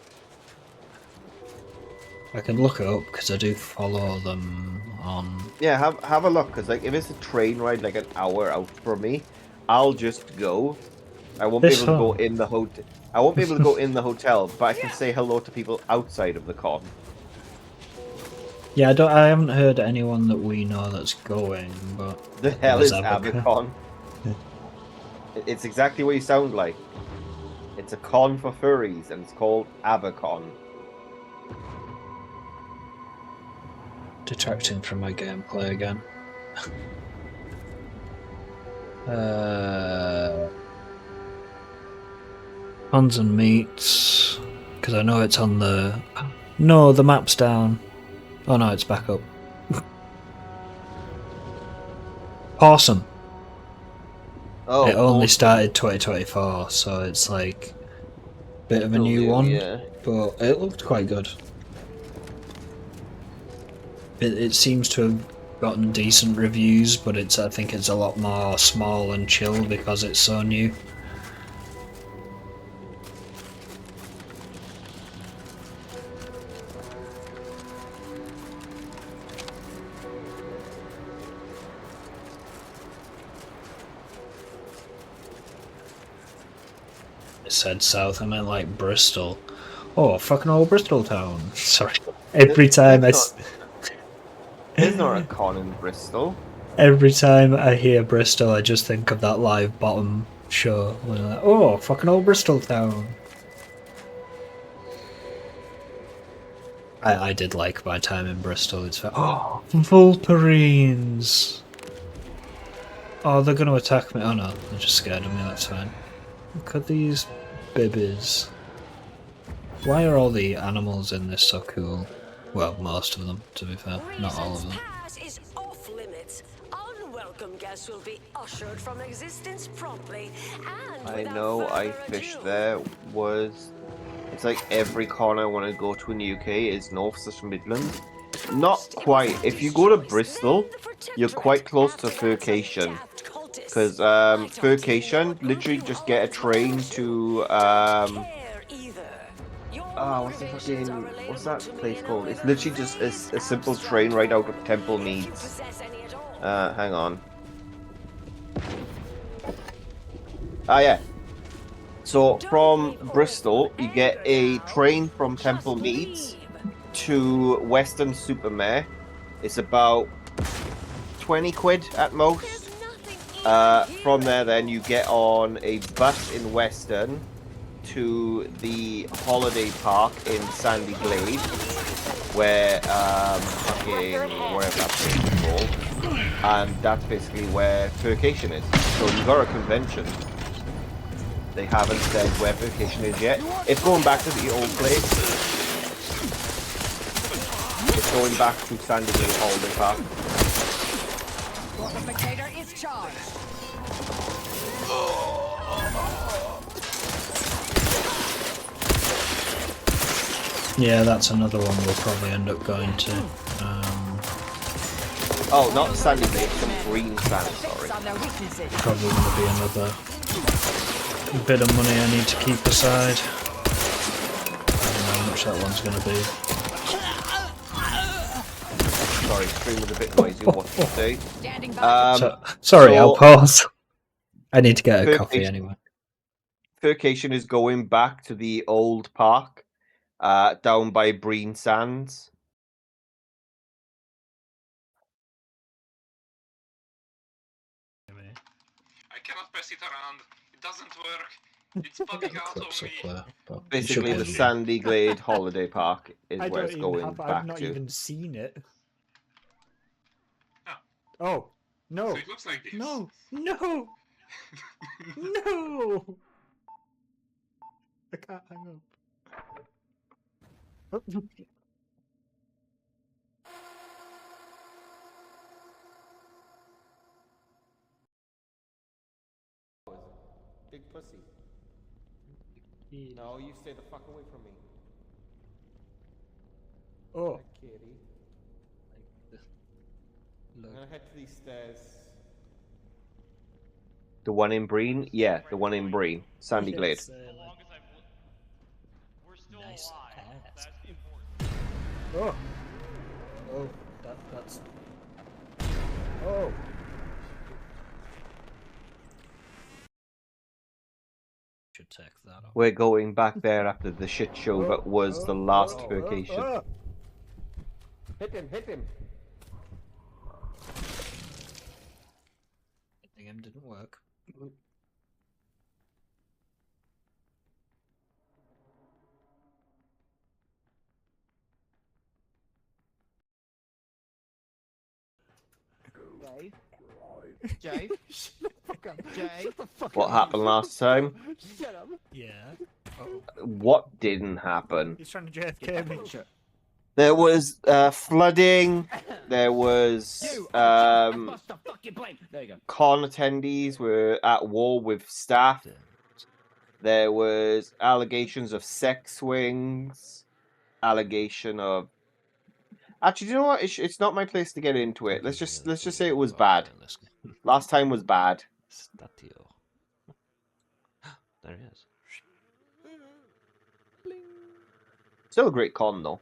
I can look it up because I do follow them on. Yeah, have a look, because like if it's a train ride like an hour out from me, I'll just go. I won't be This able to go one. in the hotel. I won't be able to go in the hotel, but I can say hello to people outside of the con. Yeah, I haven't heard anyone that we know that's going, but The hell there's is Abacon. Abacon? It's exactly what you sound like. It's a con for furries, and it's called Abacon. Detracting from my gameplay again. Puns and meats, because I know it's on the. No, the map's down. Oh no, it's back up. Awesome. Oh, it only awesome. started 2024, so it's like a bit of a new one, yeah. but it looked quite good. It seems to have gotten decent reviews, but I think it's a lot more small and chill because it's so new. I said south, I meant like Bristol. Oh, fucking old Bristol town. Sorry. Every time There's not a con in Bristol. Every time I hear Bristol, I just think of that live bottom show. Where like, oh, fucking old Bristol town. I did like my time in Bristol. It's oh, Wolverines. Oh, they're going to attack me. Oh no, they're just scared of me. That's fine. Look at these bibbies. Why are all the animals in this so cool? Well, most of them, to be fair. Not all of them. Is off limits. Unwelcome guests will be ushered from existence promptly. And I know I fished there was. It's like every con I want to go to in the UK is North/Midlands. Not quite. If you go to Bristol, you're quite close to Furcation. Because Furcation, literally just get a train to what's that place called? It's literally just a simple train right out of Temple Meads. Hang on. Ah, yeah. So from Bristol, you get a train from Temple Meads to Weston-super-Mare. It's about 20 quid at most. From there, then you get on a bus in Weston to the holiday park in Sandy Glade, where wherever that place is called, and that's basically where Furcation is. So you got a convention. They haven't said where Furcation is yet. It's going back to the old place. It's going back to Sandy Glade Holiday Park. Fortificator is charged. Yeah, that's another one we'll probably end up going to. Oh, not Sandy Glade, some green sand, sorry. Probably going to be another bit of money I need to keep aside. I don't know how much that one's going to be. Sorry, stream was a bit noisy. What to say? Sorry, I'll pause. I need to get a coffee anyway. Furcation is going back to the old park, down by Breen Sands. I cannot press it around. It doesn't work. It's bugging out on me. Basically, the Sandy Glade Holiday Park is where it's going back I've not to. even seen it. Oh, no. So it looks like this. No, no, no. I can't hang up. Big pussy. No, you stay the fuck away from me. Oh. Hi, kitty. Look. I'm gonna head to these stairs. The one in Breen? Yeah, the one in Breen. Sandy Glade. Nice ass. Oh. Oh, that's... Oh. Should take that off. We're going back there after the shit show that was the last vacation. Hit him, hit him. Hitting him didn't work. Jay? Shut the fuck up. Jay? What happened last time? Shut up. Yeah. What didn't happen? He's trying to JFK me. There was flooding. There was There you go. con attendees were at war with staff. There was allegations of sex swings. Allegation of. Actually, do you know what? It's not my place to get into it. Let's just say it was bad. Last time was bad. Statio. There he is. Still a great con though.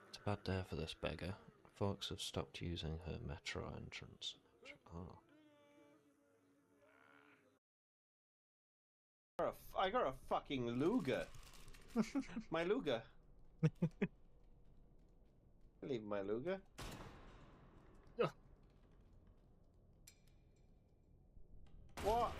It's a bad day for this beggar. Folks have stopped using her metro entrance. Oh. I got a fucking Luger. My Luger. Leave my Luger. What?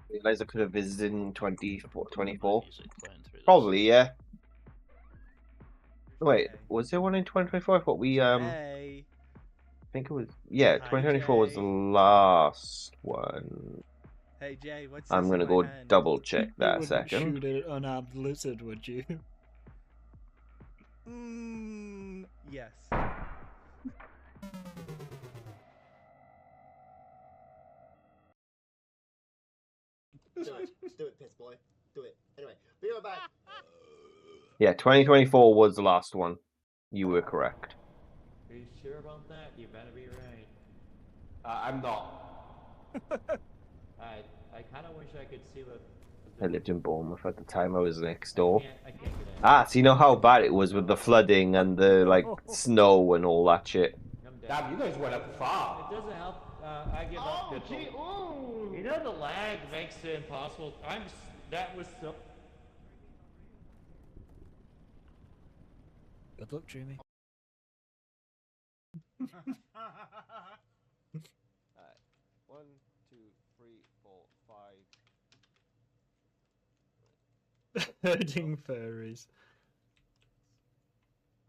Realize I could have visited in 2024. Probably, yeah. Wait, was there one in 2024? I thought we Hey. I think it was, yeah, 2024 was the last one. Hey Jay, what's I'm this gonna in go my hand? double check You that a wouldn't second. shoot an unarmed lizard, would you? Yes. Do it, piss boy. Do it. Anyway, be right back. Yeah, 2024 was the last one. You were correct. Are you sure about that? You better be right. I'm not. I kind of wish I could see what. I lived in Bournemouth at the time. I was next door. I can't get in. Ah, so you know how bad it was with the flooding and the like snow and all that shit. Damn, you guys went up far. It doesn't help. I give up. Gee, ooh. You know the lag makes it impossible. That was so. Good luck, Dreamy. Alright. 1, 2, 3, 4, 5. Herding furries.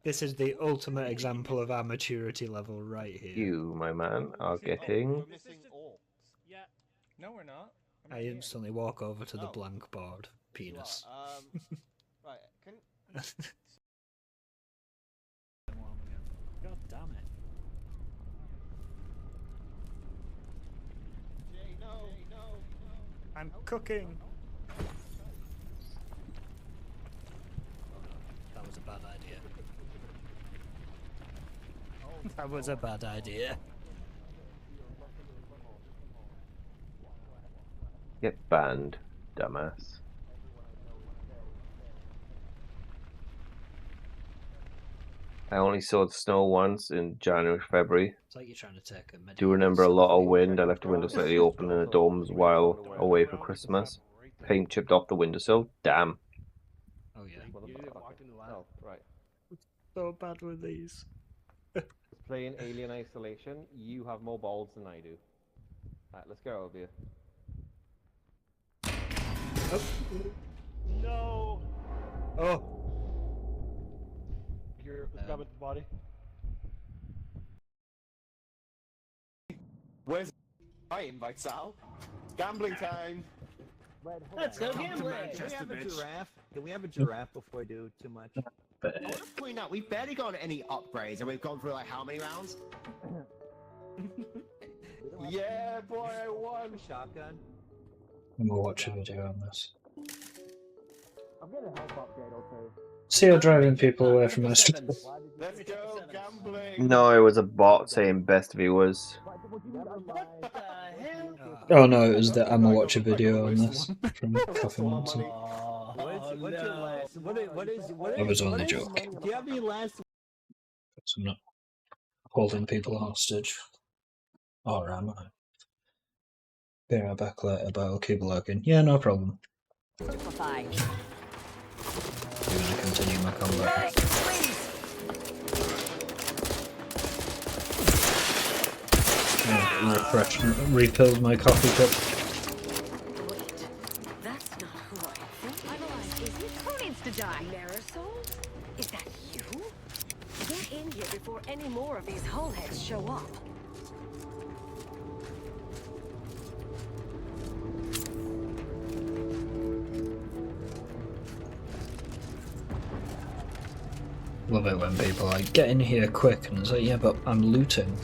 This is the ultimate example of our maturity level right here. You, my man, are getting. Yeah. No, we're not. I instantly walk over to the blank board. Penis. Right, can. God damn it. Jay, no. I'm cooking. That was a bad idea. That was a bad idea. Get banned, dumbass. I only saw the snow once in January, February. It's like you're trying to take a Do remember a lot of wind. I left the window slightly open in the dorms while away for Christmas. Paint chipped off the windowsill. Damn. Oh yeah. Oh, right. So bad with these. Playing Alien Isolation, you have more balls than I do. Alright, let's go over here. No. Oh. Here, let's grab at the body. Where's I invite Sal. Gambling time. Let's go Come to gambling. Manchester, Can we have a bitch. giraffe? Can we have a giraffe before I do too much? I want to point out, we've barely gone any upgrades, and we've gone through like how many rounds? Yeah, boy, I won. Shotgun. I'm gonna watch a video on this. I'm gonna help upgrade, okay. See you driving people away from us. Let's go gambling. No, it was a bot saying best viewers. Oh no, it was the I'm gonna watch a video on this from Coffee Monson. What's your last? What I was only is joking. money? Do you have any last? So I'm not holding people hostage. Or am I? Be right back later, but I'll keep lurking. Yeah, no problem. Simplify. I'm gonna continue my combat. Refresh, refilled my coffee cup. That's not who I think. Is it? Who needs to die? Marisol? Is that you? Get in here before any more of these hullheads show up. Love it when people are like, get in here quick, and it's like, yeah, but I'm looting.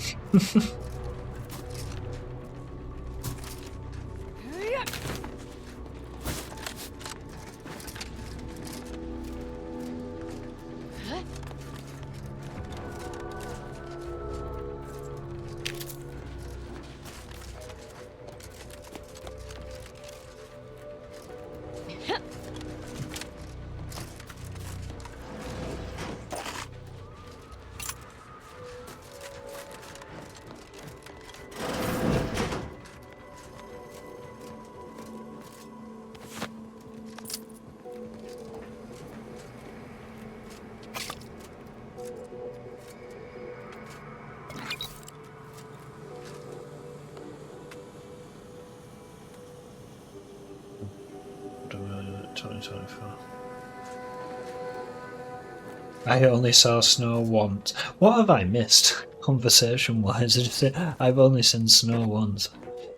I only saw snow once. What have I missed, conversation-wise? I've only seen snow once.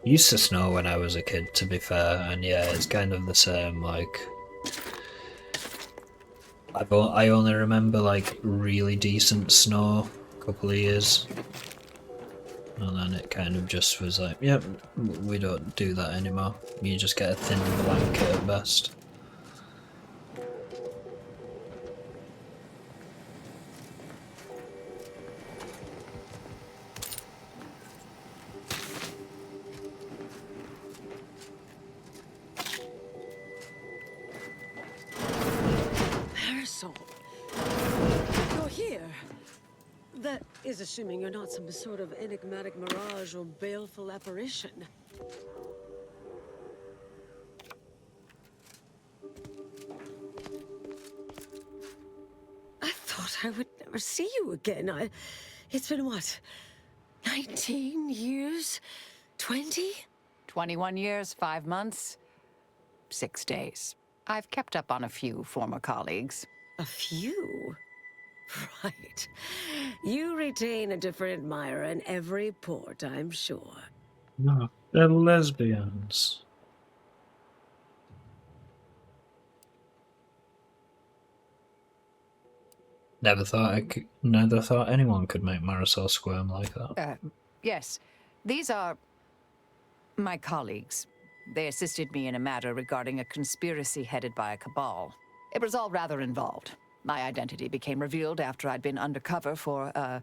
It used to snow when I was a kid, to be fair, and yeah, it's kind of the same, like... I only remember, like, really decent snow a couple of years. And then it kind of just was like, yep, we don't do that anymore. You just get a thin blanket at best. Marisol, you're here. That is assuming you're not some sort of enigmatic mirage or baleful apparition. I thought I would never see you again. It's been what? 19 years? 20? 21 years, 5 months, 6 days. I've kept up on a few former colleagues. A few? Right. You retain a different admirer in every port, I'm sure. No, they're lesbians. Never thought anyone could make Marisol squirm like that. Yes, these are my colleagues. They assisted me in a matter regarding a conspiracy headed by a cabal. It was all rather involved. My identity became revealed after I'd been undercover for a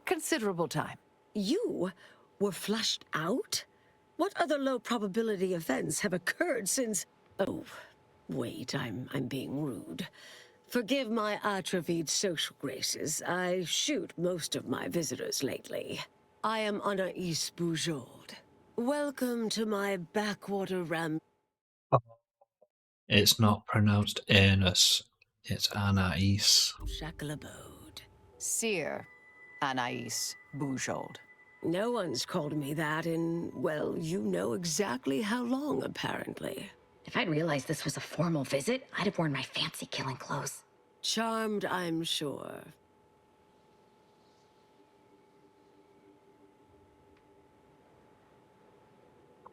considerable time. You were flushed out? What other low-probability events have occurred since... Oh, wait, I'm being rude. Forgive my atrophied social graces. I shoot most of my visitors lately. I am Anaïs Bujold. Welcome to my backwater ram... It's not pronounced anus, it's Anais. Shakalabode. Seer Anaïs Bujold. No one's called me that in, well, you know exactly how long, apparently. If I'd realized this was a formal visit, I'd have worn my fancy killing clothes. Charmed, I'm sure.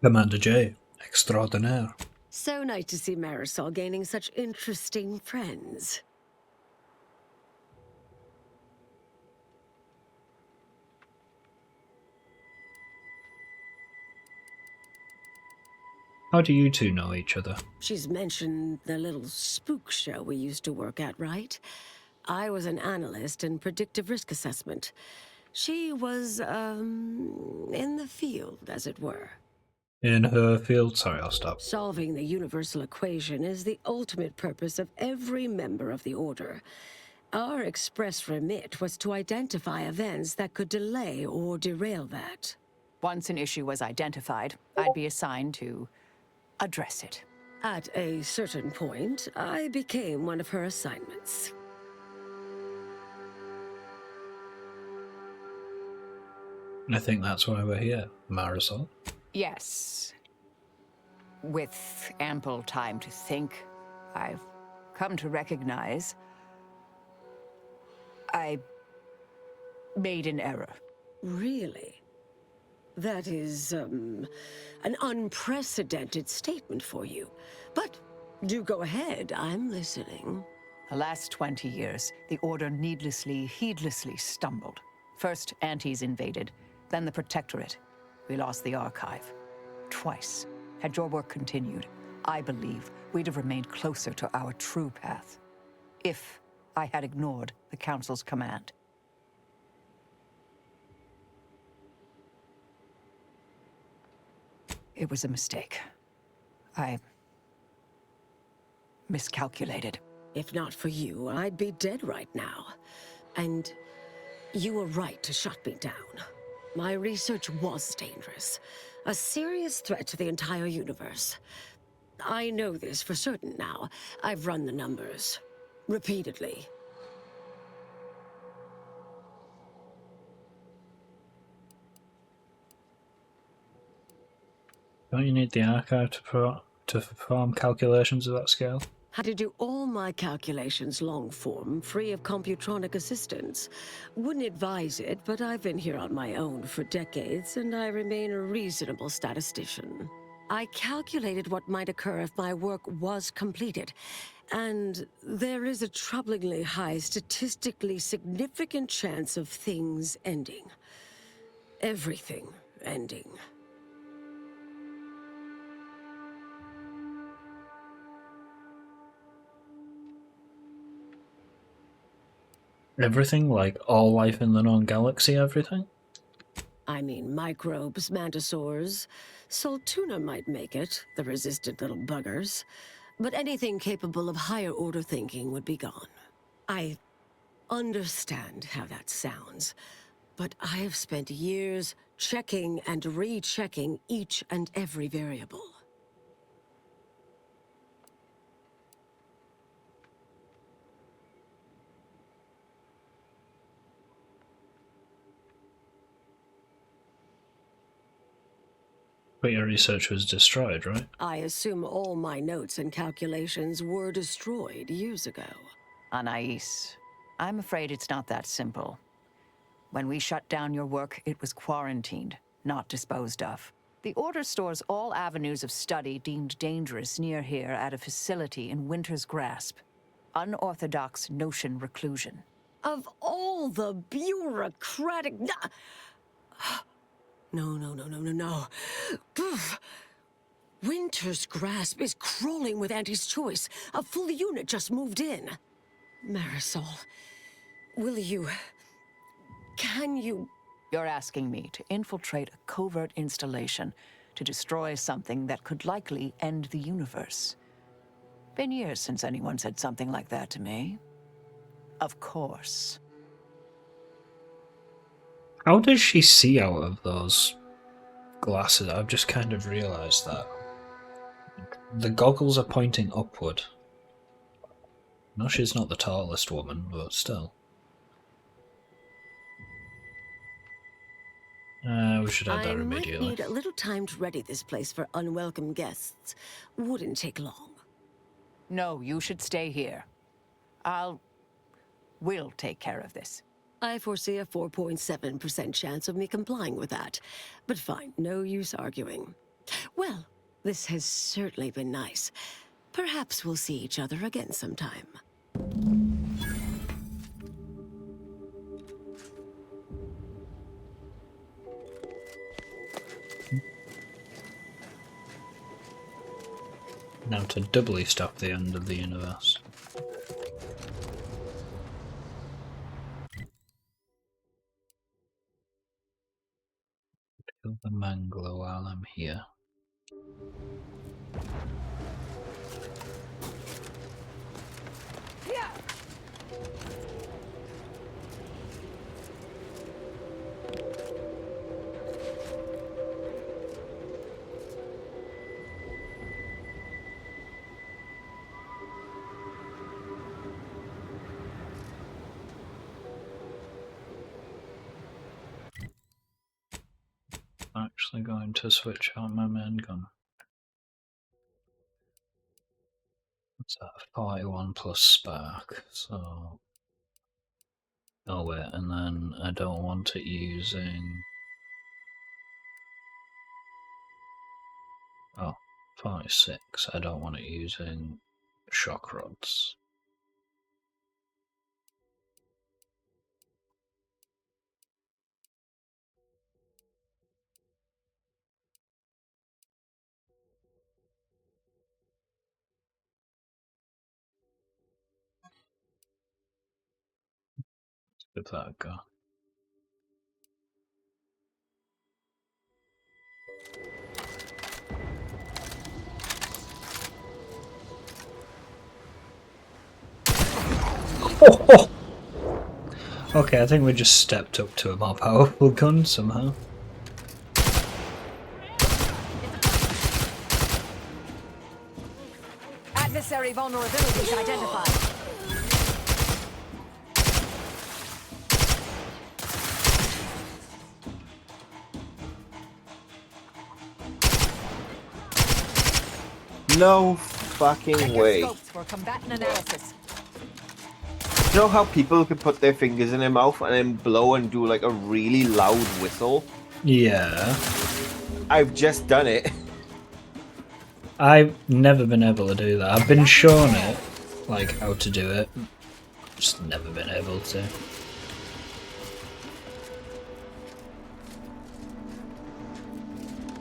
Commander J, extraordinaire. So nice to see Marisol gaining such interesting friends. How do you two know each other? She's mentioned the little spook show we used to work at, right? I was an analyst in predictive risk assessment. She was, in the field, as it were. In her field? Sorry, I'll stop. Solving the universal equation is the ultimate purpose of every member of the Order. Our express remit was to identify events that could delay or derail that. Once an issue was identified, I'd be assigned to address it. At a certain point, I became one of her assignments. I think that's why we're here, Marisol. Yes. With ample time to think, I've come to recognize I made an error. Really? That is, an unprecedented statement for you. But do go ahead, I'm listening. The last 20 years, the Order needlessly, heedlessly stumbled. First, Antes invaded, then the Protectorate. We lost the Archive. Twice. Had your work continued, I believe we'd have remained closer to our true path. If I had ignored the Council's command. It was a mistake. I miscalculated. If not for you, I'd be dead right now. And you were right to shut me down. My research was dangerous. A serious threat to the entire universe. I know this for certain now. I've run the numbers. Repeatedly. Don't you need the archive to perform calculations of that scale? Had to do all my calculations long form, free of computronic assistance. Wouldn't advise it, but I've been here on my own for decades, and I remain a reasonable statistician. I calculated what might occur if my work was completed, and there is a troublingly high, statistically significant chance of things ending. Everything ending. Everything? Like all life in the known galaxy, everything? I mean, microbes, mantisaurs. Saltuna might make it, the resistant little buggers. But anything capable of higher order thinking would be gone. I understand how that sounds, but I have spent years checking and rechecking each and every variable. But your research was destroyed, right? I assume all my notes and calculations were destroyed years ago. Anais, I'm afraid it's not that simple. When we shut down your work, it was quarantined, not disposed of. The Order stores all avenues of study deemed dangerous near here at a facility in Winter's Grasp. Unorthodox notion reclusion. Of all the bureaucratic... No. Poof. Winter's Grasp is crawling with Auntie's choice. A full unit just moved in. Marisol, will you... Can you... You're asking me to infiltrate a covert installation to destroy something that could likely end the universe. Been years since anyone said something like that to me. Of course. How does she see out of those glasses? I've just kind of realised that. The goggles are pointing upward. No, she's not the tallest woman, but still. We should have that I might immediately. need a little time to ready this place for unwelcome guests. Wouldn't take long. No, you should stay here. We'll take care of this. I foresee a 4.7% chance of me complying with that. But fine, no use arguing. Well, this has certainly been nice. Perhaps we'll see each other again sometime. Now to doubly stop the end of the universe. Kill the mangler while I'm here. Actually going to switch out my main gun. What's that? 41 plus spark, so... Oh wait, and then I don't want it using... Oh, 46, I don't want it using shock rods. Let's give that a go. Oh, oh. Okay, I think we just stepped up to a more powerful gun somehow. Adversary vulnerabilities identified. No fucking way. For combatant analysis. You know how people can put their fingers in their mouth and then blow and do like a really loud whistle? Yeah. I've just done it. I've never been able to do that. I've been shown it, like how to do it. Just never been able to.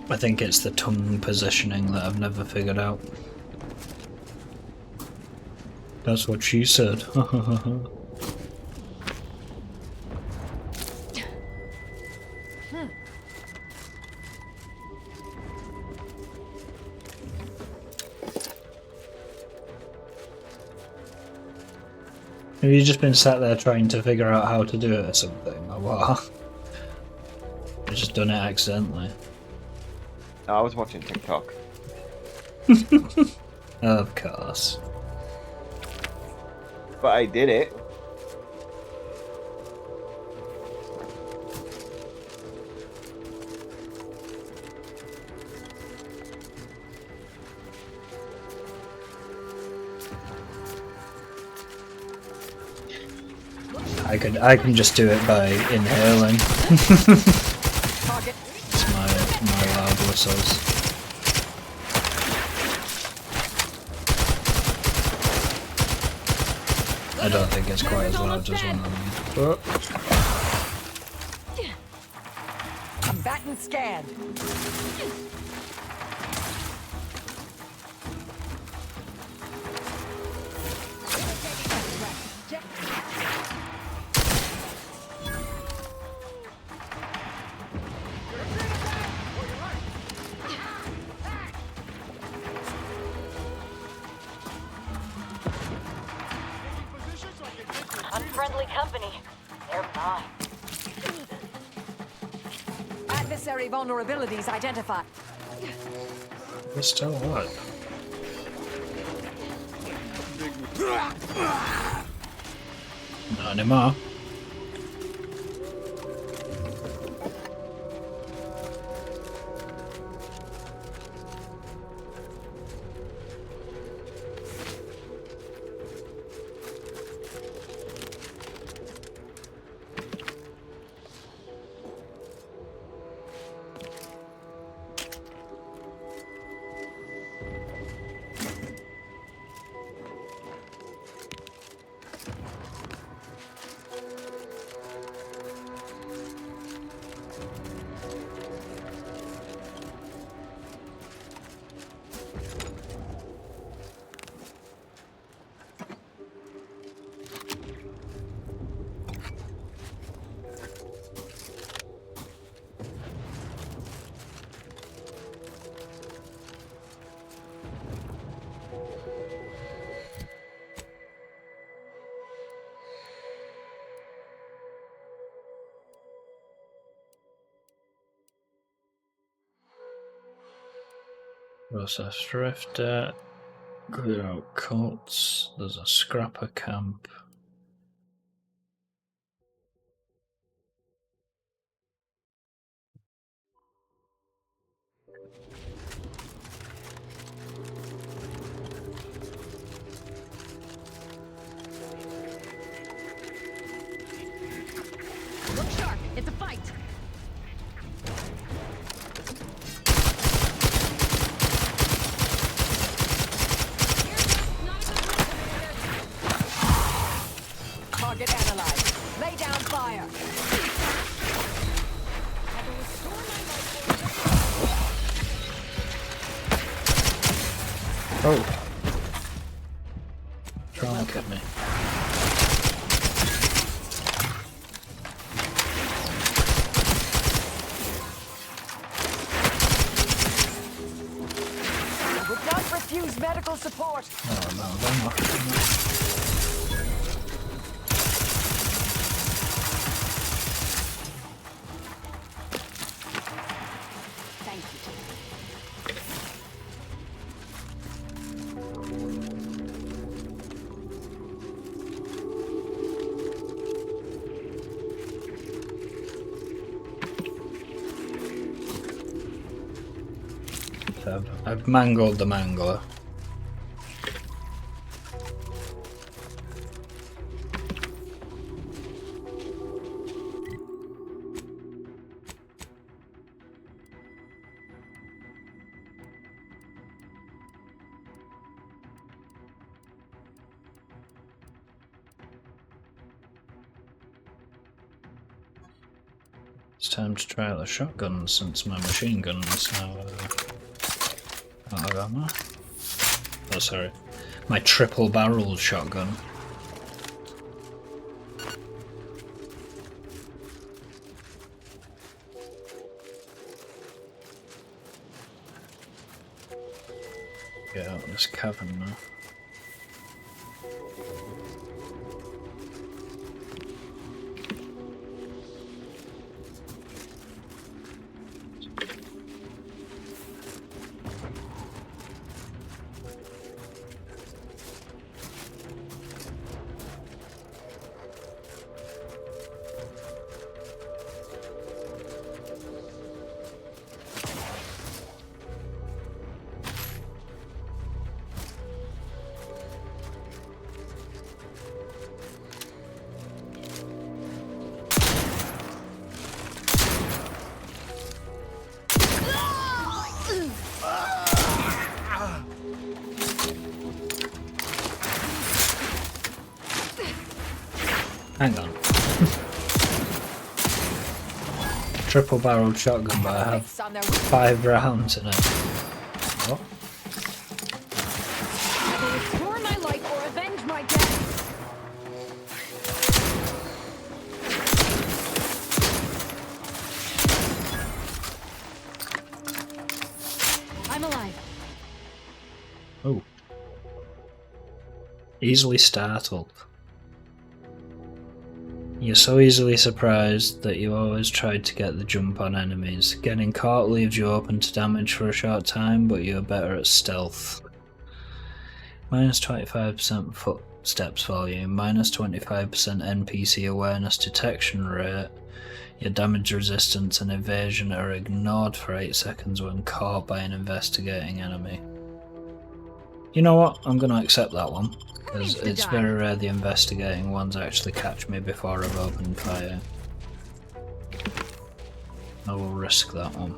I think it's the tongue positioning that I've never figured out. That's what she said. Have you just been sat there trying to figure out how to do it or something, or what? I've just done it accidentally. I was watching TikTok. Of course. But I did it. I can just do it by inhaling. It's my loud whistles. I don't think it's quite as loud as one of them. Combatant scan. Unfriendly company. They're mine. Adversary vulnerabilities identified. It's still what? Not anymore. Process drifter. Clear out cults. There's a scrapper camp. Look sharp. It's a fight. Target analyzed. Lay down fire. Oh. Trying to get me. Would not refuse medical support. Oh no, they're not. Thank you. I've mangled the mangler. It's time to try out a shotgun since my machine gun is now out of ammo. Oh, sorry. My triple barrel shotgun. Get out of this cavern now. Hang on. Triple barreled shotgun, but I have 5 rounds in it. What? I will restore my life or avenge my death. I'm alive. Oh. Easily startled. You're so easily surprised that you always tried to get the jump on enemies. Getting caught leaves you open to damage for a short time, but you're better at stealth. Minus 25% footsteps volume, minus 25% NPC awareness detection rate. Your damage resistance and evasion are ignored for 8 seconds when caught by an investigating enemy. You know what? I'm going to accept that one. Because it's very rare the investigating ones actually catch me before I've opened fire. I will risk that one.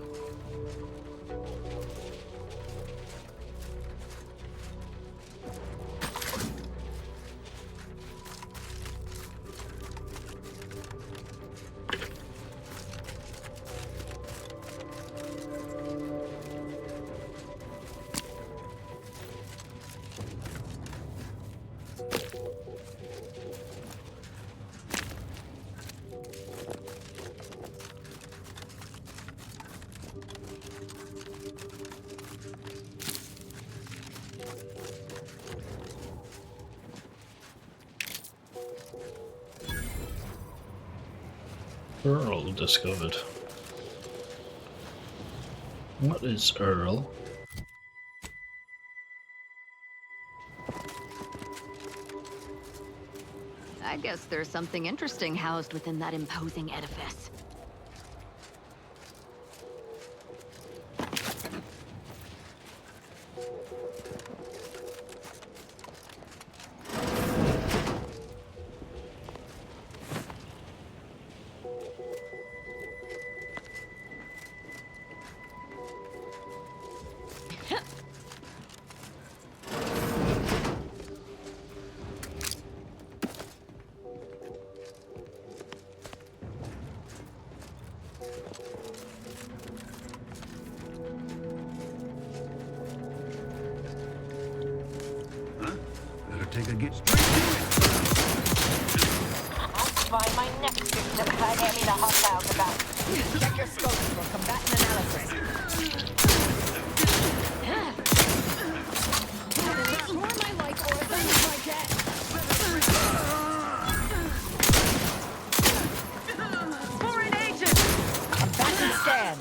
Earl discovered. What is Earl? I guess there's something interesting housed within that imposing edifice. Take a get Find my next victim. I hand me the hostiles about. Check your scopes for combatant analysis. Restore my life or avenge my death. Foreign agent! Combatant stand.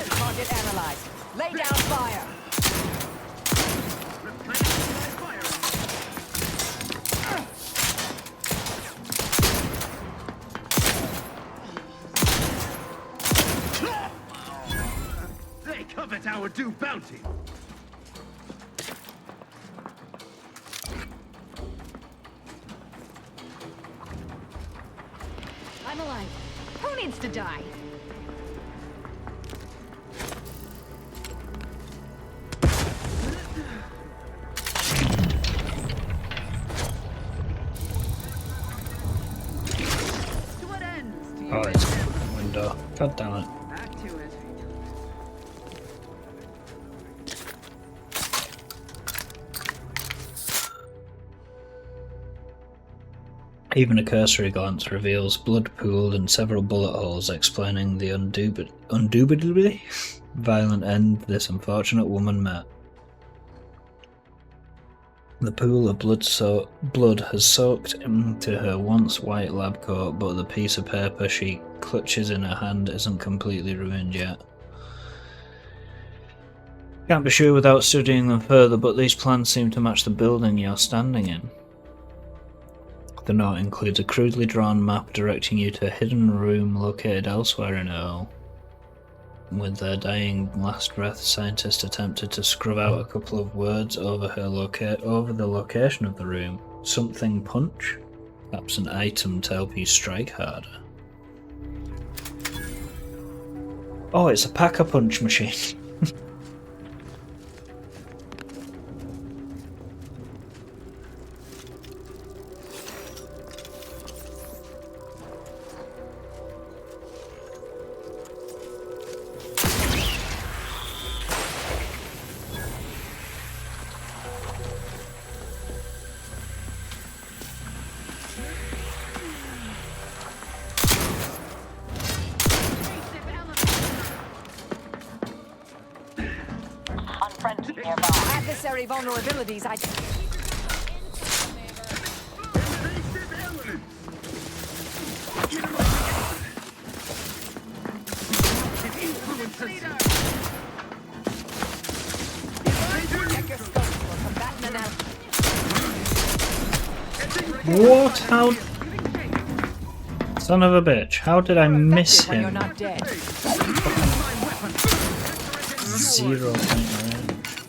Target analyzed. Lay down fire. They covet our due bounty. I'm alive. Who needs to die? Oh, it's a window. God damn it. Back to it. Even a cursory glance reveals blood pooled and several bullet holes, explaining the undoubtedly violent end this unfortunate woman met. The pool of blood has soaked into her once white lab coat, but the piece of paper she clutches in her hand isn't completely ruined yet. Can't be sure without studying them further, but these plans seem to match the building you're standing in. The note includes a crudely drawn map directing you to a hidden room located elsewhere in Earl. With their dying last breath, scientists attempted to scrub out a couple of words over the location of the room. Something punch? Perhaps an item to help you strike harder. Oh, it's a pack-a-punch machine. Unfriendly nearby. Adversary vulnerabilities Check your scopes for combatant analysis. What? How? Son of a bitch. How did I miss When you're him? not dead. 0.9.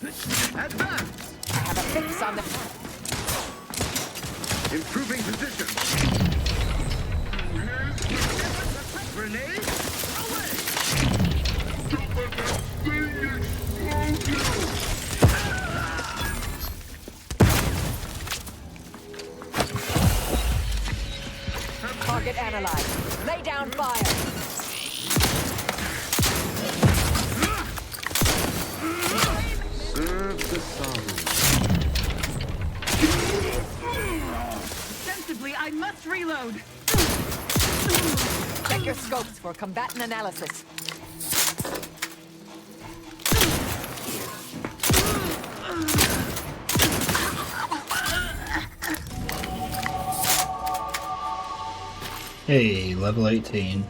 I have a fix on the Improving position. Grenade target analyzed. Lay down fire. Serve the sovereign. Sensibly, I must reload. Check your scopes for combatant analysis. Hey, level 18.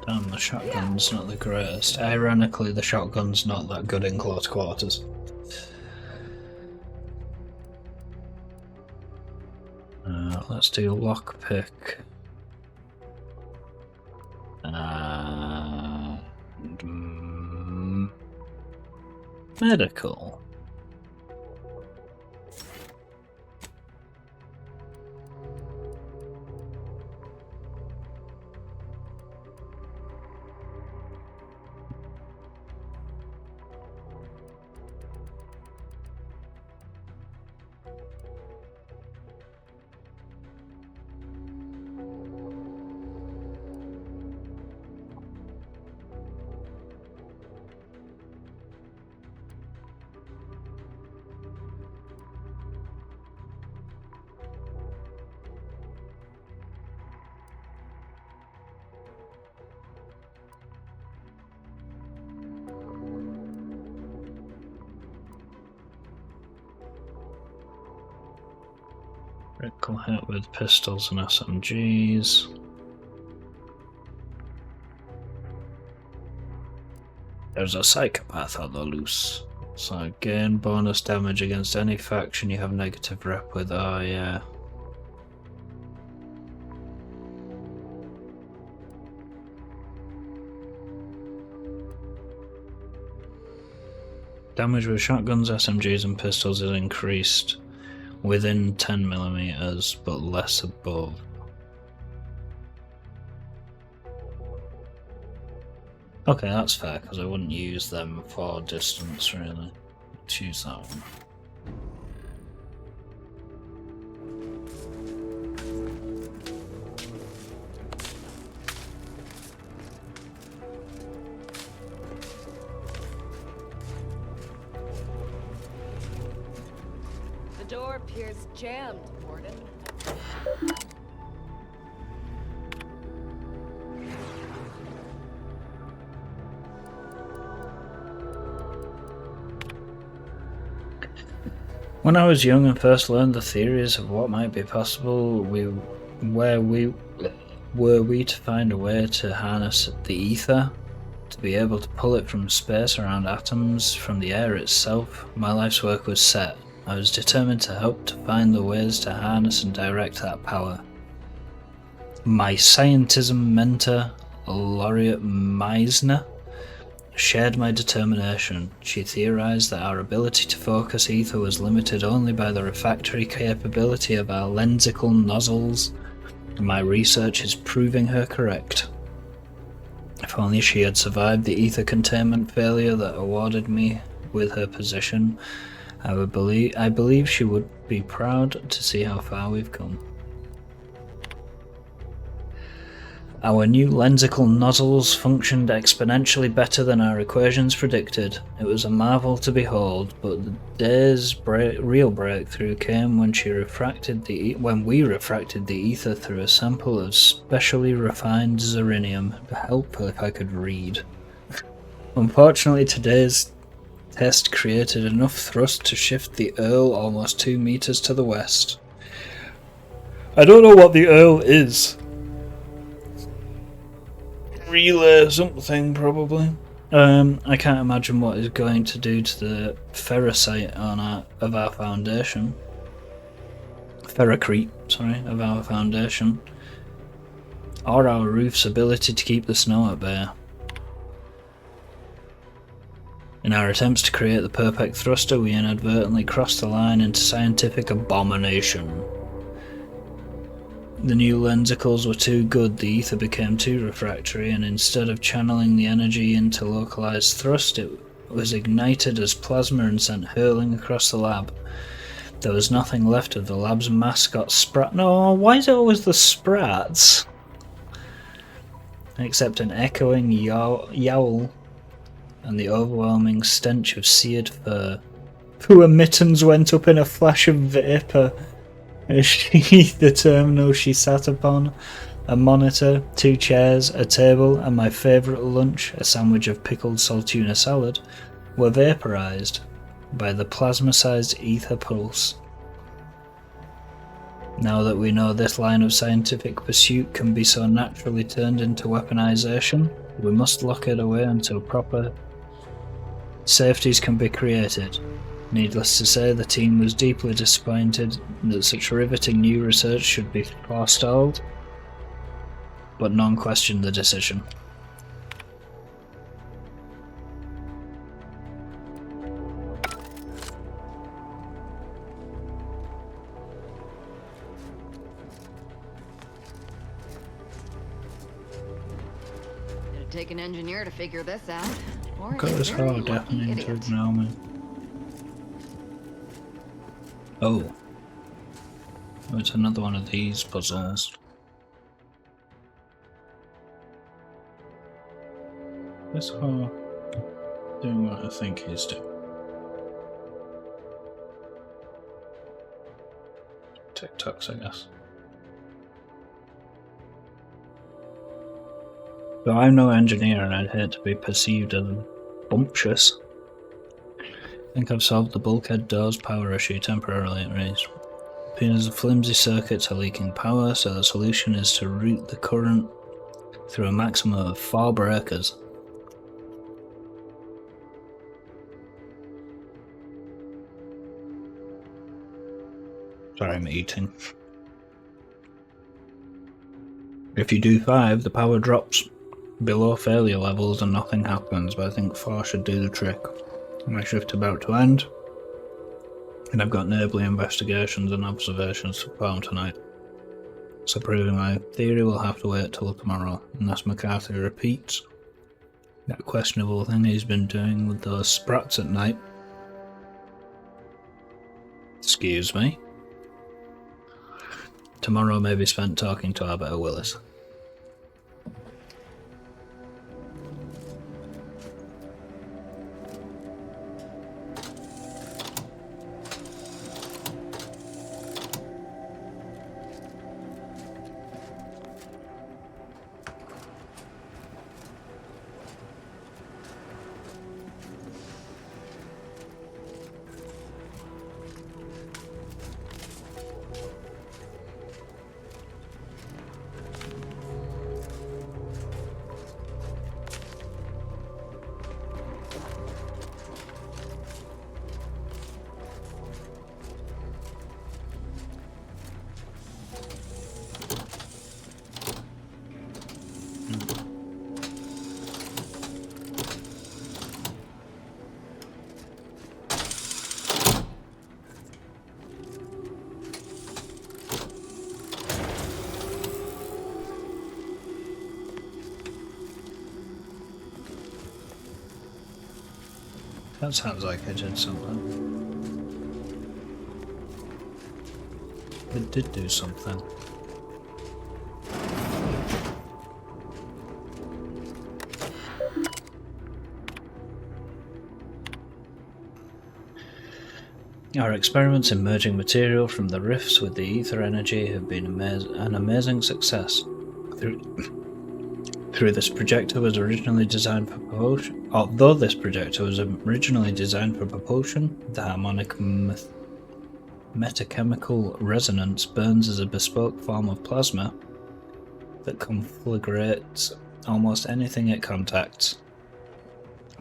Damn, the shotgun's not the greatest. Ironically, the shotgun's not that good in close quarters. Let's do lockpick. Medical. Critical hit with pistols and SMGs. There's a psychopath on the loose. So gain bonus damage against any faction you have negative rep with. Oh yeah. Damage with shotguns, SMGs and pistols is increased within 10mm, but less above. Okay, that's fair, because I wouldn't use them for distance, really. Choose that one. The door appears jammed, Warden. When I was young and first learned the theories of what might be possible, were we to find a way to harness the ether, to be able to pull it from space around atoms, from the air itself, my life's work was set. I was determined to help to find the ways to harness and direct that power. My scientism mentor, Laureate Meisner, shared my determination. She theorized that our ability to focus ether was limited only by the refractory capability of our lensical nozzles. My research is proving her correct. If only she had survived the ether containment failure that awarded me with her position, I believe she would be proud to see how far we've come. Our new lensical nozzles functioned exponentially better than our equations predicted. It was a marvel to behold, but the day's real breakthrough came when we refracted the ether through a sample of specially refined zerinium. It'd be helpful if I could read. Unfortunately, today's test created enough thrust to shift the Earl almost 2 meters to the west. I don't know what the Earl is. Relay something, probably. I can't imagine what it's going to do to the ferrocite of our foundation. Ferrocrete, sorry, of our foundation. Or our roof's ability to keep the snow at bay. In our attempts to create the perfect thruster, we inadvertently crossed the line into scientific abomination. The new lensicles were too good, the ether became too refractory, and instead of channeling the energy into localized thrust, it was ignited as plasma and sent hurling across the lab. There was nothing left of the lab's mascot Sprat. No, why is it always the Sprats? Except an echoing yowl and the overwhelming stench of seared fur. Poor Mittens went up in a flash of vapour as she the terminal she sat upon, a monitor, 2 chairs, a table, and my favourite lunch, a sandwich of pickled saltuna salad, were vaporized by the plasma-sized ether pulse. Now that we know this line of scientific pursuit can be so naturally turned into weaponization, we must lock it away until proper safeties can be created. Needless to say, the team was deeply disappointed that such riveting new research should be forestalled, but none questioned the decision. It'd take an engineer to figure this out. Or Got this very hard lucky deafening to idiot. ignore me. Oh. It's another one of these puzzles. This whole doing what I think he's doing. TikToks, I guess. So I'm no engineer and I'd hate to be perceived as bumptious. I think I've solved the bulkhead door's power issue temporarily at least. Appears the flimsy circuits are leaking power, so the solution is to route the current through a maximum of 4 breakers. Sorry, I'm eating. If you do 5, the power drops below failure levels and nothing happens, but I think 4 should do the trick. My shift's about to end, and I've got neighbourly investigations and observations to perform tonight. So proving my theory will have to wait till tomorrow, unless McCarthy repeats that questionable thing he's been doing with those sprats at night. Excuse me. Tomorrow may be spent talking to Arbiter Willis. That sounds like I did something. It did do something. Our experiments in merging material from the rifts with the ether energy have been an amazing success. Through this projector was originally designed for propulsion. Although this projector was originally designed for propulsion, the harmonic metachemical resonance burns as a bespoke form of plasma that conflagrates almost anything it contacts.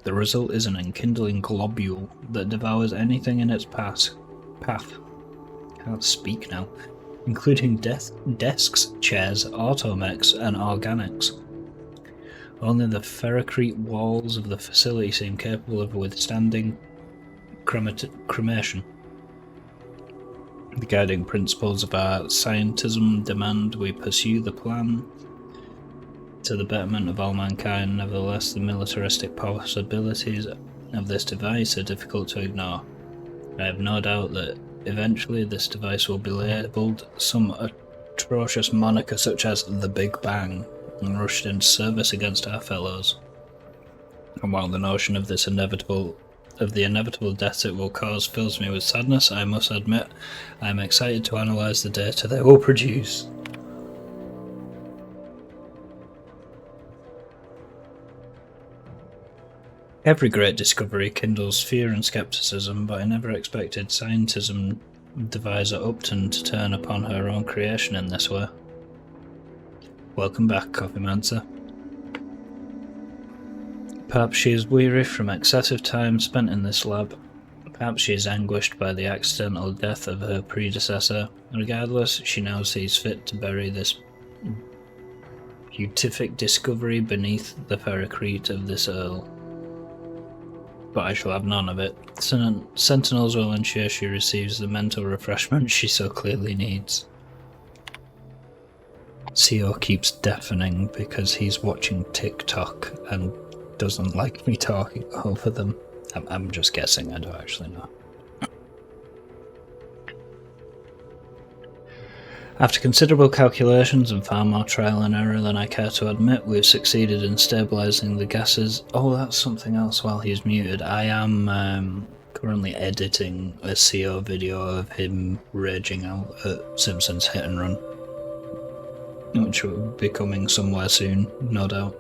The result is an enkindling globule that devours anything in its path. Can't speak now. Including desks, chairs, automechs, and organics. Only the ferrocrete walls of the facility seem capable of withstanding cremation. The guiding principles of our scientism demand we pursue the plan to the betterment of all mankind. Nevertheless, the militaristic possibilities of this device are difficult to ignore. I have no doubt that eventually this device will be labelled some atrocious moniker such as the Big Bang and rushed into service against our fellows. And while the notion of the inevitable death it will cause fills me with sadness, I must admit I am excited to analyse the data they will produce. Every great discovery kindles fear and skepticism, but I never expected scientism deviser Upton to turn upon her own creation in this way. Welcome back, Coffeemancer. Perhaps she is weary from excessive time spent in this lab. Perhaps she is anguished by the accidental death of her predecessor. Regardless, she now sees fit to bury this beatific discovery beneath the ferocrete of this Earl. But I shall have none of it. Sentinels will ensure she receives the mental refreshment she so clearly needs. CO keeps deafening because he's watching TikTok and doesn't like me talking over them. I'm just guessing, I don't actually know. After considerable calculations and far more trial and error than I care to admit, we've succeeded in stabilising the gases. Oh, that's something else while he's muted. I am currently editing a CO video of him raging out at Simpsons Hit and Run, which will be coming somewhere soon, no doubt.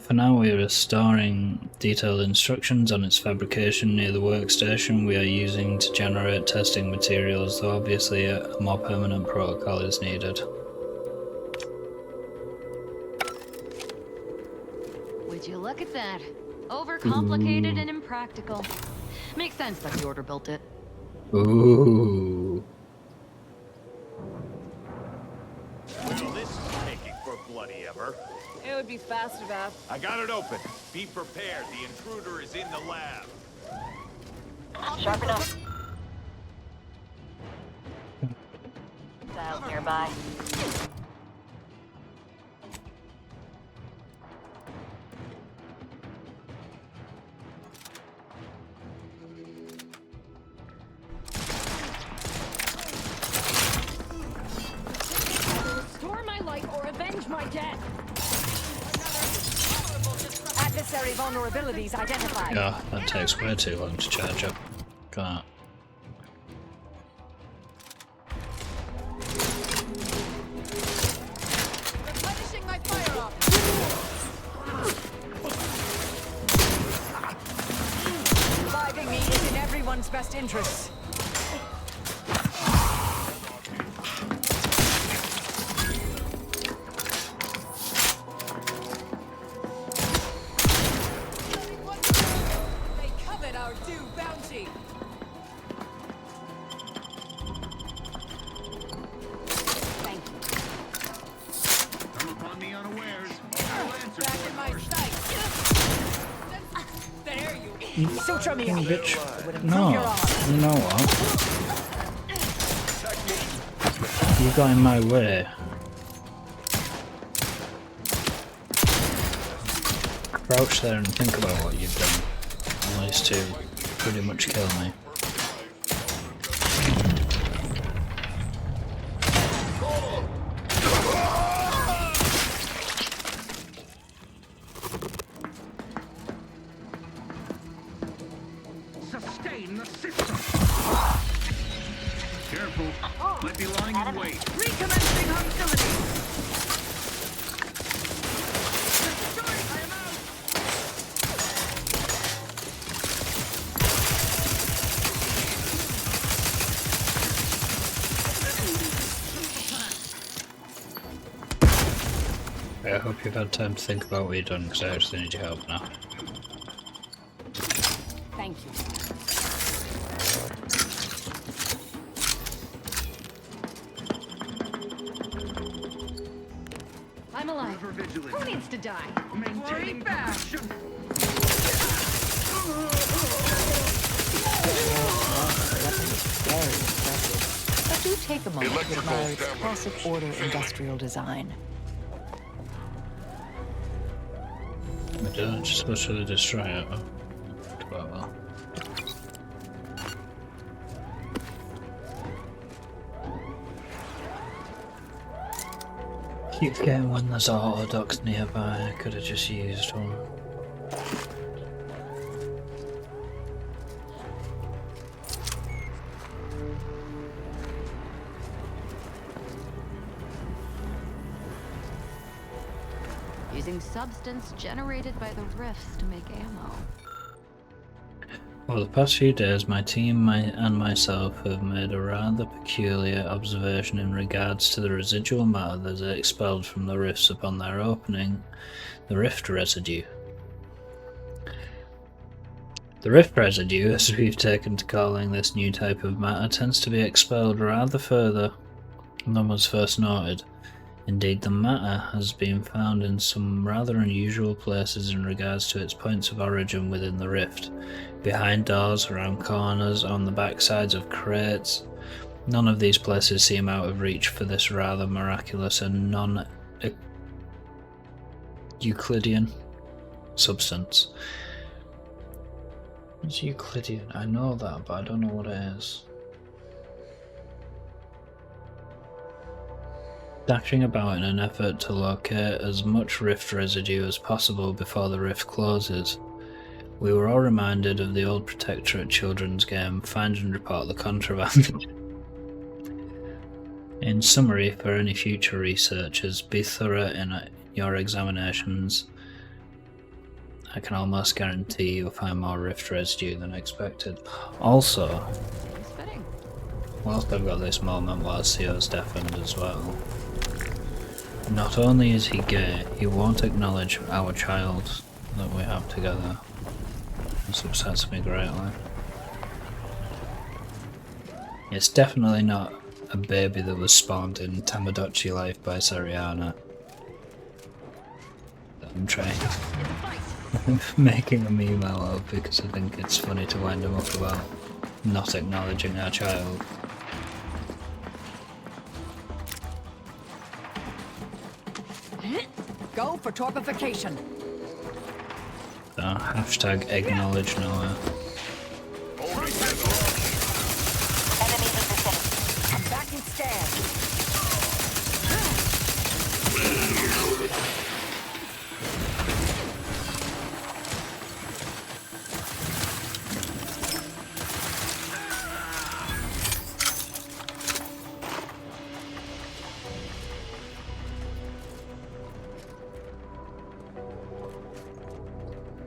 For now, we are restoring detailed instructions on its fabrication near the workstation we are using to generate testing materials, though obviously a more permanent protocol is needed. Would you look at that? Overcomplicated and impractical. Makes sense that the Order built it. Ooh. Well, this is taking for bloody ever. It would be fast enough. I got it open. Be prepared. The intruder is in the lab. Sharp enough. Dials nearby. Restore my life or avenge my death. Adversary vulnerabilities identified. Oh, that takes way too long to charge up. Can't. Replenishing my fire up. Reviving me is in everyone's best interest. Bitch. No, you know what? You got in my way. Crouch there and think about what you've done. At least to pretty much kill me. Sustain the system. Careful. Might be lying in wait. Recommencing hostility. I hope you've had time to think about what you've done, because I actually need your help now. Thank you. I'm alive. Who needs to die? Maintaining passion. But do take a moment to admire its classic order industrial design. I don't just literally destroy it. Oh, quite well. Keep getting when there's auto docks nearby. I could have just used one. using substance generated by the rifts to make ammo. Over the past few days, my team and myself have made a rather peculiar observation in regards to the residual matter that is expelled from the rifts upon their opening, the rift residue. The rift residue, as we've taken to calling this new type of matter, tends to be expelled rather further than was first noted. Indeed, the matter has been found in some rather unusual places in regards to its points of origin within the rift. Behind doors, around corners, on the backsides of crates. None of these places seem out of reach for this rather miraculous and non-Euclidean substance. It's Euclidean, I know that, but I don't know what it is. Dashing about in an effort to locate as much rift residue as possible before the rift closes, we were all reminded of the old Protectorate children's game, Find and Report the Contraband. In summary, for any future researchers, be thorough in your examinations. I can almost guarantee you'll find more rift residue than expected. Also, whilst I've got this moment while Theo's deafened as well, not only is he gay, he won't acknowledge our child that we have together. This upsets me greatly. It's definitely not a baby that was spawned in Tamagotchi life by Sariana. I'm trying making a meme out of because I think it's funny to wind him up about not acknowledging our child. Go for torpification. So, hashtag acknowledge Noah. I'm back in scan.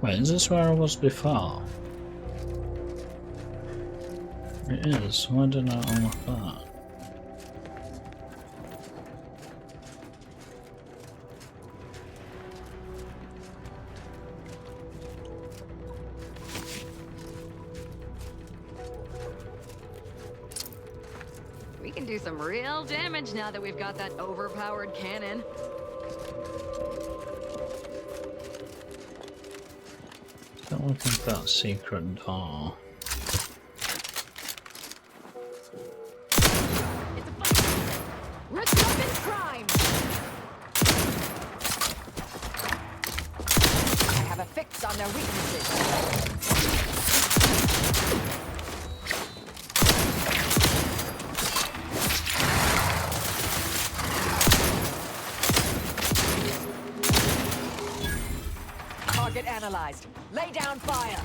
Wait, is this where I was before? It is. Why did I unlock that? We can do some real damage now that we've got that overpowered cannon. Don't look at that secret door. Ripped up in crime. I have a fix on their weaknesses. Target analyzed. Lay down fire.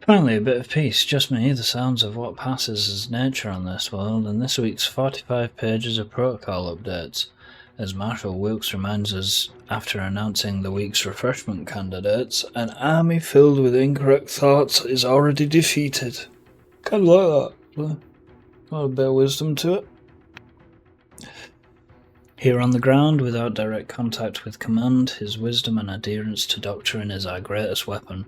Finally, a bit of peace, just me, the sounds of what passes as nature on this world, and this week's 45 pages of protocol updates. As Marshal Wilkes reminds us after announcing the week's refreshment candidates, an army filled with incorrect thoughts is already defeated. Kind of like that. Got a bit of wisdom to it. Here on the ground, without direct contact with command, his wisdom and adherence to doctrine is our greatest weapon.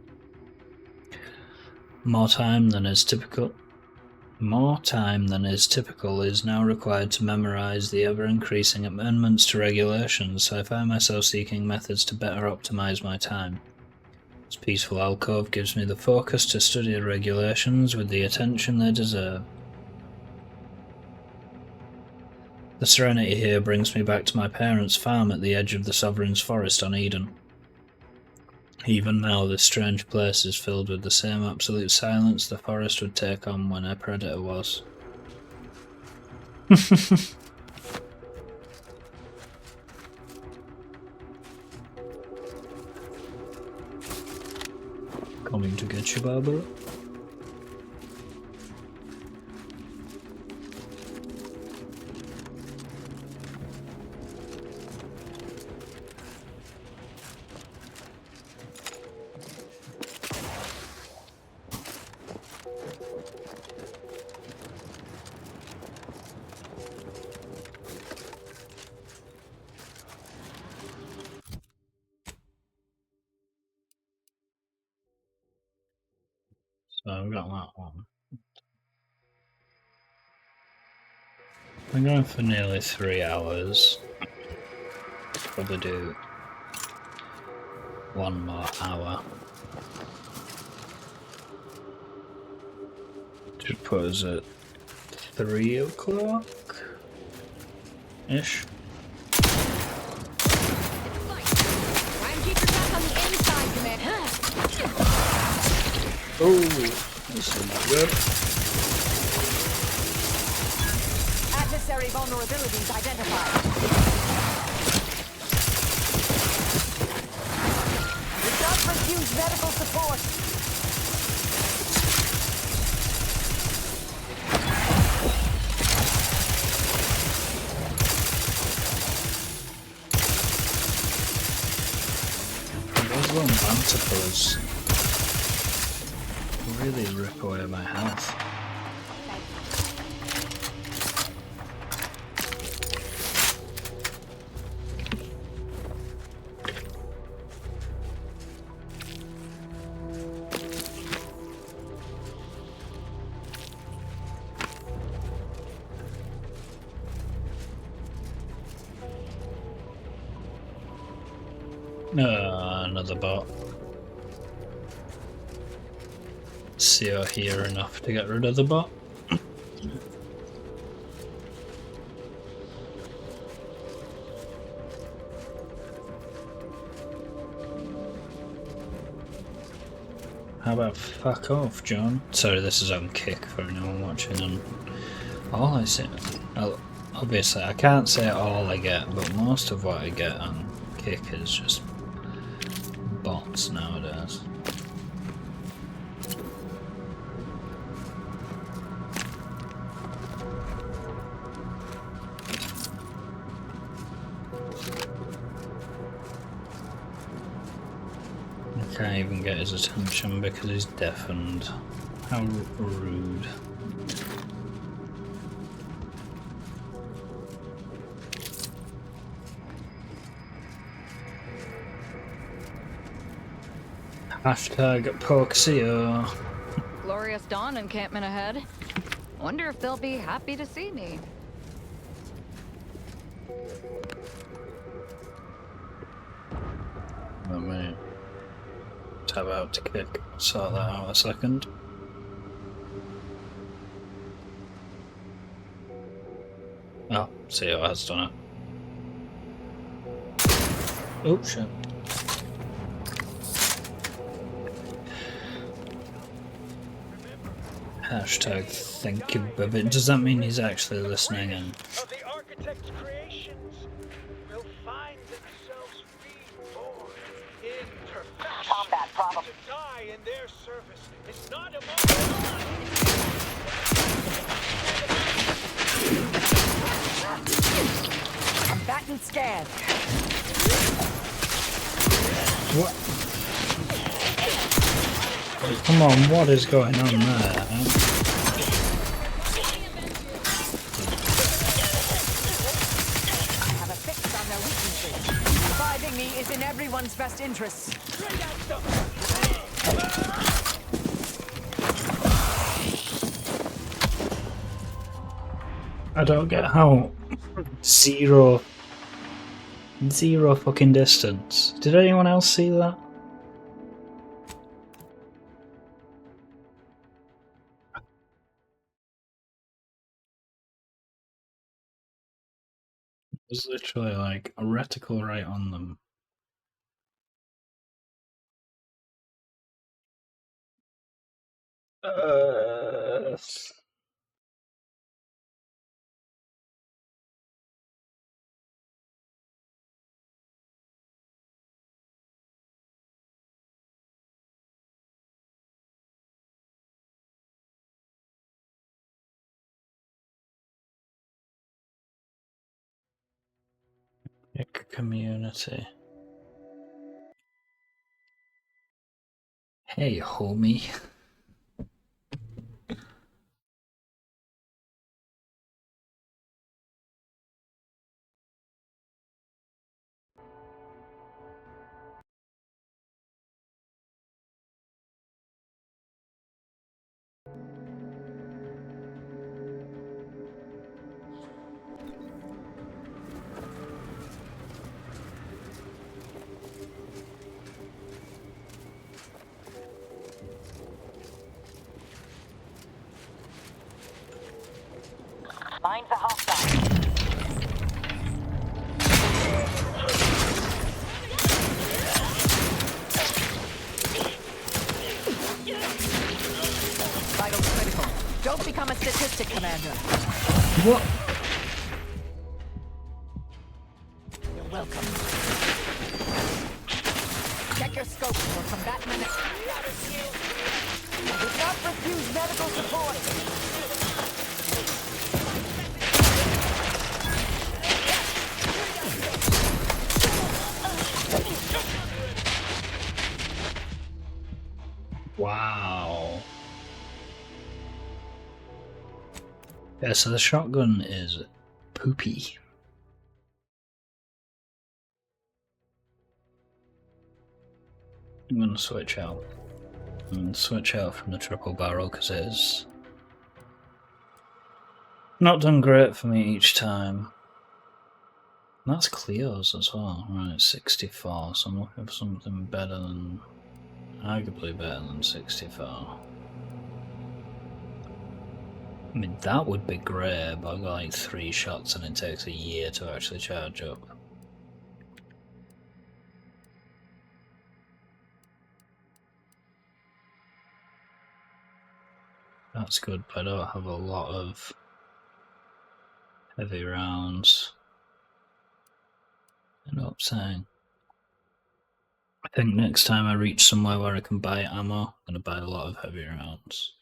More time than is typical is now required to memorize the ever-increasing amendments to regulations, so I find myself seeking methods to better optimize my time. This peaceful alcove gives me the focus to study the regulations with the attention they deserve. The serenity here brings me back to my parents' farm at the edge of the Sovereign's Forest on Eden. Even now, this strange place is filled with the same absolute silence the forest would take on when a predator was. Coming to get you, Barbara? So I've got that one. I'm going for nearly 3 hours. Probably do 1 more hour. Should put us at 3 o'clock-ish. Try and keep your back on the inside, Commander. Oh, this is not good. Adversary vulnerabilities identified. The does refuse medical support. Those little manticores really rip away my health. Another bot. See or hear enough to get rid of the bot. How about fuck off, John? Sorry, this is on Kick for anyone watching. And all I say, obviously, I can't say all I get, but most of what I get on Kick is just bots nowadays. I can't even get his attention because he's deafened. How rude. Hashtag Poxio. Glorious dawn encampment ahead. Wonder if they'll be happy to see me. Let me tab out to Kick. Sort that out a second. Oh, CO has done it. Oh shit. Hashtag thank you, baby. Does that mean he's actually listening and Of the architect's creations will find themselves reborn in perfection. Combat problem. To die in their service is not among Combatant scanned. what? Come on, what is going on there? Have a fix on their weaknesses. Reviving me is in everyone's best interests. I don't get how zero fucking distance. Did anyone else see that? It was literally like a reticle right on them. Community. Hey, homie. Mind the hostile. Vitals critical. Don't become a statistic, Commander. What? You're welcome. Check your scope for combatant. I did not refuse medical support. Wow. Yeah, so the shotgun is poopy. I'm gonna switch out. I'm gonna switch out from the triple barrel because it is not done great for me each time. And that's Cleo's as well. Right, 64, so I'm looking for something better than, arguably better than 64. I mean, that would be great, but I've got like 3 shots and it takes a year to actually charge up. That's good, but I don't have a lot of heavy rounds. End up saying. I think next time I reach somewhere where I can buy ammo, I'm going to buy a lot of heavy rounds.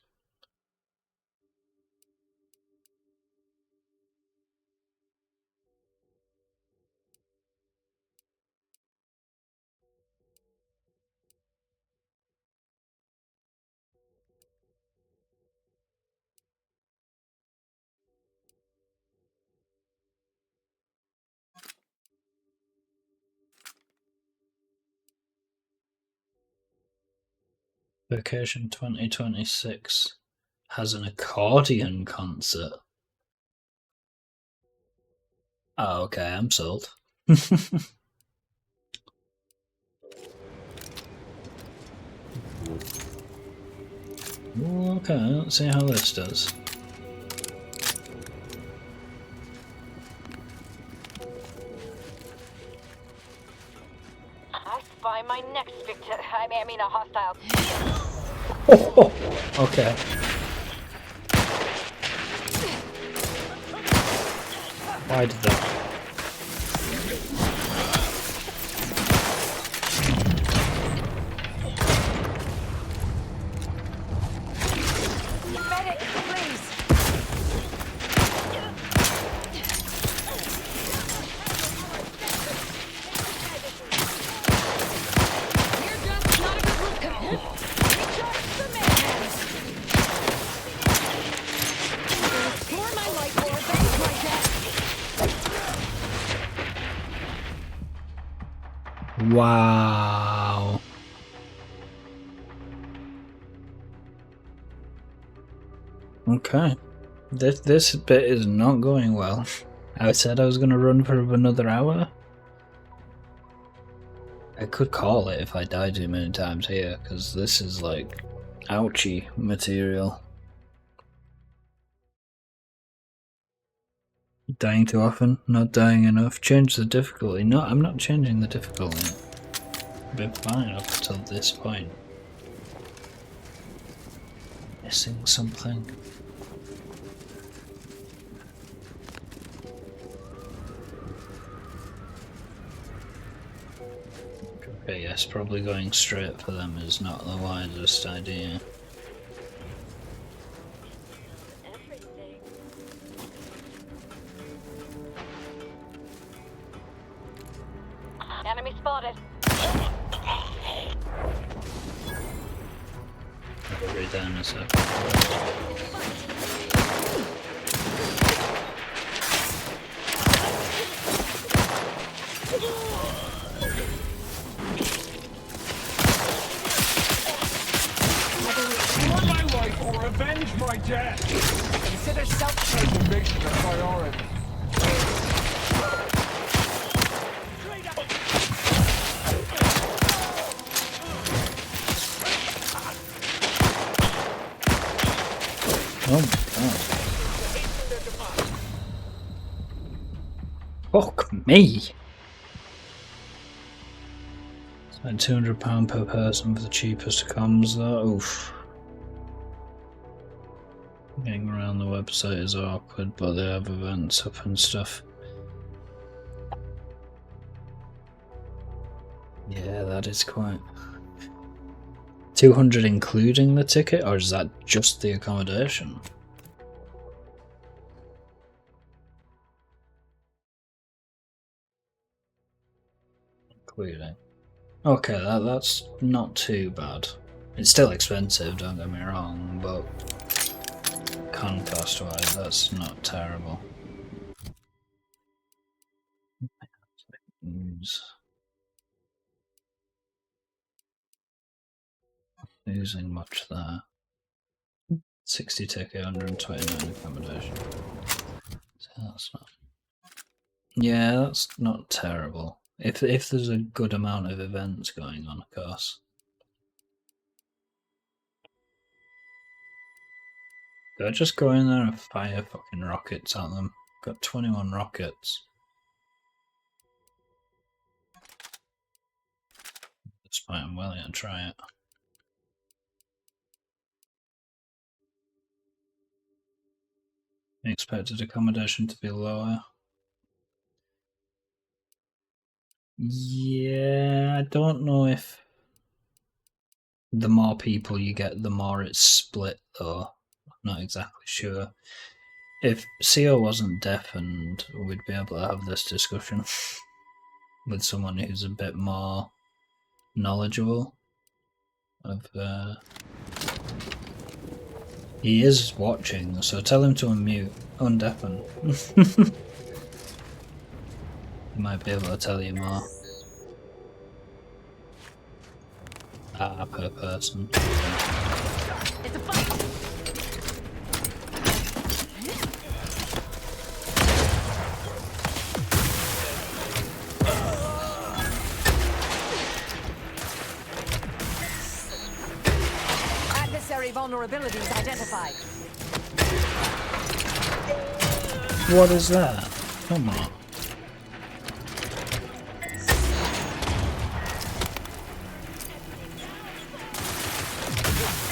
Vacation 2026 has an accordion concert. Oh, okay, I'm sold. Okay, let's see how this does. I spy my next victim. I mean, a hostile. Okay. Why did that? Medic, please. Wow. Okay. This bit is not going well. I said I was going to run for another hour. I could call it if I die too many times here, because this is like ouchy material. Dying too often, not dying enough. Change the difficulty. No, I'm not changing the difficulty. I've been fine up until this point. Missing something. Okay, yes, probably going straight for them is not the wisest idea. Enemy spotted. I'll read that in a sec. Want my life or avenge my death? Consider self-preservation a priority. Oh my god. Fuck me! Spend £200 per person for the cheapest comms though. Oof. Getting around the website is awkward, but they have events up and stuff. Yeah, that is quite... 200 including the ticket, or is that just the accommodation? Including. Okay, that's not too bad. It's still expensive, don't get me wrong, but con cost wise, that's not terrible. Losing much there. 60 ticket, 129 accommodation. So that's not. Yeah, that's not terrible. If there's a good amount of events going on, of course. Do I just go in there and fire fucking rockets at them? Got 21 rockets. Despite I'm willing to try it. Expected accommodation to be lower. Yeah, I don't know if the more people you get, the more it's split though. I'm not exactly sure. If CO wasn't deafened, we'd be able to have this discussion with someone who's a bit more knowledgeable of he is watching, so tell him to unmute, undeafen. He might be able to tell you more. Per person. It's a fight. Adversary vulnerabilities identified. What is that? Come on.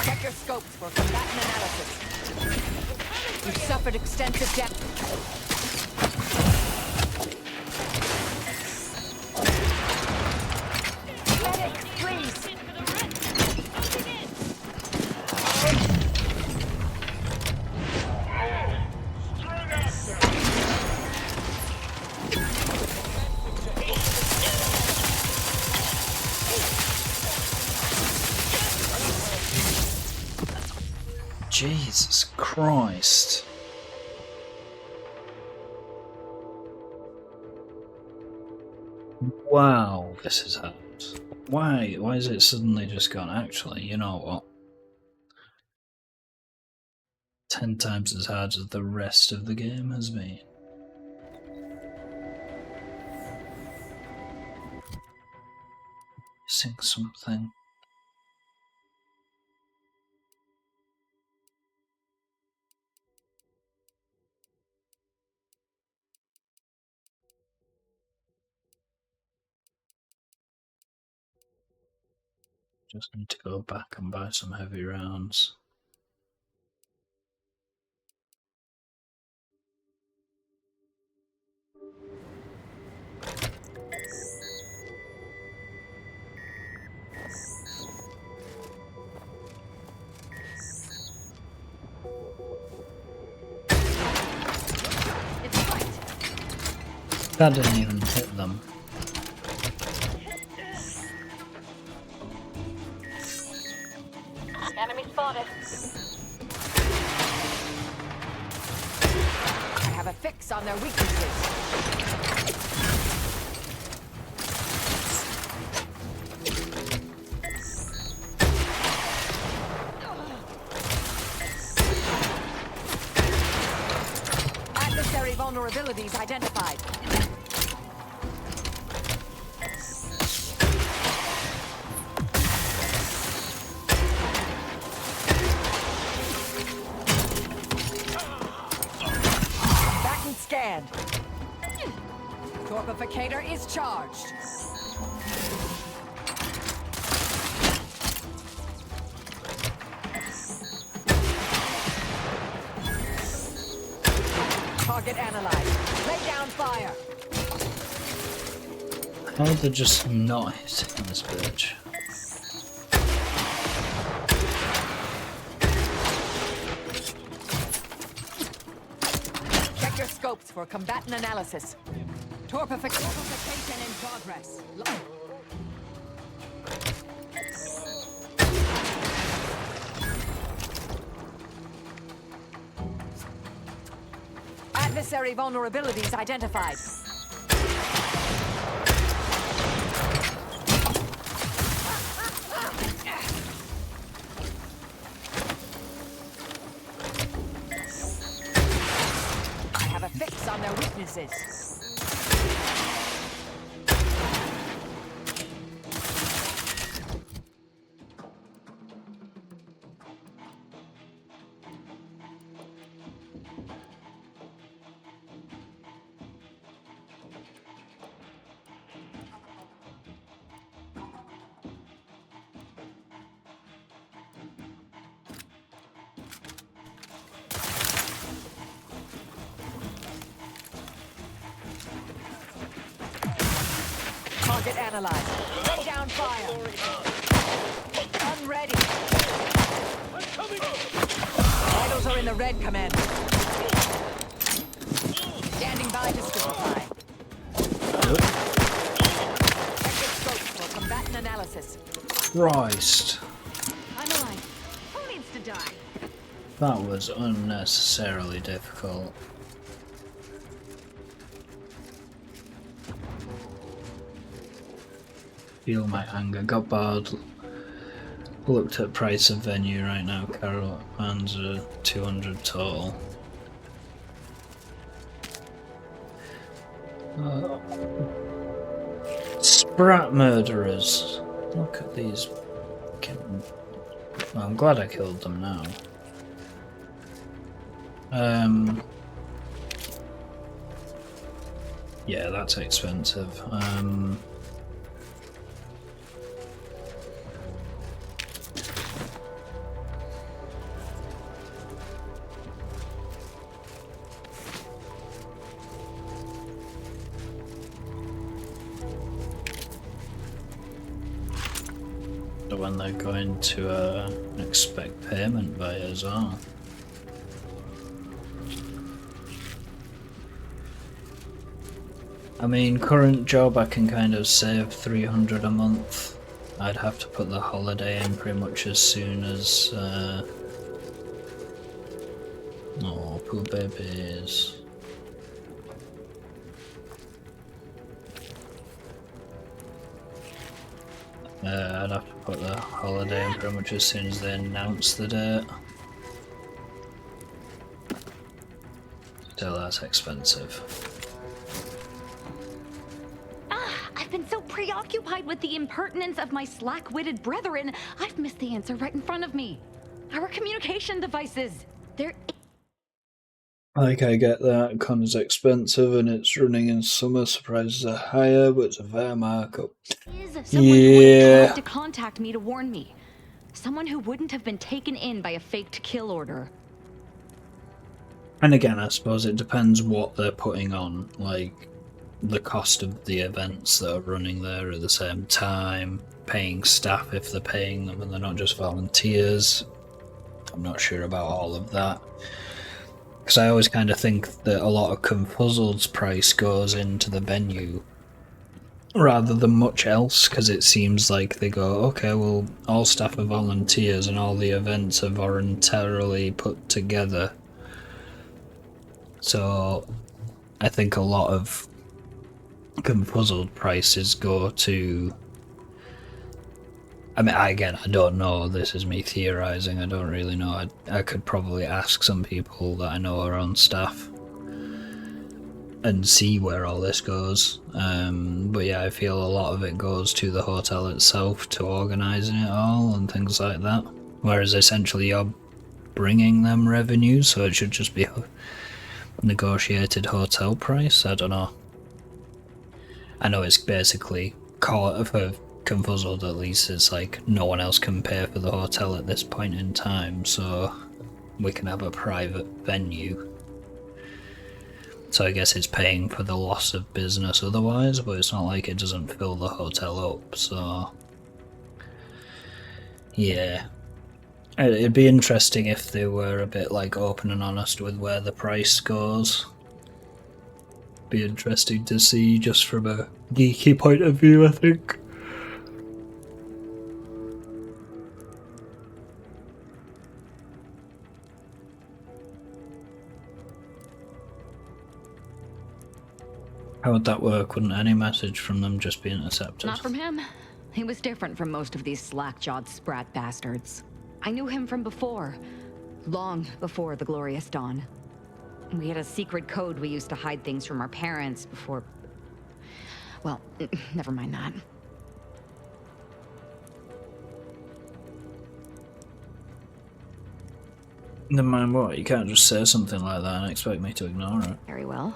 Check your scopes for combatant analysis. You've suffered extensive damage. Jesus Christ. Wow, this is hard. Why is it suddenly just gone? Actually, you know what? 10 times as hard as the rest of the game has been. Missing something. Just need to go back and buy some heavy rounds. That didn't even hit them. Enemy spotted. I have a fix on their weaknesses. Adversary vulnerabilities identified. Back and scanned. Torpificator is charged. Target analyzed. Lay down fire. How are they just not hitting this bitch? Check your scopes for combatant analysis. Torpification in progress. Adversary vulnerabilities identified. I have a fix on their weaknesses. Target analyzed. Lay down fire. Unready. Vitals are in the red, Commander. Standing by to stupefy. Check scopes for combatant analysis. Christ. I'm alive. Who needs to die? That was unnecessarily difficult. Feel my anger. Got barred. Looked at price of venue right now. Caravans are 200 total. Sprat murderers. Look at these. Well, I'm glad I killed them now. Yeah, that's expensive. When they're going to expect payment by as well. I mean, current job I can kind of save 300 a month. I'd have to put the holiday in pretty much as soon as oh, poor babies. I'd have to put the holiday in pretty much as soon as they announce the date. Still, that's expensive. I've been so preoccupied with the impertinence of my slack-witted brethren, I've missed the answer right in front of me. Our communication devices. They're... Like, I get that Connor's expensive and it's running in summer, surprises are higher, but it's a fair markup. Someone who would have tried to contact me to warn me. Someone who wouldn't have been taken in by a faked kill order. And again, I suppose it depends what they're putting on, like the cost of the events that are running there at the same time, paying staff if they're paying them and they're not just volunteers. I'm not sure about all of that. Because I always kind of think that a lot of Confuzzled's price goes into the venue rather than much else, because it seems like they go, okay, well, all staff are volunteers and all the events are voluntarily put together. So I think a lot of Confuzzled prices go to... I mean, I don't know, this is me theorising, I don't really know. I could probably ask some people that I know are on staff and see where all this goes. But yeah, I feel a lot of it goes to the hotel itself, to organising it all and things like that. Whereas essentially you're bringing them revenue, so it should just be a negotiated hotel price, I don't know. I know it's basically for Confuzzled at least, it's like no one else can pay for the hotel at this point in time, so we can have a private venue. So I guess it's paying for the loss of business otherwise, but it's not like it doesn't fill the hotel up, so... yeah. It'd be interesting if they were a bit like open and honest with where the price goes. Be interesting to see just from a geeky point of view, I think. How would that work? Wouldn't any message from them just be intercepted? Not from him. He was different from most of these slack-jawed sprat bastards. I knew him from before. Long before the Glorious Dawn. We had a secret code we used to hide things from our parents before... well, never mind that. Never mind what? You can't just say something like that and expect me to ignore it. Very well.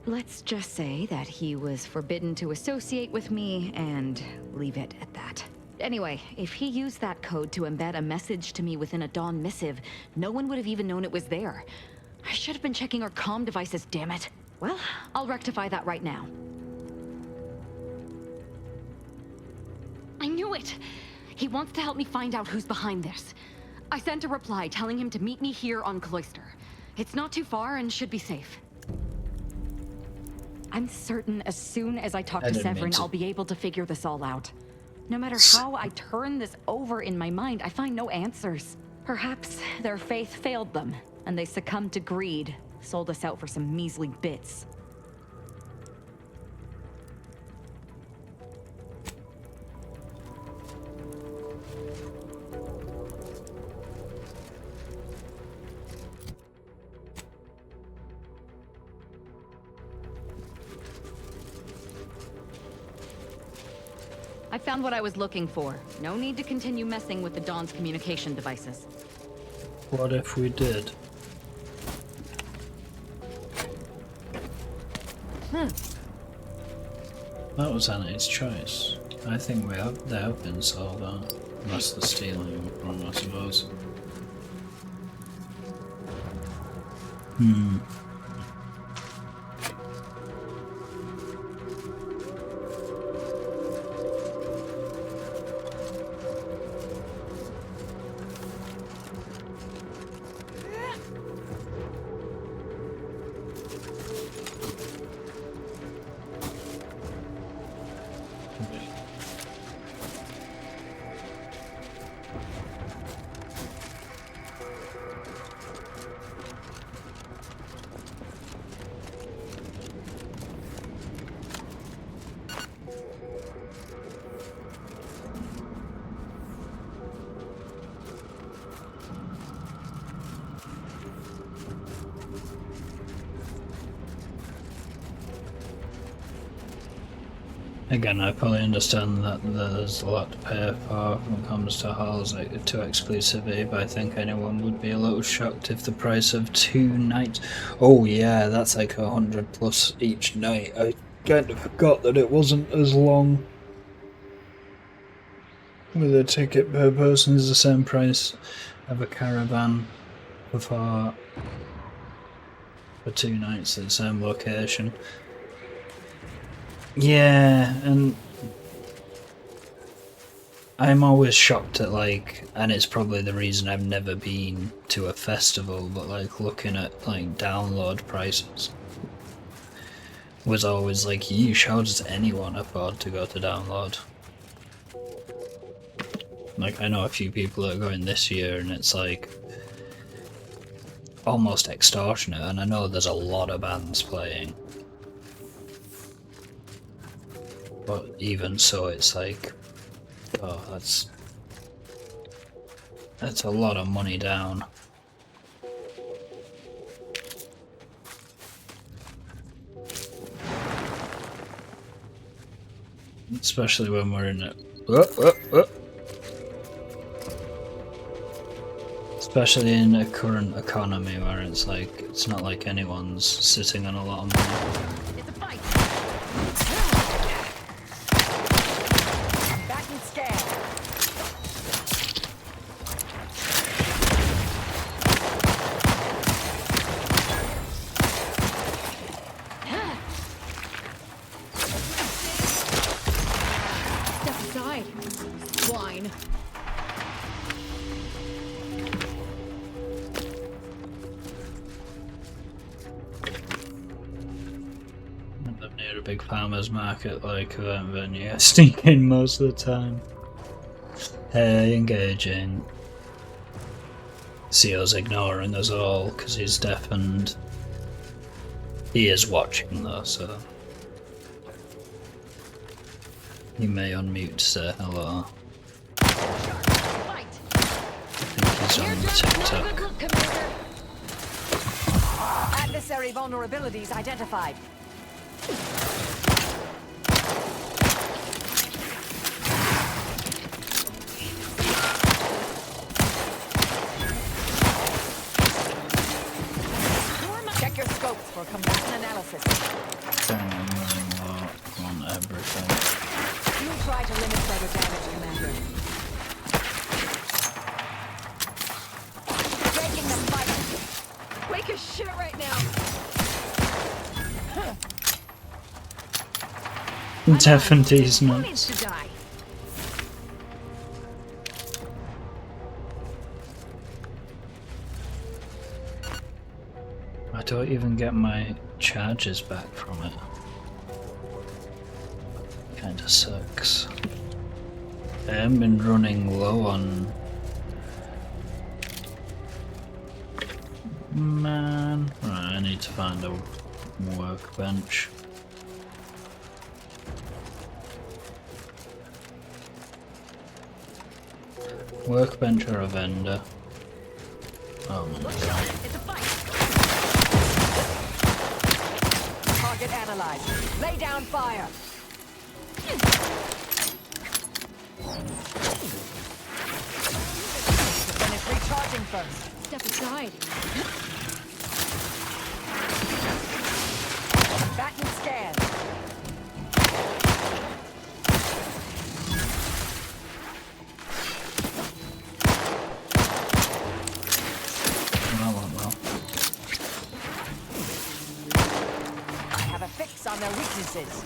Let's just say that he was forbidden to associate with me and leave it at that. Anyway, if he used that code to embed a message to me within a Dawn missive, no one would have even known it was there. I should have been checking our comm devices, damn it. Well, I'll rectify that right now. I knew it! He wants to help me find out who's behind this. I sent a reply telling him to meet me here on Cloister. It's not too far and should be safe. I'm certain as soon as I talk to Severin, I'll be able to figure this all out. No matter how I turn this over in my mind, I find no answers. Perhaps their faith failed them, and they succumbed to greed, sold us out for some measly bits. I found what I was looking for. No need to continue messing with the Dawn's communication devices. What if we did? That was Annie's choice. I think they have been sold out. Unless they're stealing from, I suppose. Again, I fully understand that there's a lot to pay for when it comes to halls to exclusivity, but I think anyone would be a little shocked if the price of 2 nights... Oh yeah, that's like 100 plus each night. I kind of forgot that it wasn't as long. With a ticket per person is the same price of a caravan for 2 nights at the same location. Yeah, and I'm always shocked at like, and it's probably the reason I've never been to a festival, but like looking at like download prices was always like, yeesh, how does anyone afford to go to download? Like I know a few people that are going this year and it's like almost extortionate, and I know there's a lot of bands playing. But even so, it's like, oh, that's a lot of money down. Especially when we're in it. Especially in a current economy where it's like, it's not like anyone's sitting on a lot of money. It's a fight. Back and scan. Step aside, swine. I live near a big farmer's market like event venue. I sneak in most of the time. Hey, engaging. Sio's ignoring us all because he's deaf and he is watching though, so he may unmute to say hello. I think he's on TikTok. Adversary vulnerabilities identified. Check your scopes for combatant analysis. On everything. You try to limit further damage, Commander. Breaking the fight. Weak as shit right now. Definitely's Who nuts. needs to die? I don't even get my charges back from it. Kinda sucks. I haven't been running low on... Man... Right, I need to find a workbench. Workbench or a vendor? Oh my god. It's a fight. Target analyzed. Lay down fire. Finish recharging first. Step aside. Back and scan. I have a fix on their weaknesses.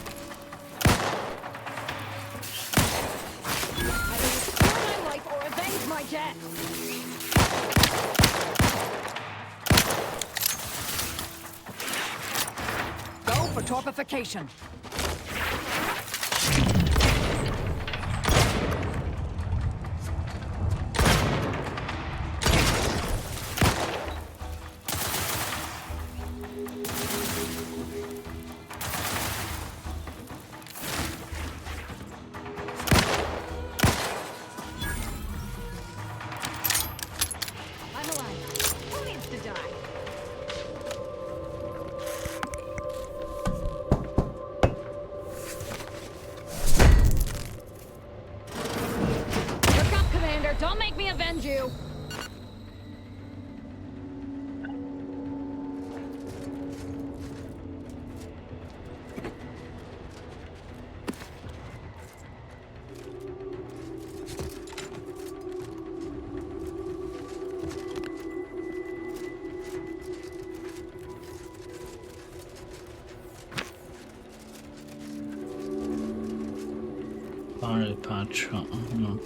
Either secure my life or avenge my death. Go for torpification. I'm alive. Who needs to die? Look up, Commander. Don't make me avenge you. Fire patch. No.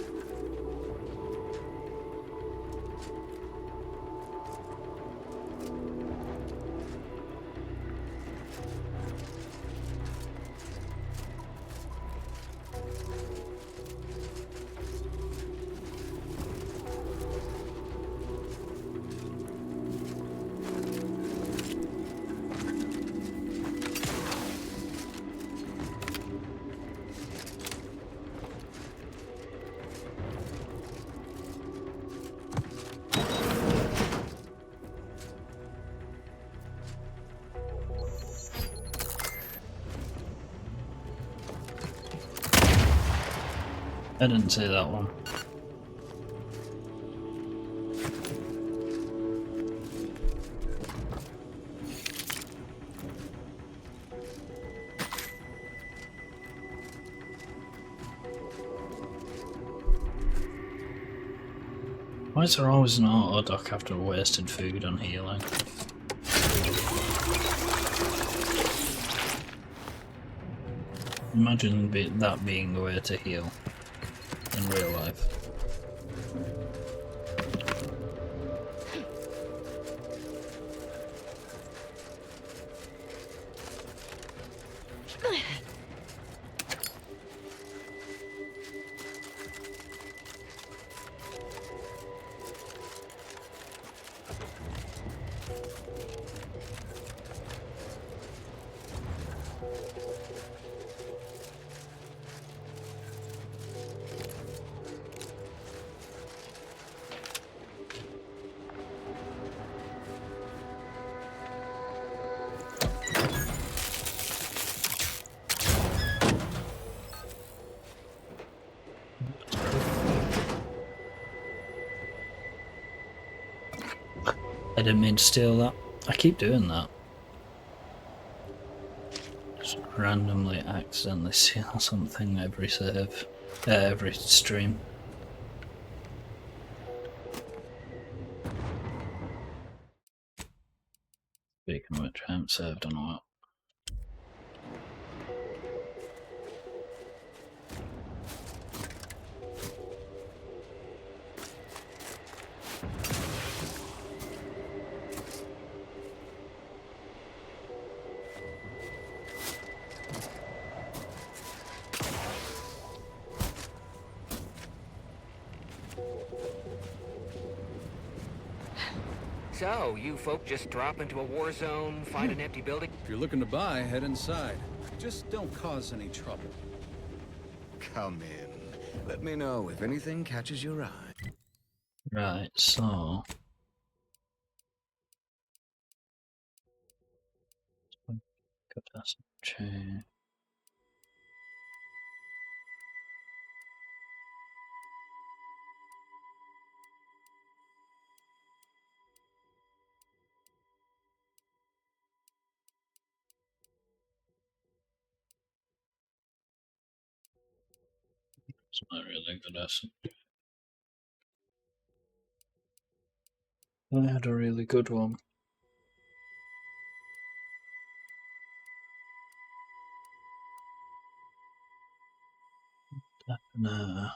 I didn't say that one. Why is there always an auto dock after wasted food on healing? Imagine that being the way to heal in real life. I didn't mean to steal that. I keep doing that. Just randomly accidentally steal something every save. Every stream. Speaking of which, I haven't saved on a while. So, you folk just drop into a war zone, find an empty building? If you're looking to buy, head inside. Just don't cause any trouble. Come in. Let me know if anything catches your eye. Right, so... capacity chain. It's not really good asset. I had a really good one. Nah.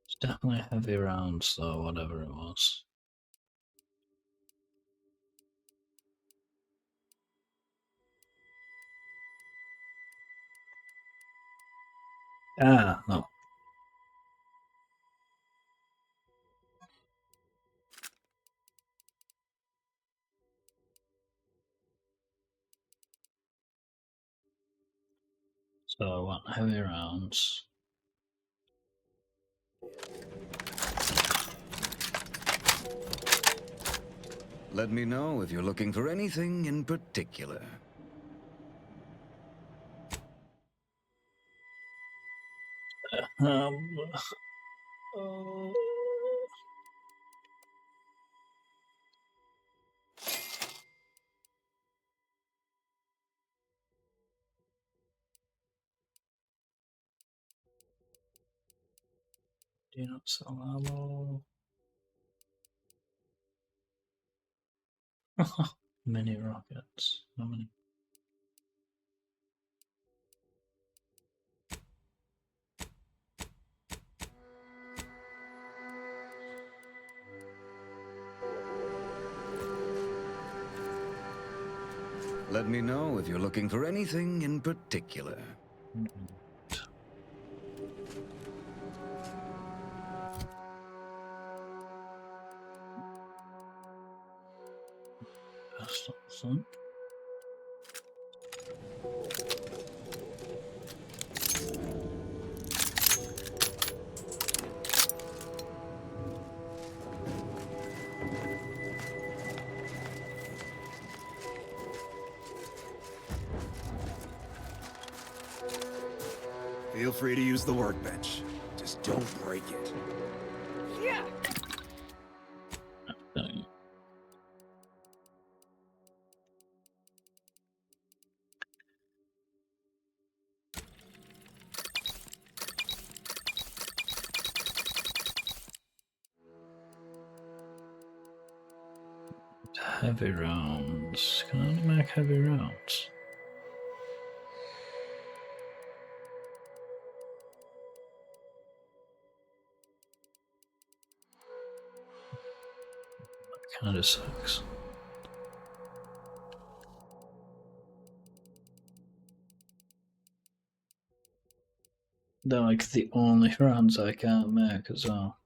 It's definitely heavy rounds though, whatever it was. Ah, no. So I want heavy rounds. Let me know if you're looking for anything in particular. Uh, do you not sell ammo? Mini rockets. How many? Let me know if you're looking for anything in particular. That's not fun. Feel free to use the workbench. Just don't break it. Yeah. Heavy rounds. Can I only make heavy rounds? That kind of sucks. They're like the only rounds I can't make as well.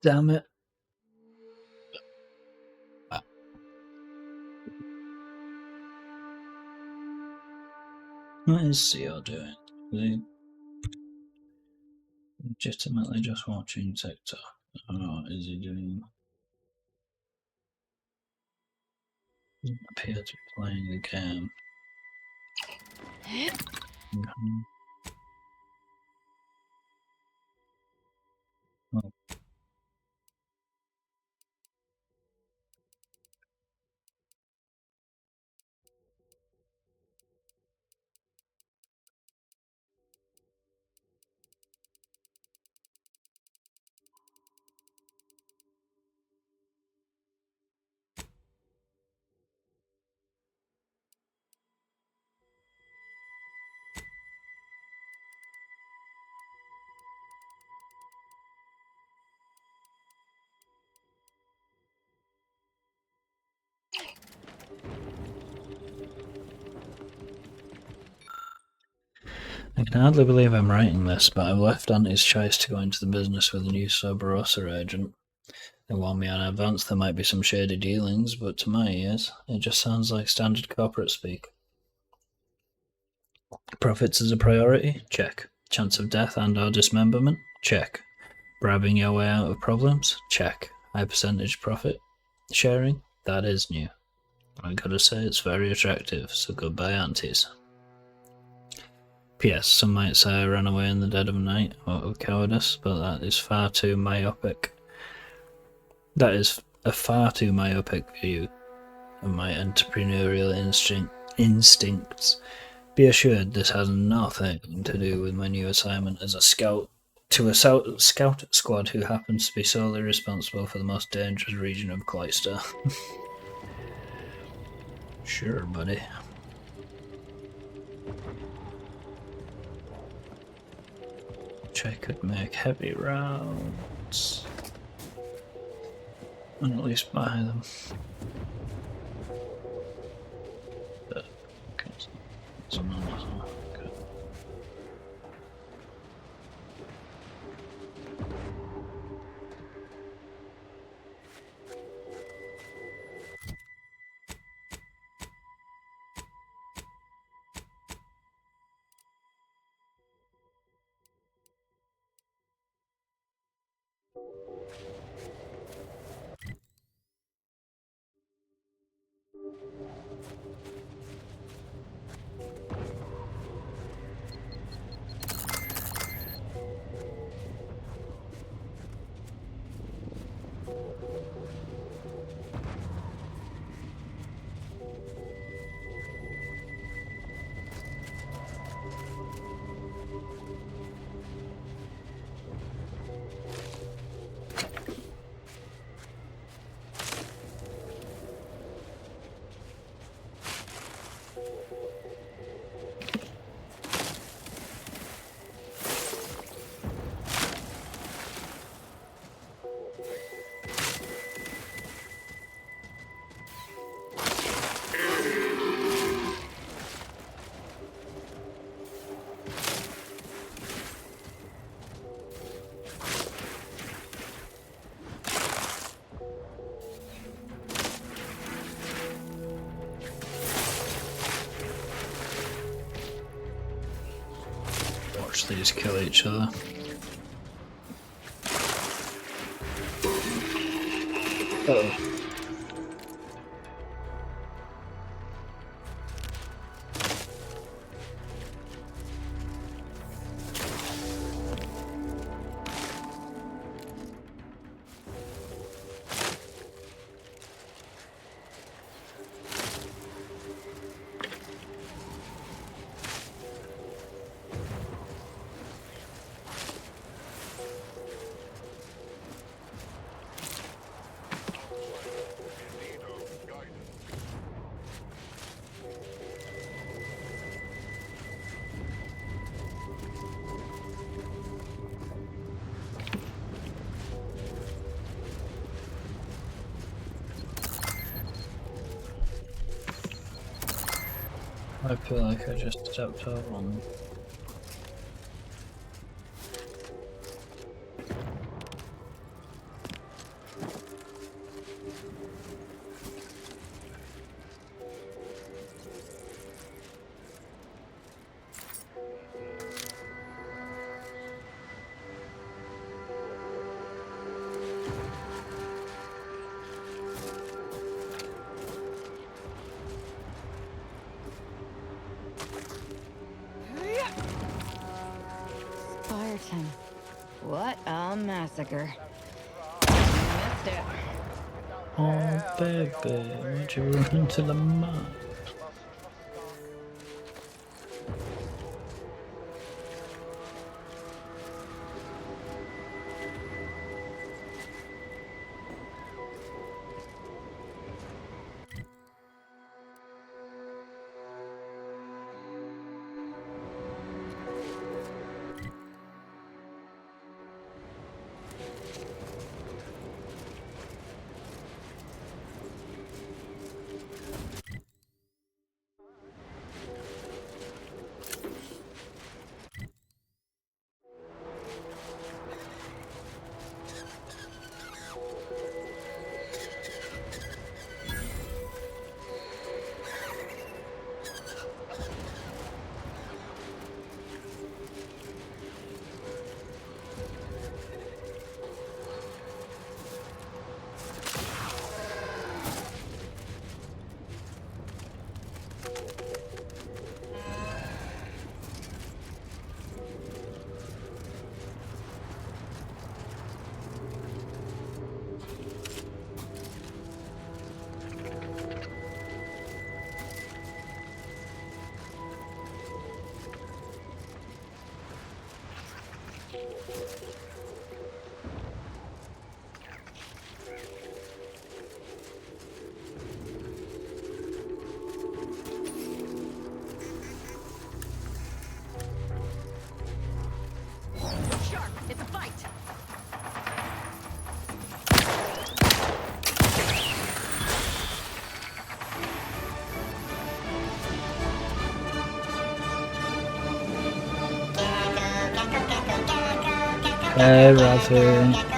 Damn it. What is CO doing? Is he legitimately just watching TikTok? Or is he doing... Doesn't appear to be playing the game. Oh. I can hardly believe I'm writing this, but I've left Auntie's choice to go into the business with a new Cerberus agent. They warned me in advance there might be some shady dealings, but to my ears, it just sounds like standard corporate speak. Profits as a priority? Check. Chance of death and or dismemberment? Check. Bribing your way out of problems? Check. High percentage profit sharing? That is new. I gotta say it's very attractive, so goodbye aunties. P.S. Some might say I ran away in the dead of night out of cowardice, but that is far too myopic. That is a far too myopic view of my entrepreneurial instincts. Be assured this has nothing to do with my new assignment as a scout to a scout squad who happens to be solely responsible for the most dangerous region of Cloister. Sure, buddy. Which I could make heavy rounds. And at least buy them. But, Watch these kill each other. Uh-oh. I feel like I just stepped over one. Spartan. What a massacre. Missed it. Oh baby, why'd you run into the mud? Shark, it's a fight. Hey, Rafi.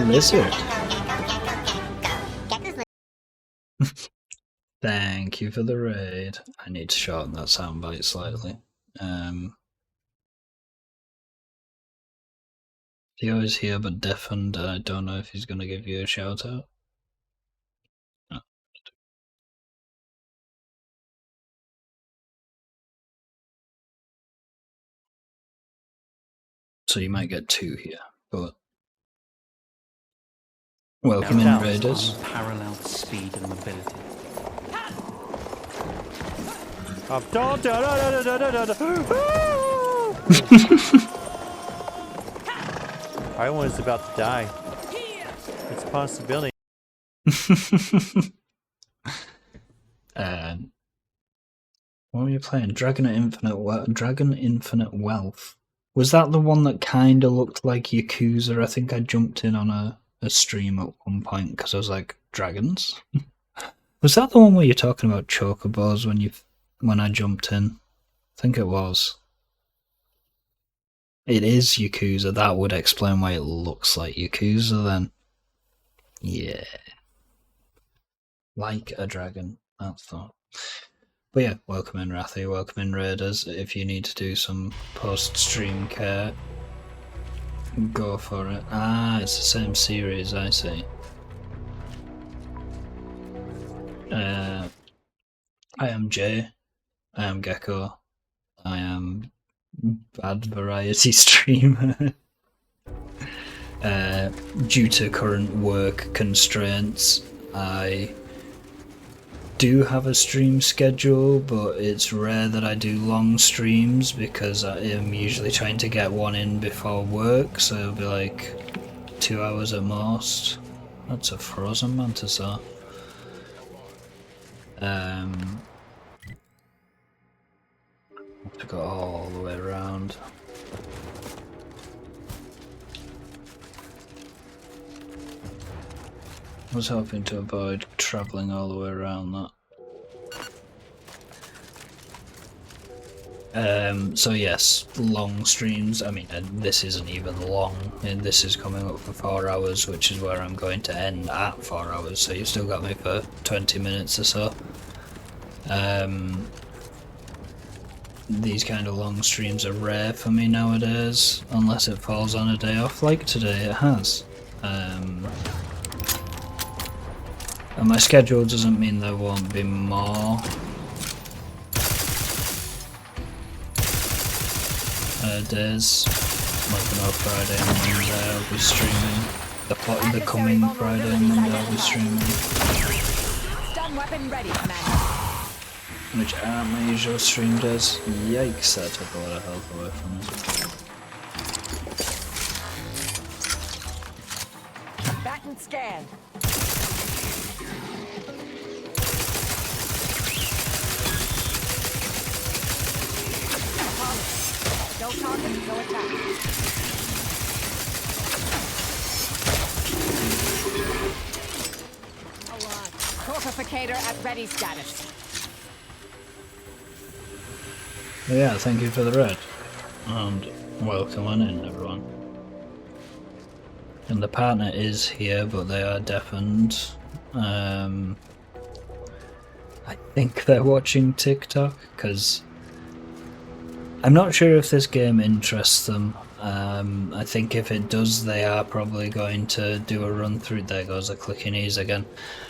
Lizard. Thank you for the raid. I need to shorten that soundbite slightly. Theo is here but deafened. I don't know if he's going to give you a shout out. No. So you might get two here, but welcome in, raiders. Unparalleled speed and mobility. I was about to die. It's a possibility. What were you playing? Dragon Infinite Wealth. Was that the one that kind of looked like Yakuza? I think I jumped in on a stream at one point because I was like, dragons? Was that the one where you're talking about chocobos when I jumped in? I think it was. It is Yakuza. That would explain why it looks like Yakuza then. Yeah. Like a dragon. That's the. But yeah, welcome in Rathy, welcome in Raiders. If you need to do some post-stream care, go for it. Ah, it's the same series, I see. I am Jay. I am Gecko. I am bad variety streamer. Due to current work constraints, I do have a stream schedule, but it's rare that I do long streams because I am usually trying to get one in before work, so it'll be like 2 hours at most. That's a frozen mantis. Have to go all the way around. I was hoping to avoid travelling all the way around that. So yes, long streams. I mean, this isn't even long, and this is coming up for 4 hours, which is where I'm going to end at 4 hours, so you've still got me for 20 minutes or so. These kind of long streams are rare for me nowadays, unless it falls on a day off, like today it has. And my schedule doesn't mean there won't be more days. Like no Friday and Monday I'll be streaming. The coming Friday and Monday I'll be streaming. Stun weapon ready, Commander. Which aren't my usual stream days. Yikes, that took a lot of health away from me. Batten scan. No target, no attack. Torpificator at ready status. Yeah, thank you for the red. And welcome on in, everyone. And the partner is here, but they are deafened. I think they're watching TikTok, because I'm not sure if this game interests them. I think if it does, they are probably going to do a run through. There goes the clicking ease again.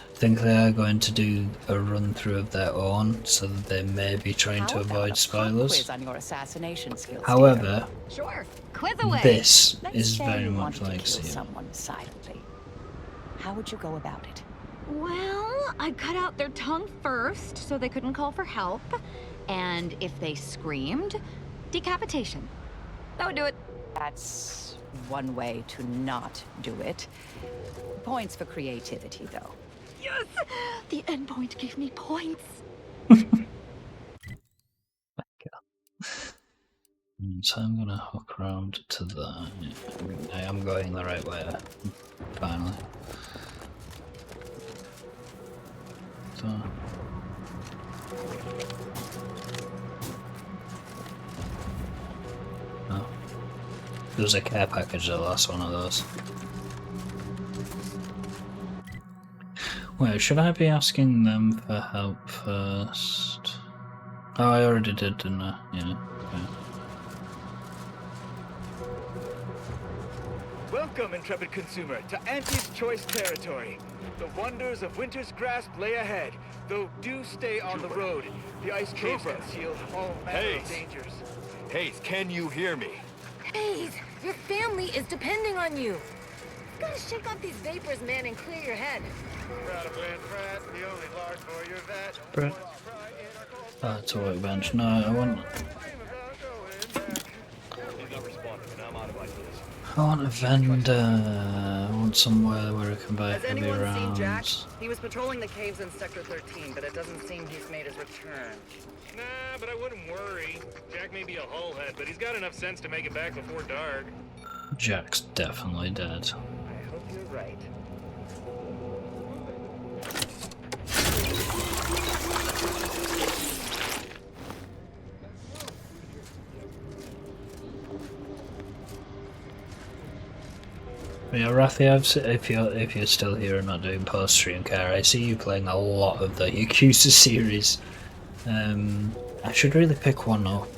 I think they are going to do a run through of their own, so that they may be trying to avoid spoilers. On your assassination skills, However, sure. Quiz away. this Let's is say very you much wanted to like kill Seal. someone silently. How would you go about it? Well, I'd cut out their tongue first so they couldn't call for help. And if they screamed, decapitation. That would do it. That's one way to not do it. Points for creativity, though. Yes! The endpoint gave me points. So I'm gonna hook around to the. I am going the right way, finally. So. Oh. There was a care package, the last one of those. Wait, should I be asking them for help first? Oh, I already did, didn't I? Yeah. Okay. Welcome, intrepid consumer, to Auntie's Choice territory. The wonders of winter's grasp lay ahead, though do stay on the road. The ice caves conceal all manner of dangers. Hayes, can you hear me? Hayes, your family is depending on you. You gotta shake off these vapors, man, and clear your head. Proud of Bland Pratt, the only large boy you're that. Brett. Oh, it's a workbench. No, I want. I want a vendor. I want somewhere where I can buy Has heavy anyone seen Jack? rounds. He was patrolling the caves in Sector 13, but it doesn't seem he's made his return. Nah, but I wouldn't worry. Jack may be a hullhead, but he's got enough sense to make it back before dark. Jack's definitely dead. I hope you're right. Yeah, Rafi, if you're still here and not doing post stream care, I see you playing a lot of the Yakuza series. I should really pick one up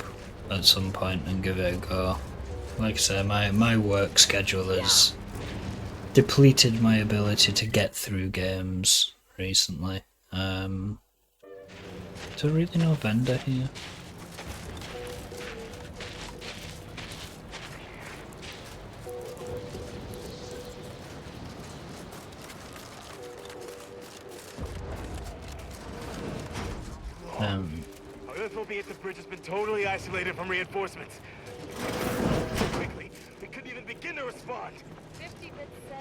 at some point and give it a go. Like I say, my work schedule has depleted my ability to get through games recently. Is there really no vendor here? Our FOB at the bridge has been totally isolated from reinforcements. Quickly, we couldn't even begin to respond.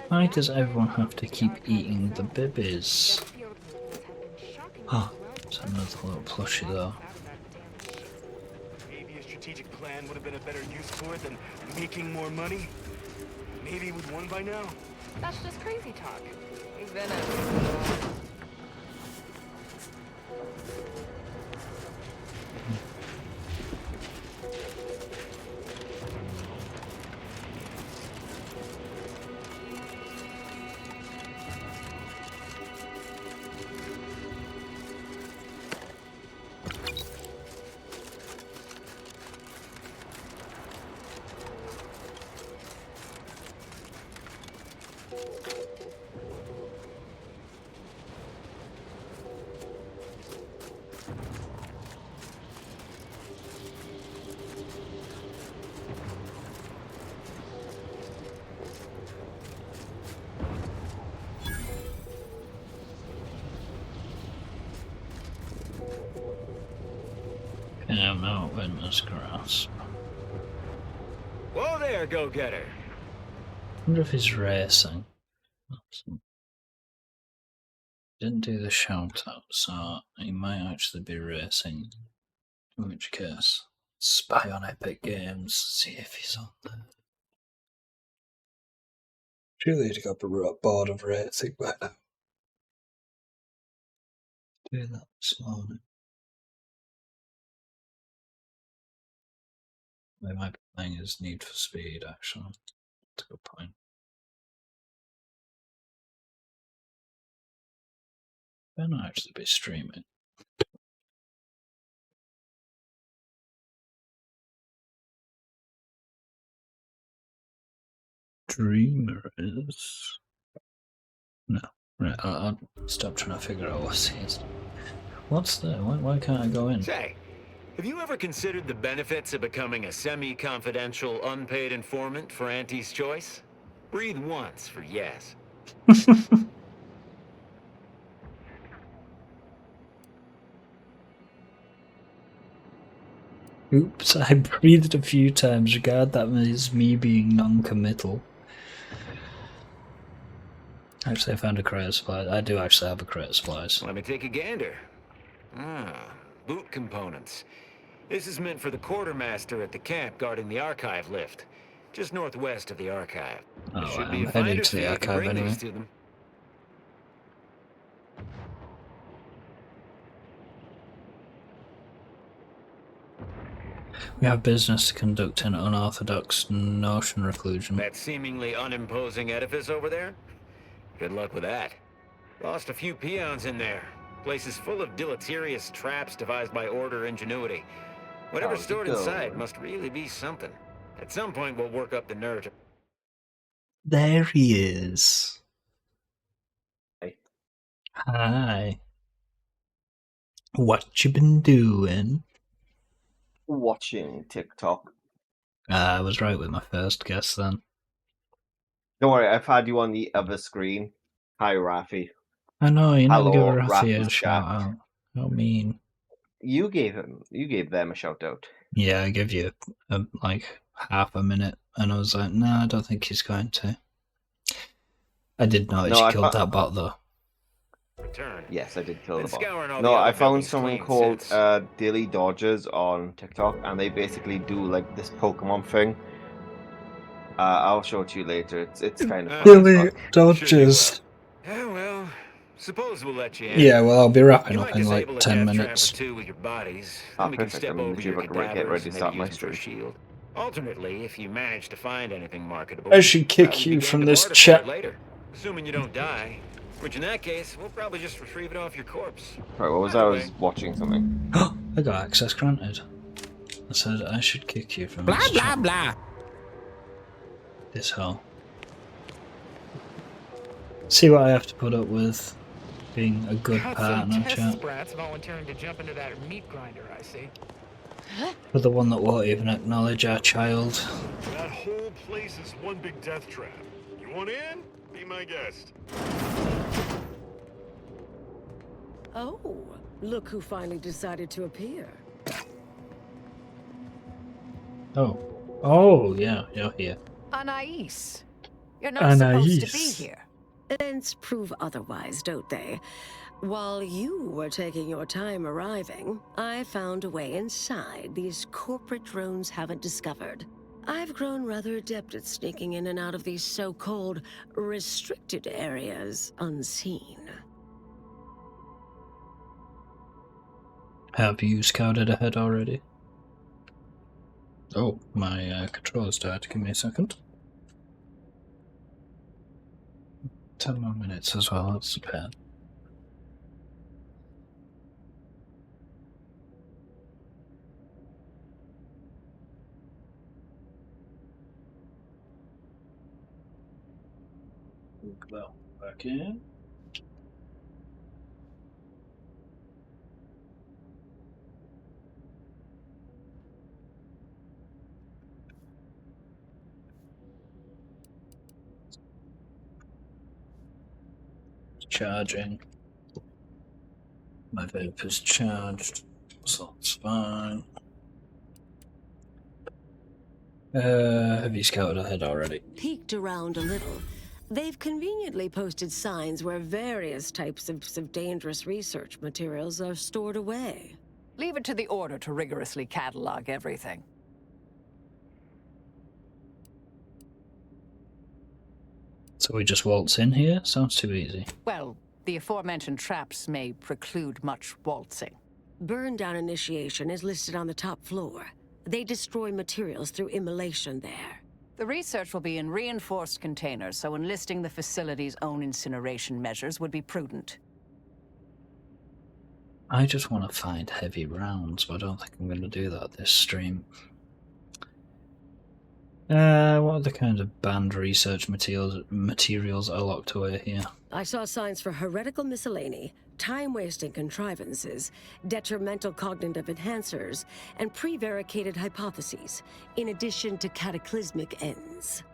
Why does everyone have to keep eating the bibbies? Oh, there's another little plushie though. Maybe a strategic plan would have been a better use for it than making more money. Maybe we'd won by now. That's just crazy talk. We've been at... I'm out in this grasp. Whoa there, go-getter. Wonder if he's racing. Didn't do the shout out, so he might actually be racing. In which case, spy on Epic Games, see if he's on there. Surely he'd got bored of racing by now. Do that this morning. They might be playing as Need for Speed, actually. That's a good point. They'll not actually be streaming. Dreamer is... No. Right, I'll stop trying to figure out what it is. What's there? Why can't I go in? Say, have you ever considered the benefits of becoming a semi-confidential, unpaid informant for Auntie's Choice? Breathe once for yes. Oops, I breathed a few times. Regard that as me being non-committal. Actually, I found a crate of supplies. I do actually have a crate of supplies. Let me take a gander. Boot components. This is meant for the quartermaster at the camp guarding the archive lift, just northwest of the archive. Oh, Should be I'm a heading finder's to the fee if you archive bring anyway. these to them. We have business to conduct in unorthodox notion reclusion. That seemingly unimposing edifice over there? Good luck with that. Lost a few peons in there. Place is full of deleterious traps devised by Order ingenuity. Whatever's stored inside must really be something. At some point, we'll work up the nerve to... There he is. Hey. Hi. What you been doing? Watching TikTok. I was right with my first guess then. Don't worry, I've had you on the other screen. Hi, Rafi. I know, you never give Hello, Rafi a Rafi's shout chat. out. How mean. You gave them a shout out. Yeah, I give you like half a minute, and I was like, no, I don't think he's going to. I did notice you killed that bot though. Yes, I did kill the scouring all bot. No, the I other found buildings someone clean called Daily Dodgers on TikTok, and they basically do like this Pokemon thing. I'll show it to you later. It's kind of funny. Daily Dodgers. Yeah, well, suppose we'll let you in. Yeah, well, I'll be wrapping You up might in like disable a 10 death trap minutes. or two with your bodies. Then we can Perfect. step I'm over your literally get ready cadavers to and start maybe my use them for a stream. shield. Alternately, if you manage to find anything marketable, I should kick probably you be game from to this barter for it chat. later, assuming you don't die. Which in that case, we'll probably just retrieve it off your corpse. Right, what was that? I was watching something. I got access granted. I said I should kick you from Blah this blah chat. blah. This hole. See what I have to put up with being a good Got partner, some test chat. sprats volunteering to jump into that meat grinder, I see. For the one that won't even acknowledge our child. That whole place is one big death trap. You want in? Be my guest. Oh, look who finally decided to appear. Oh. Oh, yeah, you're here. Anais, you're not supposed to be Anais. here. Events prove otherwise, don't they? While you were taking your time arriving, I found a way inside these corporate drones haven't discovered. I've grown rather adept at sneaking in and out of these so-called restricted areas unseen. Have you scouted ahead already? Oh, my controller's died. Give me a second. 10 more minutes as well, that's bad. Look that one back in. Charging. My vape is charged, so it's fine. Have you scouted ahead already? Peeked around a little. They've conveniently posted signs where various types of dangerous research materials are stored away. Leave it to the Order to rigorously catalog everything. So we just waltz in here? Sounds too easy. Well, the aforementioned traps may preclude much waltzing. Burn down initiation is listed on the top floor. They destroy materials through immolation there. The research will be in reinforced containers, so enlisting the facility's own incineration measures would be prudent. I just want to find heavy rounds, but I don't think I'm going to do that this stream. What other kinds of banned research materials are locked away here? I saw signs for heretical miscellany, time-wasting contrivances, detrimental cognitive enhancers, and prevaricated hypotheses, in addition to cataclysmic ends.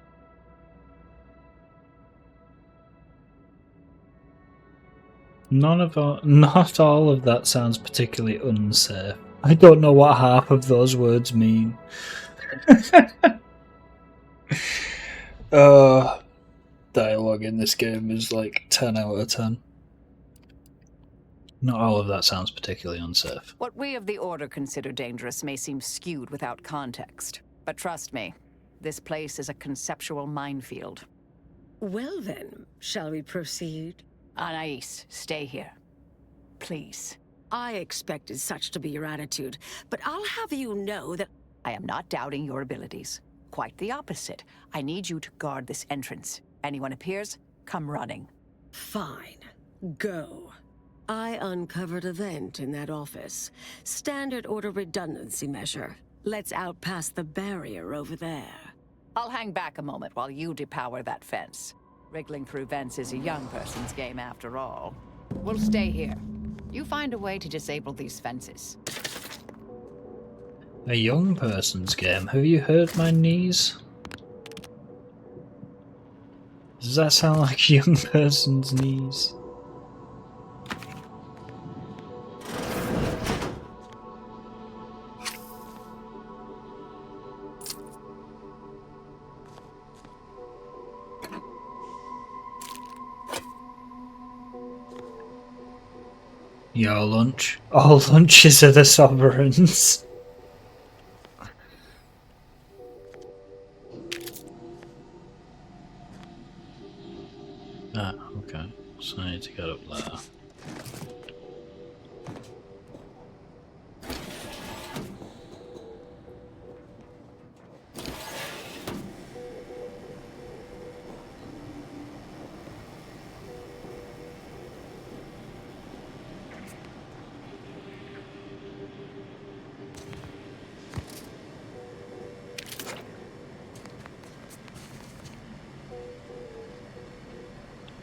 Not all of that sounds particularly unsafe. I don't know what half of those words mean. Dialogue in this game is like 10 out of 10. Not all of that sounds particularly unsafe. What we of the Order consider dangerous may seem skewed without context. But trust me, this place is a conceptual minefield. Well then, shall we proceed? Anais, stay here. Please. I expected such to be your attitude, but I'll have you know that I am not doubting your abilities. Quite the opposite. I need you to guard this entrance. Anyone appears, come running. Fine. Go. I uncovered a vent in that office. Standard Order redundancy measure. Let's out past the barrier over there. I'll hang back a moment while you depower that fence. Wriggling through vents is a young person's game after all. We'll stay here. You find a way to disable these fences. A young person's game? Have you heard my knees? Does that sound like a young person's knees? Your lunch? All lunches are the sovereigns. Ah, okay. So I need to get up there.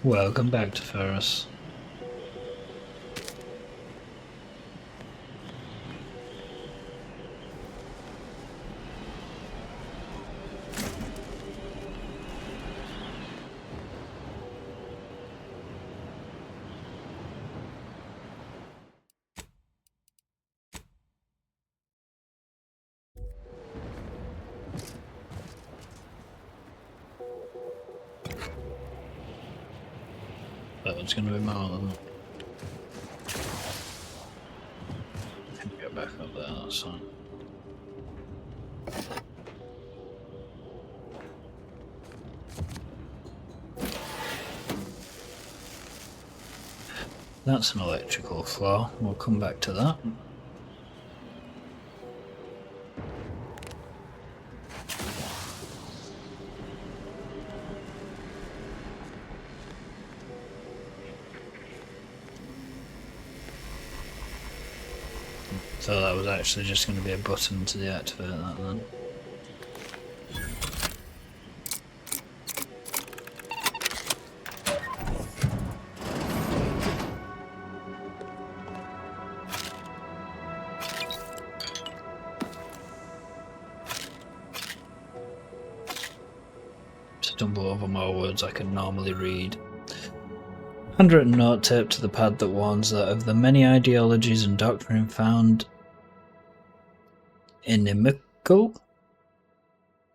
Welcome back to Ferris. That one's going to be more than that. Can get back up there, that's fine. That's an electrical flaw. We'll come back to that. So that was actually just going to be a button to deactivate that then. Stumble over more words I can normally read. Handwritten note taped to the pad that warns that of the many ideologies and doctrine found inimical?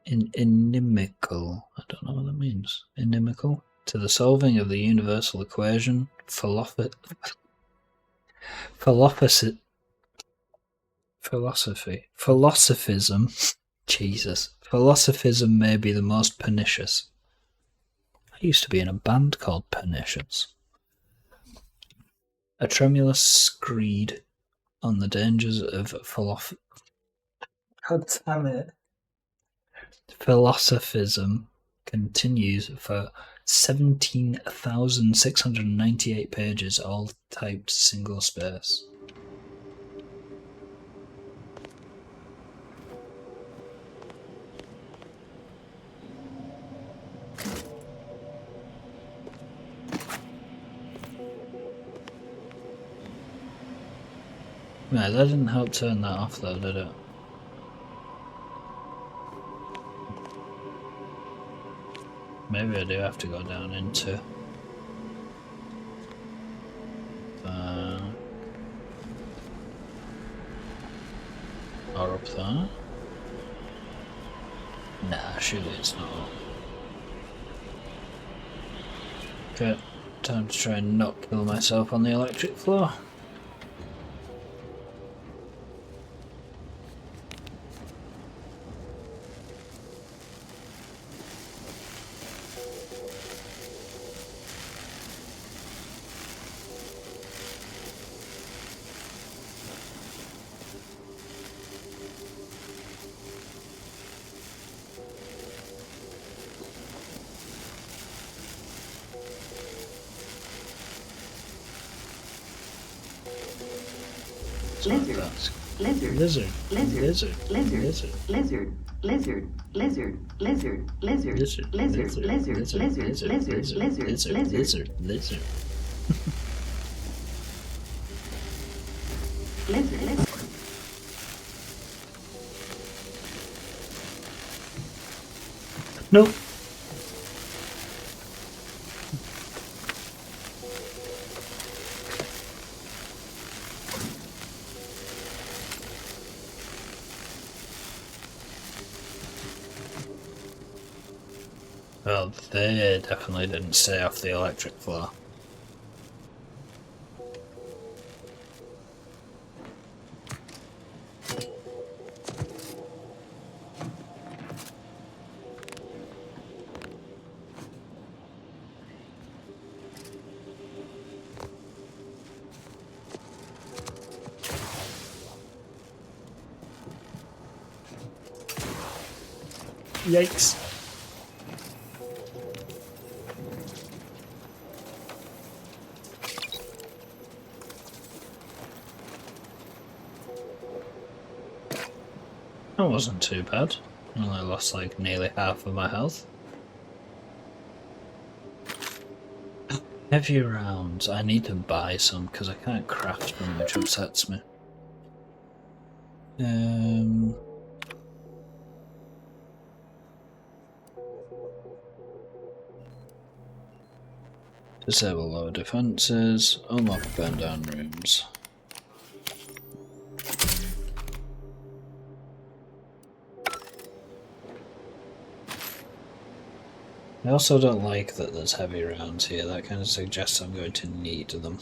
Inimical. I don't know what that means. Inimical? To the solving of the universal equation, philosophism. Jesus. Philosophism may be the most pernicious. I used to be in a band called Pernicious. A tremulous screed on the dangers of philosophism continues for 17,698 pages, all typed single space. No, that didn't help turn that off though, did it? Maybe I do have to go down into or up there. Nah, surely it's not up. Okay, time to try and not kill myself on the electric floor. Lizard. Lizard. Lizard. Lizard. Lizard. Lizard. Lizard. Lizard. Lizard. Lizard. Lizard. Lizard. Lizard. Lizard. Lizard. Lizard. Lizard. Nope. Well, they definitely didn't stay off the electric floor. Yikes. That wasn't too bad. I only lost like nearly half of my health. Heavy rounds. I need to buy some because I can't craft them, which upsets me. Disable lower defenses. Unlock burn down rooms. I also don't like that there's heavy rounds here. That kind of suggests I'm going to need them.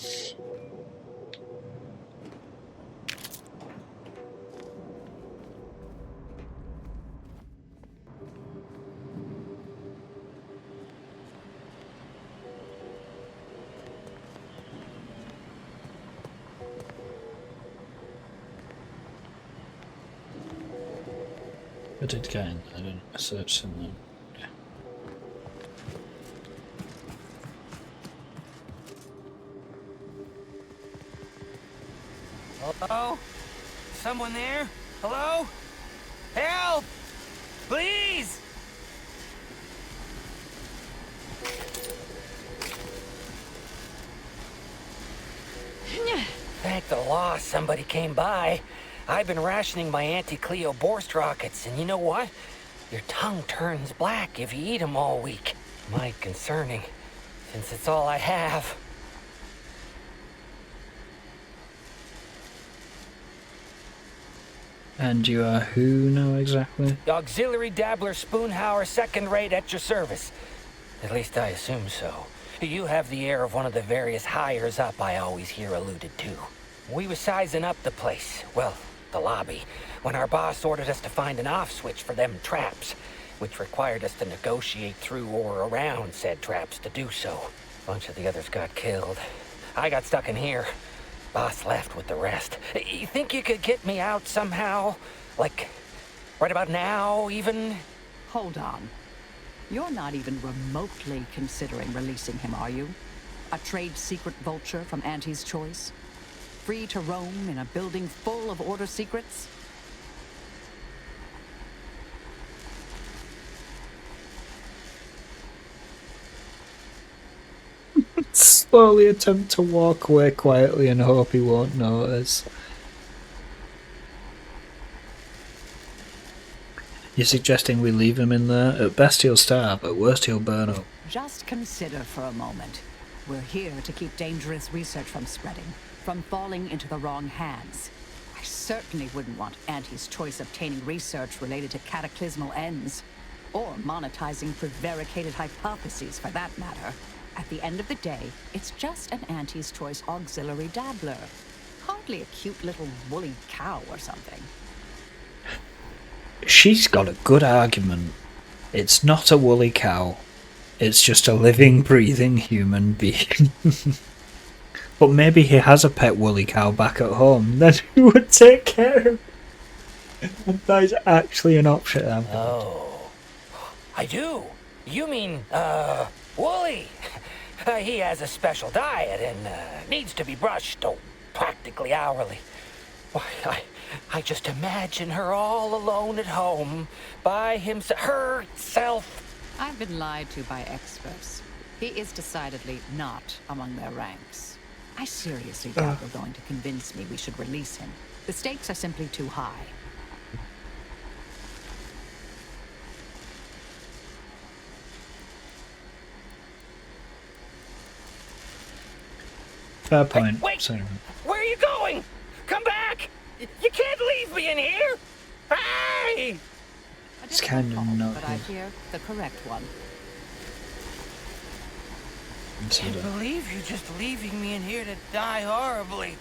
I did get in. I don't know. I searched something. Yeah. Hello? Someone there? Hello? Help! Please! Thank the law somebody came by. I've been rationing my anti-Cleo Borst rockets, and you know what? Your tongue turns black if you eat them all week. Might concerning, since it's all I have. And you are who now exactly? Auxiliary Dabbler Spoonhauer, second rate at your service. At least I assume so. You have the air of one of the various hires up I always hear alluded to. We were sizing up the place, well, the lobby, when our boss ordered us to find an off switch for them traps, which required us to negotiate through or around said traps to do so. A bunch of the others got killed. I got stuck in here. Boss left with the rest. You think you could get me out somehow? Like, right about now, even? Hold on. You're not even remotely considering releasing him, are you? A trade secret vulture from Auntie's choice? Free to roam in a building full of order secrets? Slowly attempt to walk away quietly and hope he won't notice. You're suggesting we leave him in there? At best he'll starve, at worst he'll burn up. Just consider for a moment. We're here to keep dangerous research from spreading, from falling into the wrong hands. I certainly wouldn't want Auntie's choice obtaining research related to cataclysmal ends, or monetizing prevaricated hypotheses for that matter. At the end of the day, it's just an Auntie's choice auxiliary dabbler. Hardly a cute little woolly cow or something. She's got a good argument. It's not a woolly cow. It's just a living, breathing human being. But maybe he has a pet woolly cow back at home. Then who would take care of it? That is actually an option. Oh. I do. You mean, Wooly. He has a special diet and needs to be brushed, practically hourly. Why, I just imagine her all alone at home, by herself. I've been lied to by experts. He is decidedly not among their ranks. I seriously doubt they're going to convince me we should release him. The stakes are simply too high. Fair point. Hey, wait! Sorry. Where are you going? Come back! You can't leave me in here! Hey! It's kind of not. But I hear the correct one. I can't believe you're just leaving me in here to die horribly.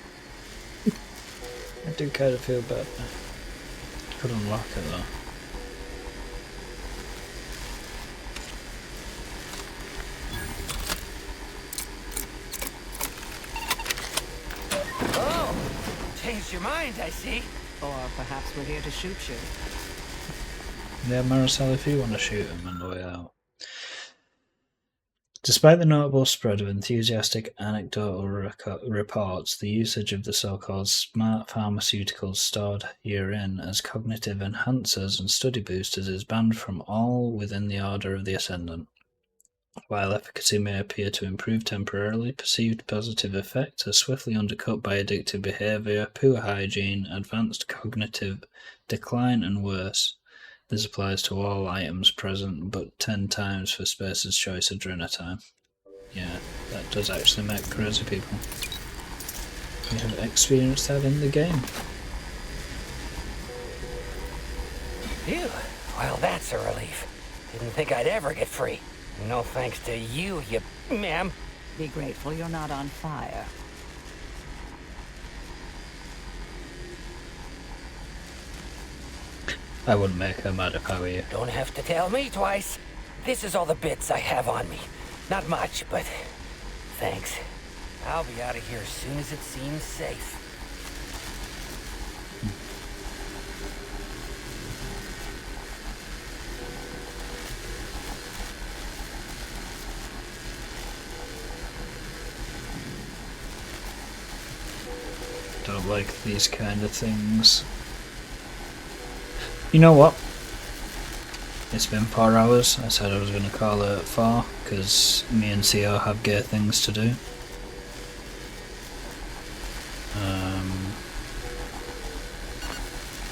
I do kind of feel bad. Could unlock it though. Oh, changed your mind, I see. Or perhaps we're here to shoot you. Yeah, Maricel, if you want to shoot him on the way out. Despite the notable spread of enthusiastic anecdotal reports, the usage of the so-called smart pharmaceuticals stored herein as cognitive enhancers and study boosters is banned from all within the Order of the Ascendant. While efficacy may appear to improve temporarily, perceived positive effects are swiftly undercut by addictive behavior, poor hygiene, advanced cognitive decline, and worse. This applies to all items present, but 10 times for Space's Choice Adrenatime. Yeah, that does actually make crazy people. We have experienced that in the game. Phew. Well, that's a relief. Didn't think I'd ever get free. No thanks to you, ma'am. Be grateful you're not on fire. I wouldn't make her mad if I were you. Don't have to tell me twice. This is all the bits I have on me. Not much, but thanks. I'll be out of here as soon as it seems safe. Don't like these kind of things. You know what? It's been 4 hours. I said I was going to call it at 4 because me and CO have gay things to do.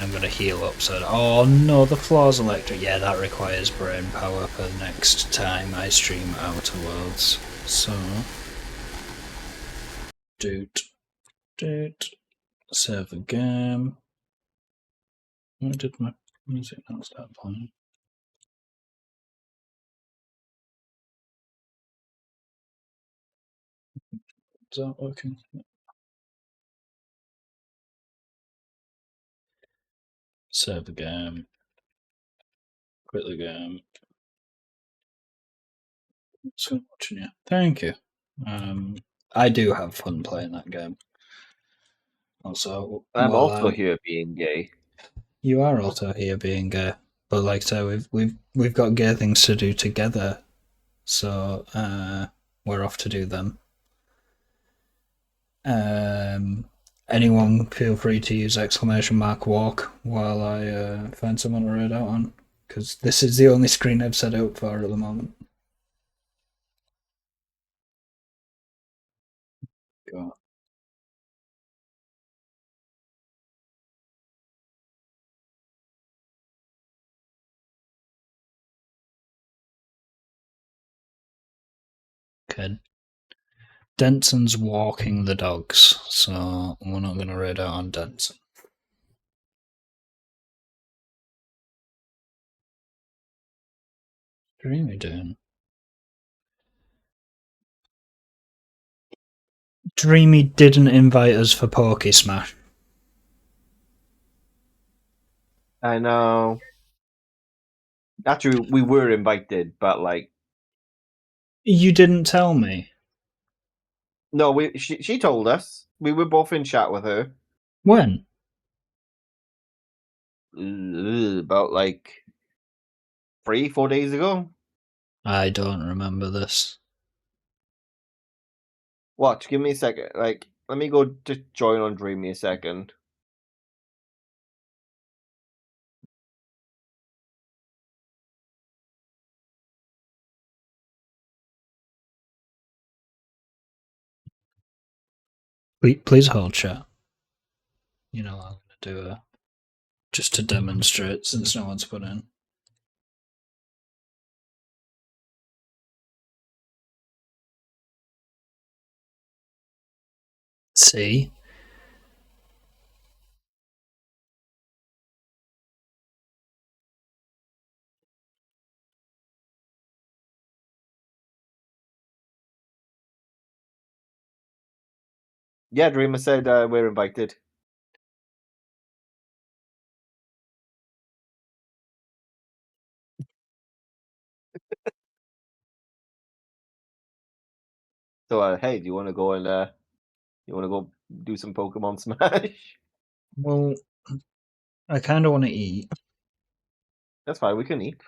I'm going to heal up so oh no, the floor's electric. Yeah, that requires brain power for the next time I stream Outer Worlds. So, doot. Save the game. Where did my music not start playing? Is that working? Save the game. Quit the game. So watching you. Thank you. I do have fun playing that game. Also, I'm also here being gay. You are also here being gay, but like I say, we've got gay things to do together, so we're off to do them. Anyone feel free to use !walk while I find someone to raid out on, because this is the only screen I've set out for at the moment. Go. Okay. Denson's walking the dogs, so we're not going to raid out on Denson. What are you doing? Dreamy didn't invite us for Pokey Smash. I know. Actually, we were invited, but like... You didn't tell me. No, she told us. We were both in chat with her. When? About like 3-4 days ago. I don't remember this. Watch, give me a second. Like, let me go to join on Dreamy a second. Please hold chat. You know, I'm going to do a... just to demonstrate since no one's put in. See? Yeah, Dreamer said we're invited. So, hey, do you want to go and do some Pokemon Smash? Well, I kind of want to eat. That's fine, we can eat.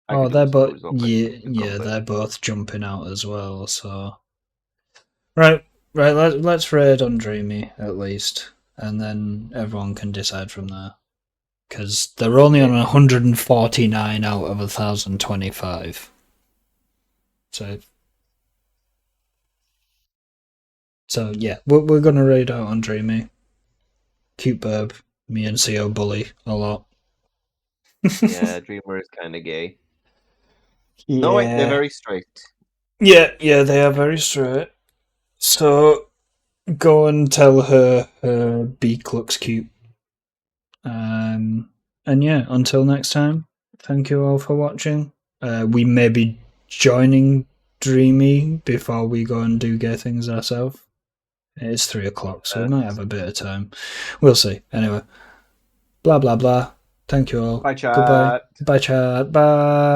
Oh, they're both yeah, they're both jumping out as well. So right, let's raid on Dreamy at least. and then everyone can decide from there. Because they're only on 149 out of 1,025. So yeah, we're gonna raid out on Dreamy. Cute burb. Me and CO bully a lot. Yeah, Dreamer is kind of gay. Yeah. No, wait, they're very straight. Yeah, they are very straight. So go and tell her her beak looks cute. And yeah, until next time, thank you all for watching. We may be joining Dreamy before we go and do gay things ourselves. It's 3 o'clock, so we might have a bit of time. We'll see. Anyway, blah blah blah. Thank you all. Bye, chat. Goodbye. Bye, chat. Bye.